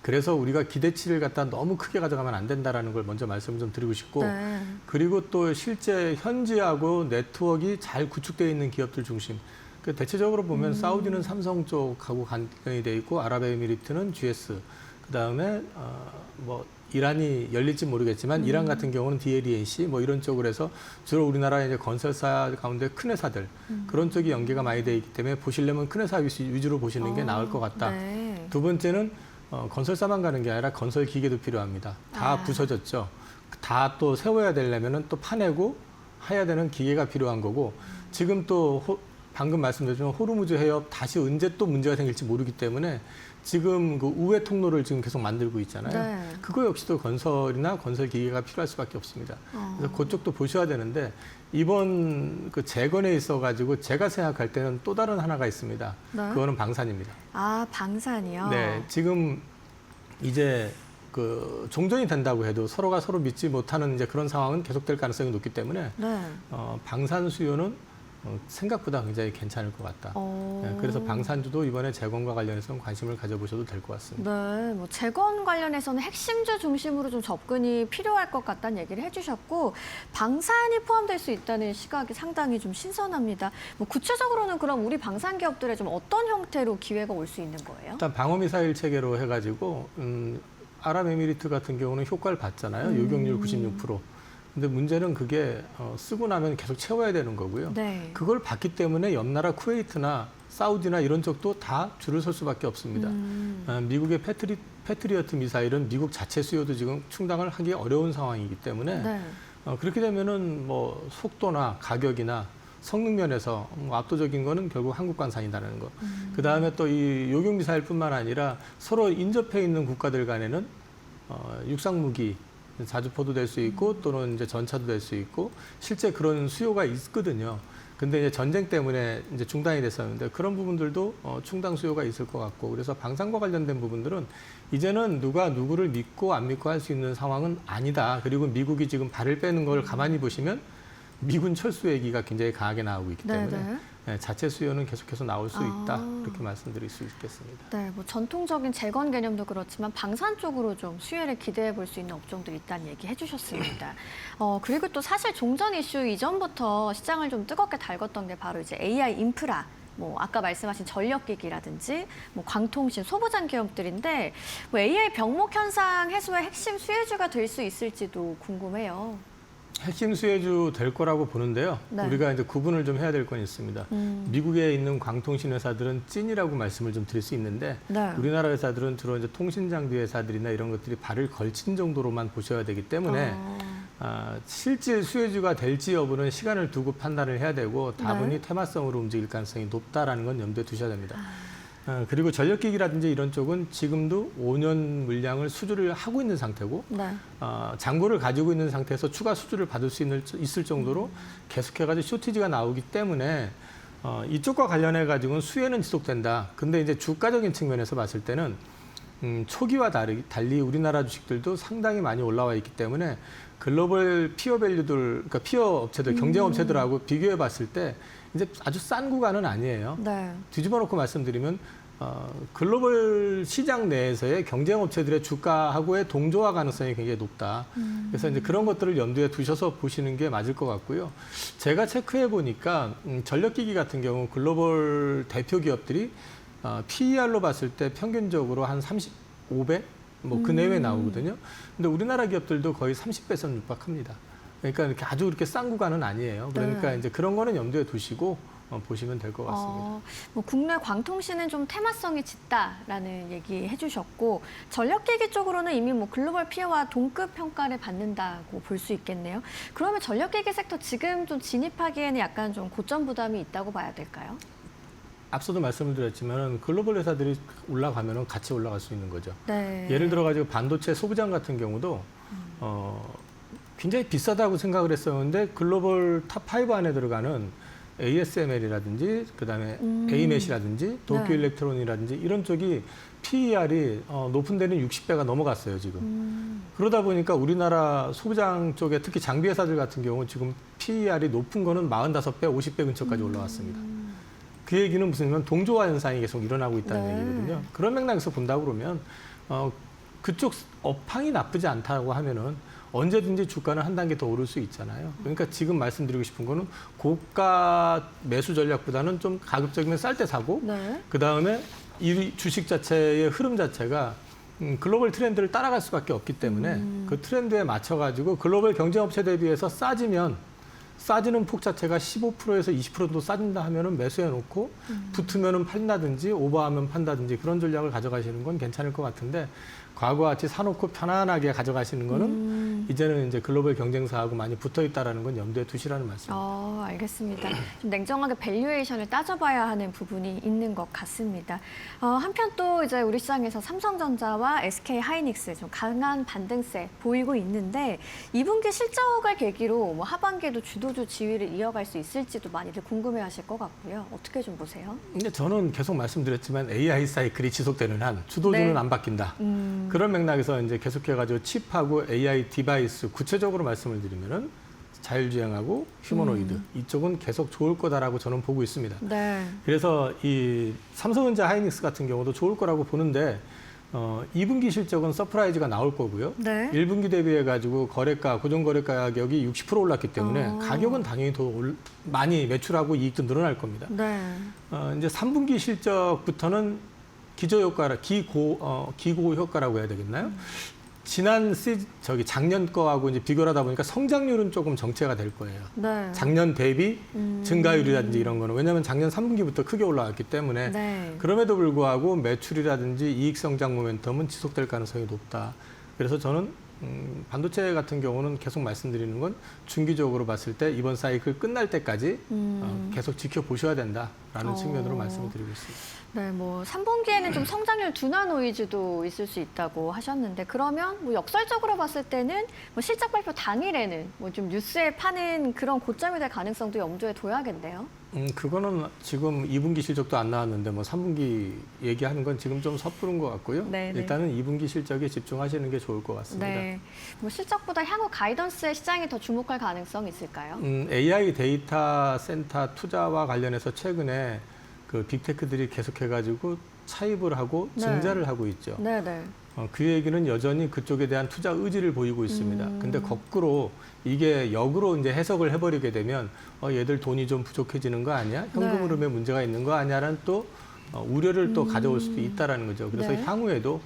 F: 그래서 우리가 기대치를 갖다 너무 크게 가져가면 안 된다라는 걸 먼저 말씀을 좀 드리고 싶고
A: 네.
F: 그리고 또 실제 현지하고 네트워크가 잘 구축되어 있는 기업들 중심. 그 대체적으로 보면 사우디는 삼성 쪽하고 관련이 돼 있고 아랍에미리트는 GS. 그다음에 뭐 이란이 열릴지 모르겠지만 이란 같은 경우는 DLENC 뭐 이런 쪽으로 해서 주로 우리나라 이제 건설사 가운데 큰 회사들 그런 쪽이 연계가 많이 돼 있기 때문에 보시려면 큰 회사 위주로 보시는 게 나을 것 같다.
A: 네.
F: 두 번째는 건설사만 가는 게 아니라 건설 기계도 필요합니다. 다 부서졌죠. 다 또 세워야 되려면은 또 파내고 해야 되는 기계가 필요한 거고 지금 또 방금 말씀드렸지만 호르무즈 해협 다시 언제 또 문제가 생길지 모르기 때문에 지금 그 우회 통로를 지금 계속 만들고 있잖아요.
A: 네.
F: 그거 역시도 건설이나 건설 기계가 필요할 수밖에 없습니다. 그래서 그쪽도 보셔야 되는데 이번 그 재건에 있어 가지고 제가 생각할 때는 또 다른 하나가 있습니다.
A: 네.
F: 그거는 방산입니다.
A: 아, 방산이요?
F: 네, 지금 이제 그 종전이 된다고 해도 서로가 서로 믿지 못하는 이제 그런 상황은 계속될 가능성이 높기 때문에
A: 네.
F: 방산 수요는 생각보다 굉장히 괜찮을 것 같다. 네, 그래서 방산주도 이번에 재건과 관련해서는 관심을 가져보셔도 될 것 같습니다.
A: 네, 뭐 재건 관련해서는 핵심주 중심으로 좀 접근이 필요할 것 같다는 얘기를 해주셨고 방산이 포함될 수 있다는 시각이 상당히 좀 신선합니다. 뭐 구체적으로는 그럼 우리 방산 기업들에 좀 어떤 형태로 기회가 올 수 있는 거예요?
F: 일단 방어미사일 체계로 해가지고 아랍에미리트 같은 경우는 효과를 봤잖아요. 요격률 96%. 근데 문제는 그게 쓰고 나면 계속 채워야 되는 거고요.
A: 네.
F: 그걸 봤기 때문에 옆 나라 쿠웨이트나 사우디나 이런 쪽도 다 줄을 설 수밖에 없습니다. 미국의 패트리어트 미사일은 미국 자체 수요도 지금 충당을 하기 어려운 상황이기 때문에
A: 네.
F: 그렇게 되면은 뭐 속도나 가격이나 성능 면에서 뭐 압도적인 거는 결국 한국관산이라는 거. 그 다음에 또 이 요격 미사일뿐만 아니라 서로 인접해 있는 국가들 간에는 육상 무기 자주포도 될 수 있고 또는 이제 전차도 될 수 있고 실제 그런 수요가 있거든요. 근데 이제 전쟁 때문에 이제 중단이 됐었는데 그런 부분들도 충당 수요가 있을 것 같고 그래서 방산과 관련된 부분들은 이제는 누가 누구를 믿고 안 믿고 할 수 있는 상황은 아니다. 그리고 미국이 지금 발을 빼는 걸 가만히 보시면 미군 철수 얘기가 굉장히 강하게 나오고 있기 때문에 자체 수요는 계속해서 나올 수 있다. 이렇게 말씀드릴 수 있겠습니다.
A: 네, 뭐 전통적인 재건 개념도 그렇지만 방산 쪽으로 좀 수혜를 기대해 볼 수 있는 업종들이 있다는 얘기 해주셨습니다. 그리고 또 사실 종전 이슈 이전부터 시장을 좀 뜨겁게 달궜던 게 바로 이제 AI 인프라. 뭐 아까 말씀하신 전력기기라든지 뭐 광통신, 소부장 기업들인데 뭐 AI 병목 현상 해소의 핵심 수혜주가 될 수 있을지도 궁금해요.
F: 핵심 수혜주 될 거라고 보는데요.
A: 네.
F: 우리가 이제 구분을 좀 해야 될 건 있습니다. 미국에 있는 광통신 회사들은 찐이라고 말씀을 좀 드릴 수 있는데
A: 네.
F: 우리나라 회사들은 주로 이제 통신 장비 회사들이나 이런 것들이 발을 걸친 정도로만 보셔야 되기 때문에 실질 수혜주가 될지 여부는 시간을 두고 판단을 해야 되고 다분히 테마성으로 움직일 가능성이 높다라는 건 염두에 두셔야 됩니다. 그리고 전력기기라든지 이런 쪽은 지금도 5년 물량을 수주를 하고 있는 상태고 잔고를 가지고 있는 상태에서 추가 수주를 받을 수 있을 정도로 계속해가지고 쇼티지가 나오기 때문에 이쪽과 관련해가지고는 수혜는 지속된다. 근데 이제 주가적인 측면에서 봤을 때는 초기와 달리 우리나라 주식들도 상당히 많이 올라와 있기 때문에 글로벌 피어 밸류들, 그러니까 피어 업체들, 경쟁 업체들하고 비교해 봤을 때 이제 아주 싼 구간은 아니에요.
A: 네.
F: 뒤집어 놓고 말씀드리면 글로벌 시장 내에서의 경쟁 업체들의 주가하고의 동조화 가능성이 굉장히 높다. 그래서 이제 그런 것들을 염두에 두셔서 보시는 게 맞을 것 같고요. 제가 체크해 보니까 전력기기 같은 경우 글로벌 대표 기업들이 PER로 봤을 때 평균적으로 한 35배 뭐 그 내외 나오거든요. 근데 우리나라 기업들도 거의 30배선 육박합니다. 그러니까 이렇게 싼 구간은 아니에요. 그러니까 이제 그런 거는 염두에 두시고 보시면 될 것 같습니다.
A: 뭐 국내 광통신은 좀 테마성이 짙다라는 얘기 해주셨고 전력기기 쪽으로는 이미 뭐 글로벌 피어와 동급 평가를 받는다고 볼 수 있겠네요. 그러면 전력기기 섹터 지금 좀 진입하기에는 약간 좀 고점 부담이 있다고 봐야 될까요?
F: 앞서도 말씀을 드렸지만 글로벌 회사들이 올라가면 같이 올라갈 수 있는 거죠.
A: 네.
F: 예를 들어 가지고 반도체 소부장 같은 경우도 굉장히 비싸다고 생각을 했었는데 글로벌 탑5 안에 들어가는 ASML이라든지 그다음에 AMAT이라든지 도쿄 일렉트론이라든지 이런 쪽이 PER이 높은 데는 60배가 넘어갔어요, 지금. 그러다 보니까 우리나라 소부장 쪽에 특히 장비 회사들 같은 경우 지금 PER이 높은 거는 45배, 50배 근처까지 올라왔습니다. 그 얘기는 무슨 동조화 현상이 계속 일어나고 있다는 얘기거든요. 그런 맥락에서 본다고 그러면 그쪽 업황이 나쁘지 않다고 하면은 언제든지 주가는 한 단계 더 오를 수 있잖아요. 그러니까 지금 말씀드리고 싶은 거는 고가 매수 전략보다는 좀 가급적이면 쌀 때 사고 그다음에 이 주식 자체의 흐름 자체가 글로벌 트렌드를 따라갈 수밖에 없기 때문에 그 트렌드에 맞춰가지고 글로벌 경쟁업체 대비해서 싸지는 폭 자체가 15%에서 20% 정도 싸진다 하면은 매수해 놓고 붙으면은 판다든지 오버하면 판다든지 그런 전략을 가져가시는 건 괜찮을 것 같은데 과거와 같이 사놓고 편안하게 가져가시는 거는 이제는 이제 글로벌 경쟁사하고 많이 붙어 있다라는 건 염두에 두시라는 말씀입니다.
A: 알겠습니다. 좀 냉정하게 밸류에이션을 따져봐야 하는 부분이 있는 것 같습니다. 한편 또 이제 우리 시장에서 삼성전자와 SK 하이닉스 좀 강한 반등세 보이고 있는데 2분기 실적을 계기로 뭐 하반기에도 주도주 지위를 이어갈 수 있을지도 많이들 궁금해하실 것 같고요. 어떻게 좀 보세요?
F: 근데 저는 계속 말씀드렸지만 AI 사이클이 지속되는 한 주도주는 안 바뀐다. 그런 맥락에서 이제 계속해가지고 칩하고 AI 디바이스 구체적으로 말씀을 드리면은 자율주행하고 휴머노이드 이쪽은 계속 좋을 거다라고 저는 보고 있습니다. 그래서 이 삼성전자 하이닉스 같은 경우도 좋을 거라고 보는데 2분기 실적은 서프라이즈가 나올 거고요. 1분기 대비해가지고 거래가 고정 거래가 가격이 60% 올랐기 때문에 가격은 당연히 더 많이 매출하고 이익도 늘어날 겁니다. 이제 3분기 실적부터는 기저 효과라 기고 효과라고 해야 되겠나요? 작년 거하고 이제 비교를 하다 보니까 성장률은 조금 정체가 될 거예요. 작년 대비 증가율이라든지 이런 거는 왜냐하면 작년 3분기부터 크게 올라왔기 때문에 그럼에도 불구하고 매출이라든지 이익 성장 모멘텀은 지속될 가능성이 높다. 그래서 저는 반도체 같은 경우는 계속 말씀드리는 건 중기적으로 봤을 때 이번 사이클 끝날 때까지 계속 지켜보셔야 된다라는 측면으로 말씀을 드리고 있습니다.
A: 네, 뭐 3분기에는 좀 성장률 둔화 노이즈도 있을 수 있다고 하셨는데 그러면 뭐 역설적으로 봤을 때는 뭐 실적 발표 당일에는 뭐 좀 뉴스에 파는 그런 고점이 될 가능성도 염두에 둬야겠네요.
F: 그거는 지금 2분기 실적도 안 나왔는데 뭐 3분기 얘기하는 건 지금 좀 섣부른 것 같고요.
A: 네네.
F: 일단은 2분기 실적에 집중하시는 게 좋을 것 같습니다.
A: 네, 뭐 실적보다 향후 가이던스에 시장이 더 주목할 가능성이 있을까요?
F: AI 데이터 센터 투자와 관련해서 최근에 그 빅테크들이 계속해가지고 차입을 하고
A: 네.
F: 증자를 하고 있죠.
A: 네네.
F: 그 얘기는 여전히 그쪽에 대한 투자 의지를 보이고 있습니다. 근데 거꾸로 이게 역으로 이제 해석을 해버리게 되면 얘들 돈이 좀 부족해지는 거 아니야? 현금
A: 네.
F: 흐름에 문제가 있는 거 아니야라는 또 우려를 또 가져올 수도 있다라는 거죠. 그래서
A: 네.
F: 향후에도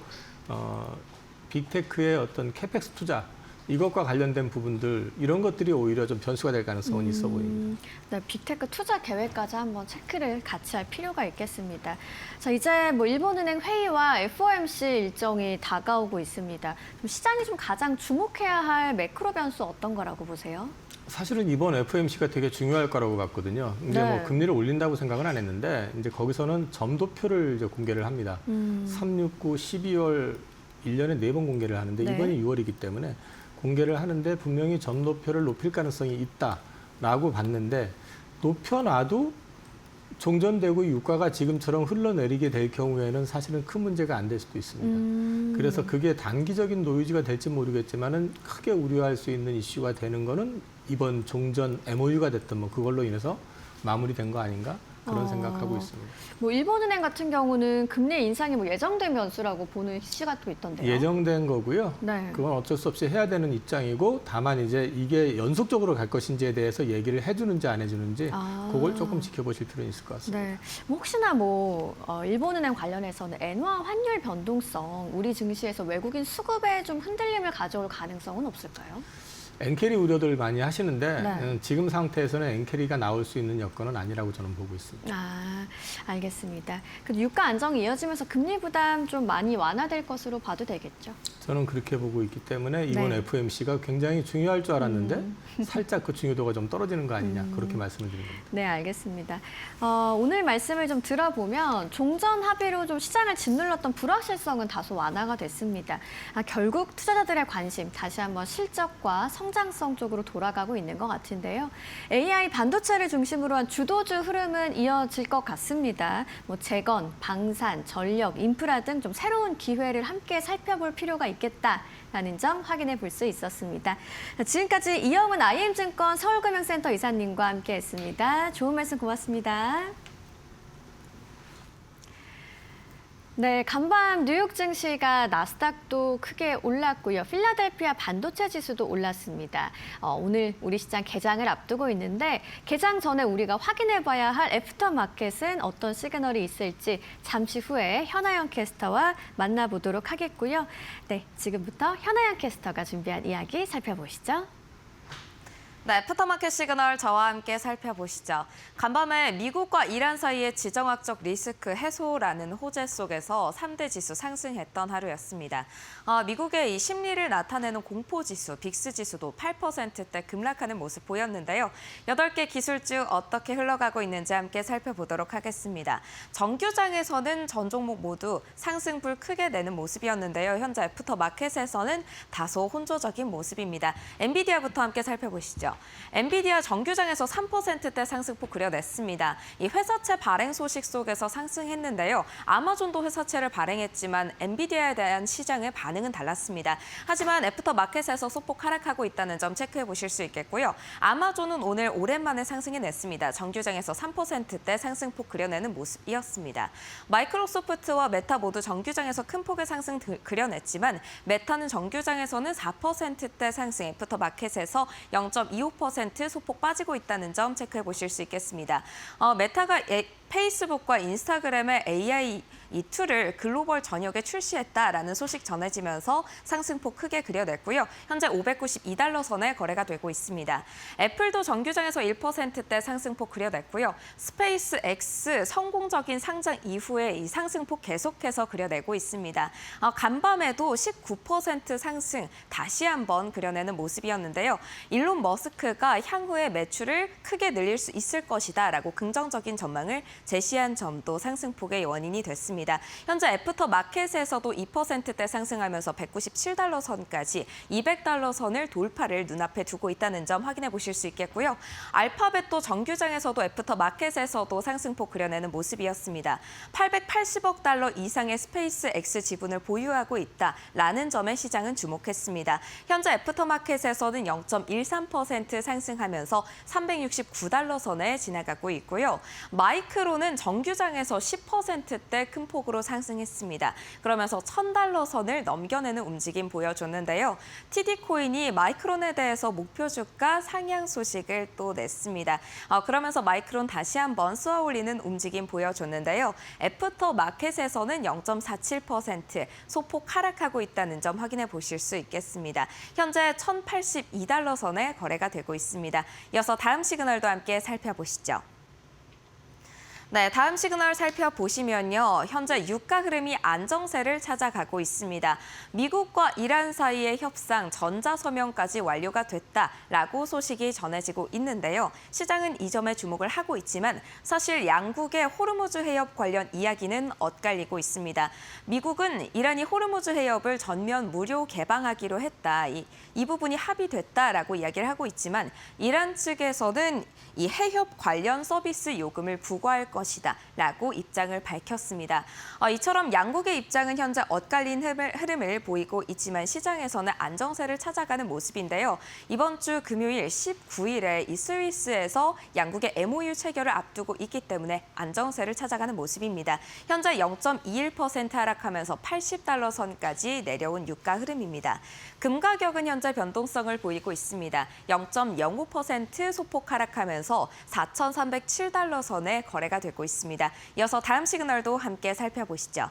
F: 빅테크의 어떤 캐펙스 투자 이것과 관련된 부분들 이런 것들이 오히려 좀 변수가 될 가능성은 있어 보입니다.
A: 네, 빅테크 투자 계획까지 한번 체크를 같이 할 필요가 있겠습니다. 자, 이제 뭐 일본은행 회의와 FOMC 일정이 다가오고 있습니다. 좀 시장이 좀 가장 주목해야 할 매크로 변수 어떤 거라고 보세요?
F: 사실은 이번 FOMC가 되게 중요할 거라고 봤거든요. 이제
A: 네.
F: 뭐 금리를 올린다고 생각은 안 했는데 이제 거기서는 점도표를 이제 공개를 합니다. 3, 6, 9, 12월 1년에 4번 공개를 하는데
A: 네.
F: 이번이 6월이기 때문에 공개를 하는데 분명히 점도표를 높일 가능성이 있다라고 봤는데 높여놔도 종전되고 유가가 지금처럼 흘러내리게 될 경우에는 사실은 큰 문제가 안 될 수도 있습니다. 그래서 그게 단기적인 노이즈가 될지 모르겠지만은 크게 우려할 수 있는 이슈가 되는 거는 이번 종전 MOU가 됐던 뭐 그걸로 인해서 마무리된 거 아닌가 그런 생각하고 있습니다.
A: 뭐 일본은행 같은 경우는 금리 인상이 뭐 예정된 변수라고 보는 시가 또 있던데요.
F: 예정된 거고요.
A: 네.
F: 그건 어쩔 수 없이 해야 되는 입장이고 다만 이제 이게 연속적으로 갈 것인지에 대해서 얘기를 해주는지 안 해주는지 그걸 조금 지켜보실 필요는 있을 것 같습니다.
A: 네. 뭐 혹시나 뭐 일본은행 관련해서는 엔화 환율 변동성, 우리 증시에서 외국인 수급에 좀 흔들림을 가져올 가능성은 없을까요?
F: 엔캐리 우려들 많이 하시는데
A: 네.
F: 지금 상태에서는 엔캐리가 나올 수 있는 여건은 아니라고 저는 보고 있습니다.
A: 아, 알겠습니다. 그 유가 안정이 이어지면서 금리 부담 좀 많이 완화될 것으로 봐도 되겠죠?
F: 저는 그렇게 보고 있기 때문에 이번
A: 네.
F: FOMC가 굉장히 중요할 줄 알았는데 살짝 그 중요도가 좀 떨어지는 거 아니냐 그렇게 말씀을 드립니다.
A: 네, 알겠습니다. 오늘 말씀을 좀 들어보면 종전 합의로 좀 시장을 짓눌렀던 불확실성은 다소 완화가 됐습니다. 결국 투자자들의 관심 다시 한번 실적과 성장성 쪽으로 돌아가고 있는 것 같은데요. AI 반도체를 중심으로 한 주도주 흐름은 이어질 것 같습니다. 뭐 재건, 방산, 전력, 인프라 등 좀 새로운 기회를 함께 살펴볼 필요가 있겠다라는 점 확인해 볼 수 있었습니다. 지금까지 이영은 IM증권 서울금융센터 이사님과 함께했습니다. 좋은 말씀 고맙습니다. 네, 간밤 뉴욕 증시가 나스닥도 크게 올랐고요. 필라델피아 반도체 지수도 올랐습니다. 오늘 우리 시장 개장을 앞두고 있는데 개장 전에 우리가 확인해봐야 할 애프터마켓은 어떤 시그널이 있을지 잠시 후에 현아영 캐스터와 만나보도록 하겠고요. 네, 지금부터 현아영 캐스터가 준비한 이야기 살펴보시죠.
G: 네, 애프터마켓 시그널 저와 함께 살펴보시죠. 간밤에 미국과 이란 사이의 지정학적 리스크 해소라는 호재 속에서 3대 지수 상승했던 하루였습니다. 미국의 이 심리를 나타내는 공포지수, 빅스지수도 8%대 급락하는 모습 보였는데요. 8개 기술주 어떻게 흘러가고 있는지 함께 살펴보도록 하겠습니다. 정규장에서는 전 종목 모두 상승불 크게 내는 모습이었는데요. 현재 애프터마켓에서는 다소 혼조적인 모습입니다. 엔비디아부터 함께 살펴보시죠. 엔비디아 정규장에서 3%대 상승폭 그려냈습니다. 이 회사채 발행 소식 속에서 상승했는데요. 아마존도 회사채를 발행했지만 엔비디아에 대한 시장의 반응은 달랐습니다. 하지만 애프터마켓에서 소폭 하락하고 있다는 점 체크해 보실 수 있겠고요. 아마존은 오늘 오랜만에 상승해냈습니다. 정규장에서 3%대 상승폭 그려내는 모습이었습니다. 마이크로소프트와 메타 모두 정규장에서 큰 폭의 상승 그려냈지만 메타는 정규장에서는 4%대 상승, 애프터마켓에서 0.25% 소폭 빠지고 있다는 점 체크해 보실 수 있겠습니다. 메타가 페이스북과 인스타그램의 AI 이 2를 글로벌 전역에 출시했다라는 소식 전해지면서 상승폭 크게 그려냈고요. 현재 592달러 선에 거래가 되고 있습니다. 애플도 정규장에서 1%대 상승폭 그려냈고요. 스페이스 X 성공적인 상장 이후에 이 상승폭 계속해서 그려내고 있습니다. 간밤에도 19% 상승 다시 한번 그려내는 모습이었는데요. 일론 머스크가 향후에 매출을 크게 늘릴 수 있을 것이다라고 긍정적인 전망을 제시한 점도 상승폭의 원인이 됐습니다. 현재 애프터 마켓에서도 2%대 상승하면서 197달러 선까지 200달러 선을 돌파를 눈앞에 두고 있다는 점 확인해 보실 수 있겠고요. 알파벳도 정규장에서도 애프터 마켓에서도 상승폭 그려내는 모습이었습니다. 880억 달러 이상의 스페이스 X 지분을 보유하고 있다라는 점에 시장은 주목했습니다. 현재 애프터마켓에서는 0.13% 상승하면서 369달러 선에 지나가고 있고요. 마이크론은 정규장에서 10%대 큰 폭으로 상승했습니다. 그러면서 1000달러 선을 넘겨내는 움직임 보여줬는데요. TD코인이 마이크론에 대해서 목표 주가 상향 소식을 또 냈습니다. 그러면서 마이크론 다시 한번 쏘아올리는 움직임 보여줬는데요. 애프터마켓에서는 0.47% 소폭 하락하고 있다는 점 확인해 보실 수 있겠습니다. 현재 1082달러 선에 거래가 되고 있습니다. 이어서 다음 시그널도 함께 살펴보시죠. 네, 다음 시그널 살펴보시면요. 현재 유가 흐름이 안정세를 찾아가고 있습니다. 미국과 이란 사이의 협상 전자서명까지 완료가 됐다라고 소식이 전해지고 있는데요. 시장은 이 점에 주목을 하고 있지만 사실 양국의 호르무즈 해협 관련 이야기는 엇갈리고 있습니다. 미국은 이란이 호르무즈 해협을 전면 무료 개방하기로 했다. 이 부분이 합의됐다라고 이야기를 하고 있지만 이란 측에서는 이 해협 관련 서비스 요금을 부과할 것이다라고 입장을 밝혔습니다. 이처럼 양국의 입장은 현재 엇갈린 흐름을 보이고 있지만 시장에서는 안정세를 찾아가는 모습인데요. 이번 주 금요일 19일에 이 스위스에서 양국의 MOU 체결을 앞두고 있기 때문에 안정세를 찾아가는 모습입니다. 현재 0.21% 하락하면서 80달러 선까지 내려온 유가 흐름입니다. 금 가격은 현재 변동성을 보이고 있습니다. 0.05% 소폭 하락하면서 4,307달러 선에 거래가 되고 있습니다. 이어서 다음 시그널도 함께 살펴보시죠.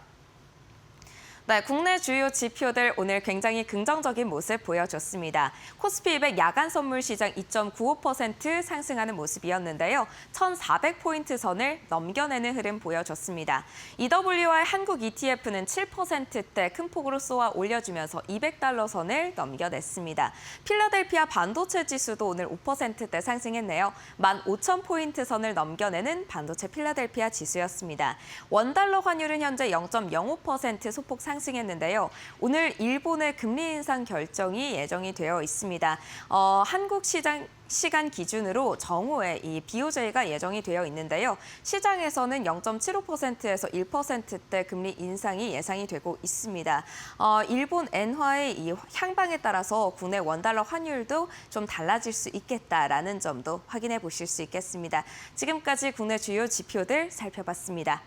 G: 네, 국내 주요 지표들 오늘 굉장히 긍정적인 모습 보여줬습니다. 코스피 200 야간 선물 시장 2.95% 상승하는 모습이었는데요. 1,400포인트 선을 넘겨내는 흐름 보여줬습니다. EWR 한국 ETF는 7%대 큰 폭으로 쏘아 올려주면서 200달러 선을 넘겨냈습니다. 필라델피아 반도체 지수도 오늘 5%대 상승했네요. 15,000포인트 선을 넘겨내는 반도체 필라델피아 지수였습니다. 원달러 환율은 현재 0.05% 소폭 상승했는데요. 오늘 일본의 금리 인상 결정이 예정이 되어 있습니다. 한국 시간 기준으로 정오에 이 BOJ가 예정이 되어 있는데요. 시장에서는 0.75%에서 1%대 금리 인상이 예상이 되고 있습니다. 일본 엔화의 이 향방에 따라서 국내 원달러 환율도 좀 달라질 수 있겠다라는 점도 확인해 보실 수 있겠습니다. 지금까지 국내 주요 지표들 살펴봤습니다.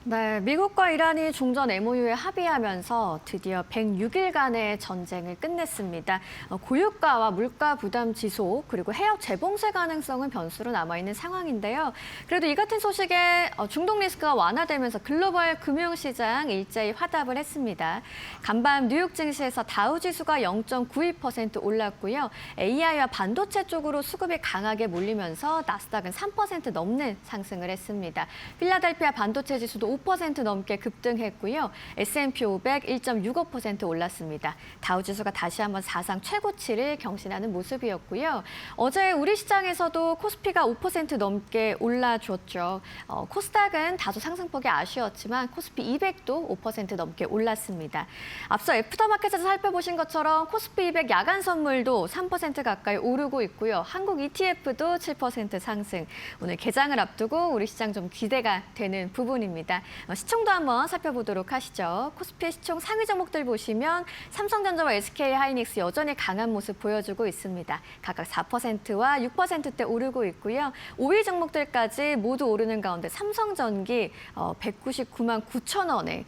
A: 네, 미국과 이란이 종전 MOU에 합의하면서 드디어 106일간의 전쟁을 끝냈습니다. 고유가와 물가 부담 지속 그리고 해역 재봉쇄 가능성은 변수로 남아있는 상황인데요. 그래도 이 같은 소식에 중동 리스크가 완화되면서 글로벌 금융시장 일제히 화답을 했습니다. 간밤 뉴욕 증시에서 다우 지수가 0.92% 올랐고요. AI와 반도체 쪽으로 수급이 강하게 몰리면서 나스닥은 3% 넘는 상승을 했습니다. 필라델피아 반도체 지수도 5% 넘게 급등했고요. S&P 500 1.65% 올랐습니다. 다우지수가 다시 한번 사상 최고치를 경신하는 모습이었고요. 어제 우리 시장에서도 코스피가 5% 넘게 올라줬죠. 코스닥은 다소 상승폭이 아쉬웠지만 코스피 200도 5% 넘게 올랐습니다. 앞서 애프터마켓에서 살펴보신 것처럼 코스피 200 야간 선물도 3% 가까이 오르고 있고요. 한국 ETF도 7% 상승. 오늘 개장을 앞두고 우리 시장 좀 기대가 되는 부분입니다. 시총도 한번 살펴보도록 하시죠. 코스피 시총 상위 종목들 보시면 삼성전자와 SK하이닉스 여전히 강한 모습 보여주고 있습니다. 각각 4%와 6%대 오르고 있고요. 5위 종목들까지 모두 오르는 가운데 삼성전기 199만 9천 원에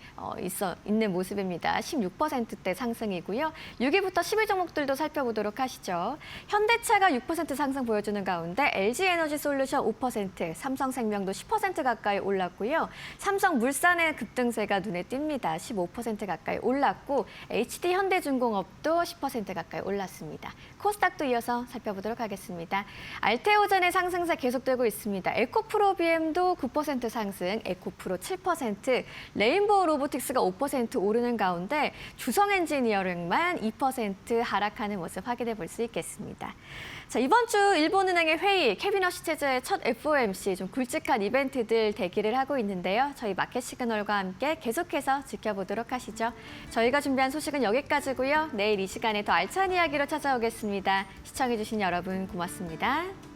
A: 있는 모습입니다. 16%대 상승이고요. 6위부터 10위 종목들도 살펴보도록 하시죠. 현대차가 6% 상승 보여주는 가운데 LG에너지솔루션 5%, 삼성생명도 10% 가까이 올랐고요. 삼성 삼성물산의 급등세가 눈에 띕니다. 15% 가까이 올랐고 HD 현대중공업도 10% 가까이 올랐습니다. 코스닥도 이어서 살펴보도록 하겠습니다. 알테오젠의 상승세 계속되고 있습니다. 에코프로비엠도 9% 상승, 에코프로 7%, 레인보우 로보틱스가 5% 오르는 가운데 주성엔지니어링만 2% 하락하는 모습 확인해 볼 수 있겠습니다. 자, 이번 주 일본은행의 회의, 캐비너시 체제의 첫 FOMC 좀 굵직한 이벤트들 대기를 하고 있는데요. 저희 마켓 시그널과 함께 계속해서 지켜보도록 하시죠. 저희가 준비한 소식은 여기까지고요. 내일 이 시간에 더 알찬 이야기로 찾아오겠습니다. 시청해주신 여러분 고맙습니다.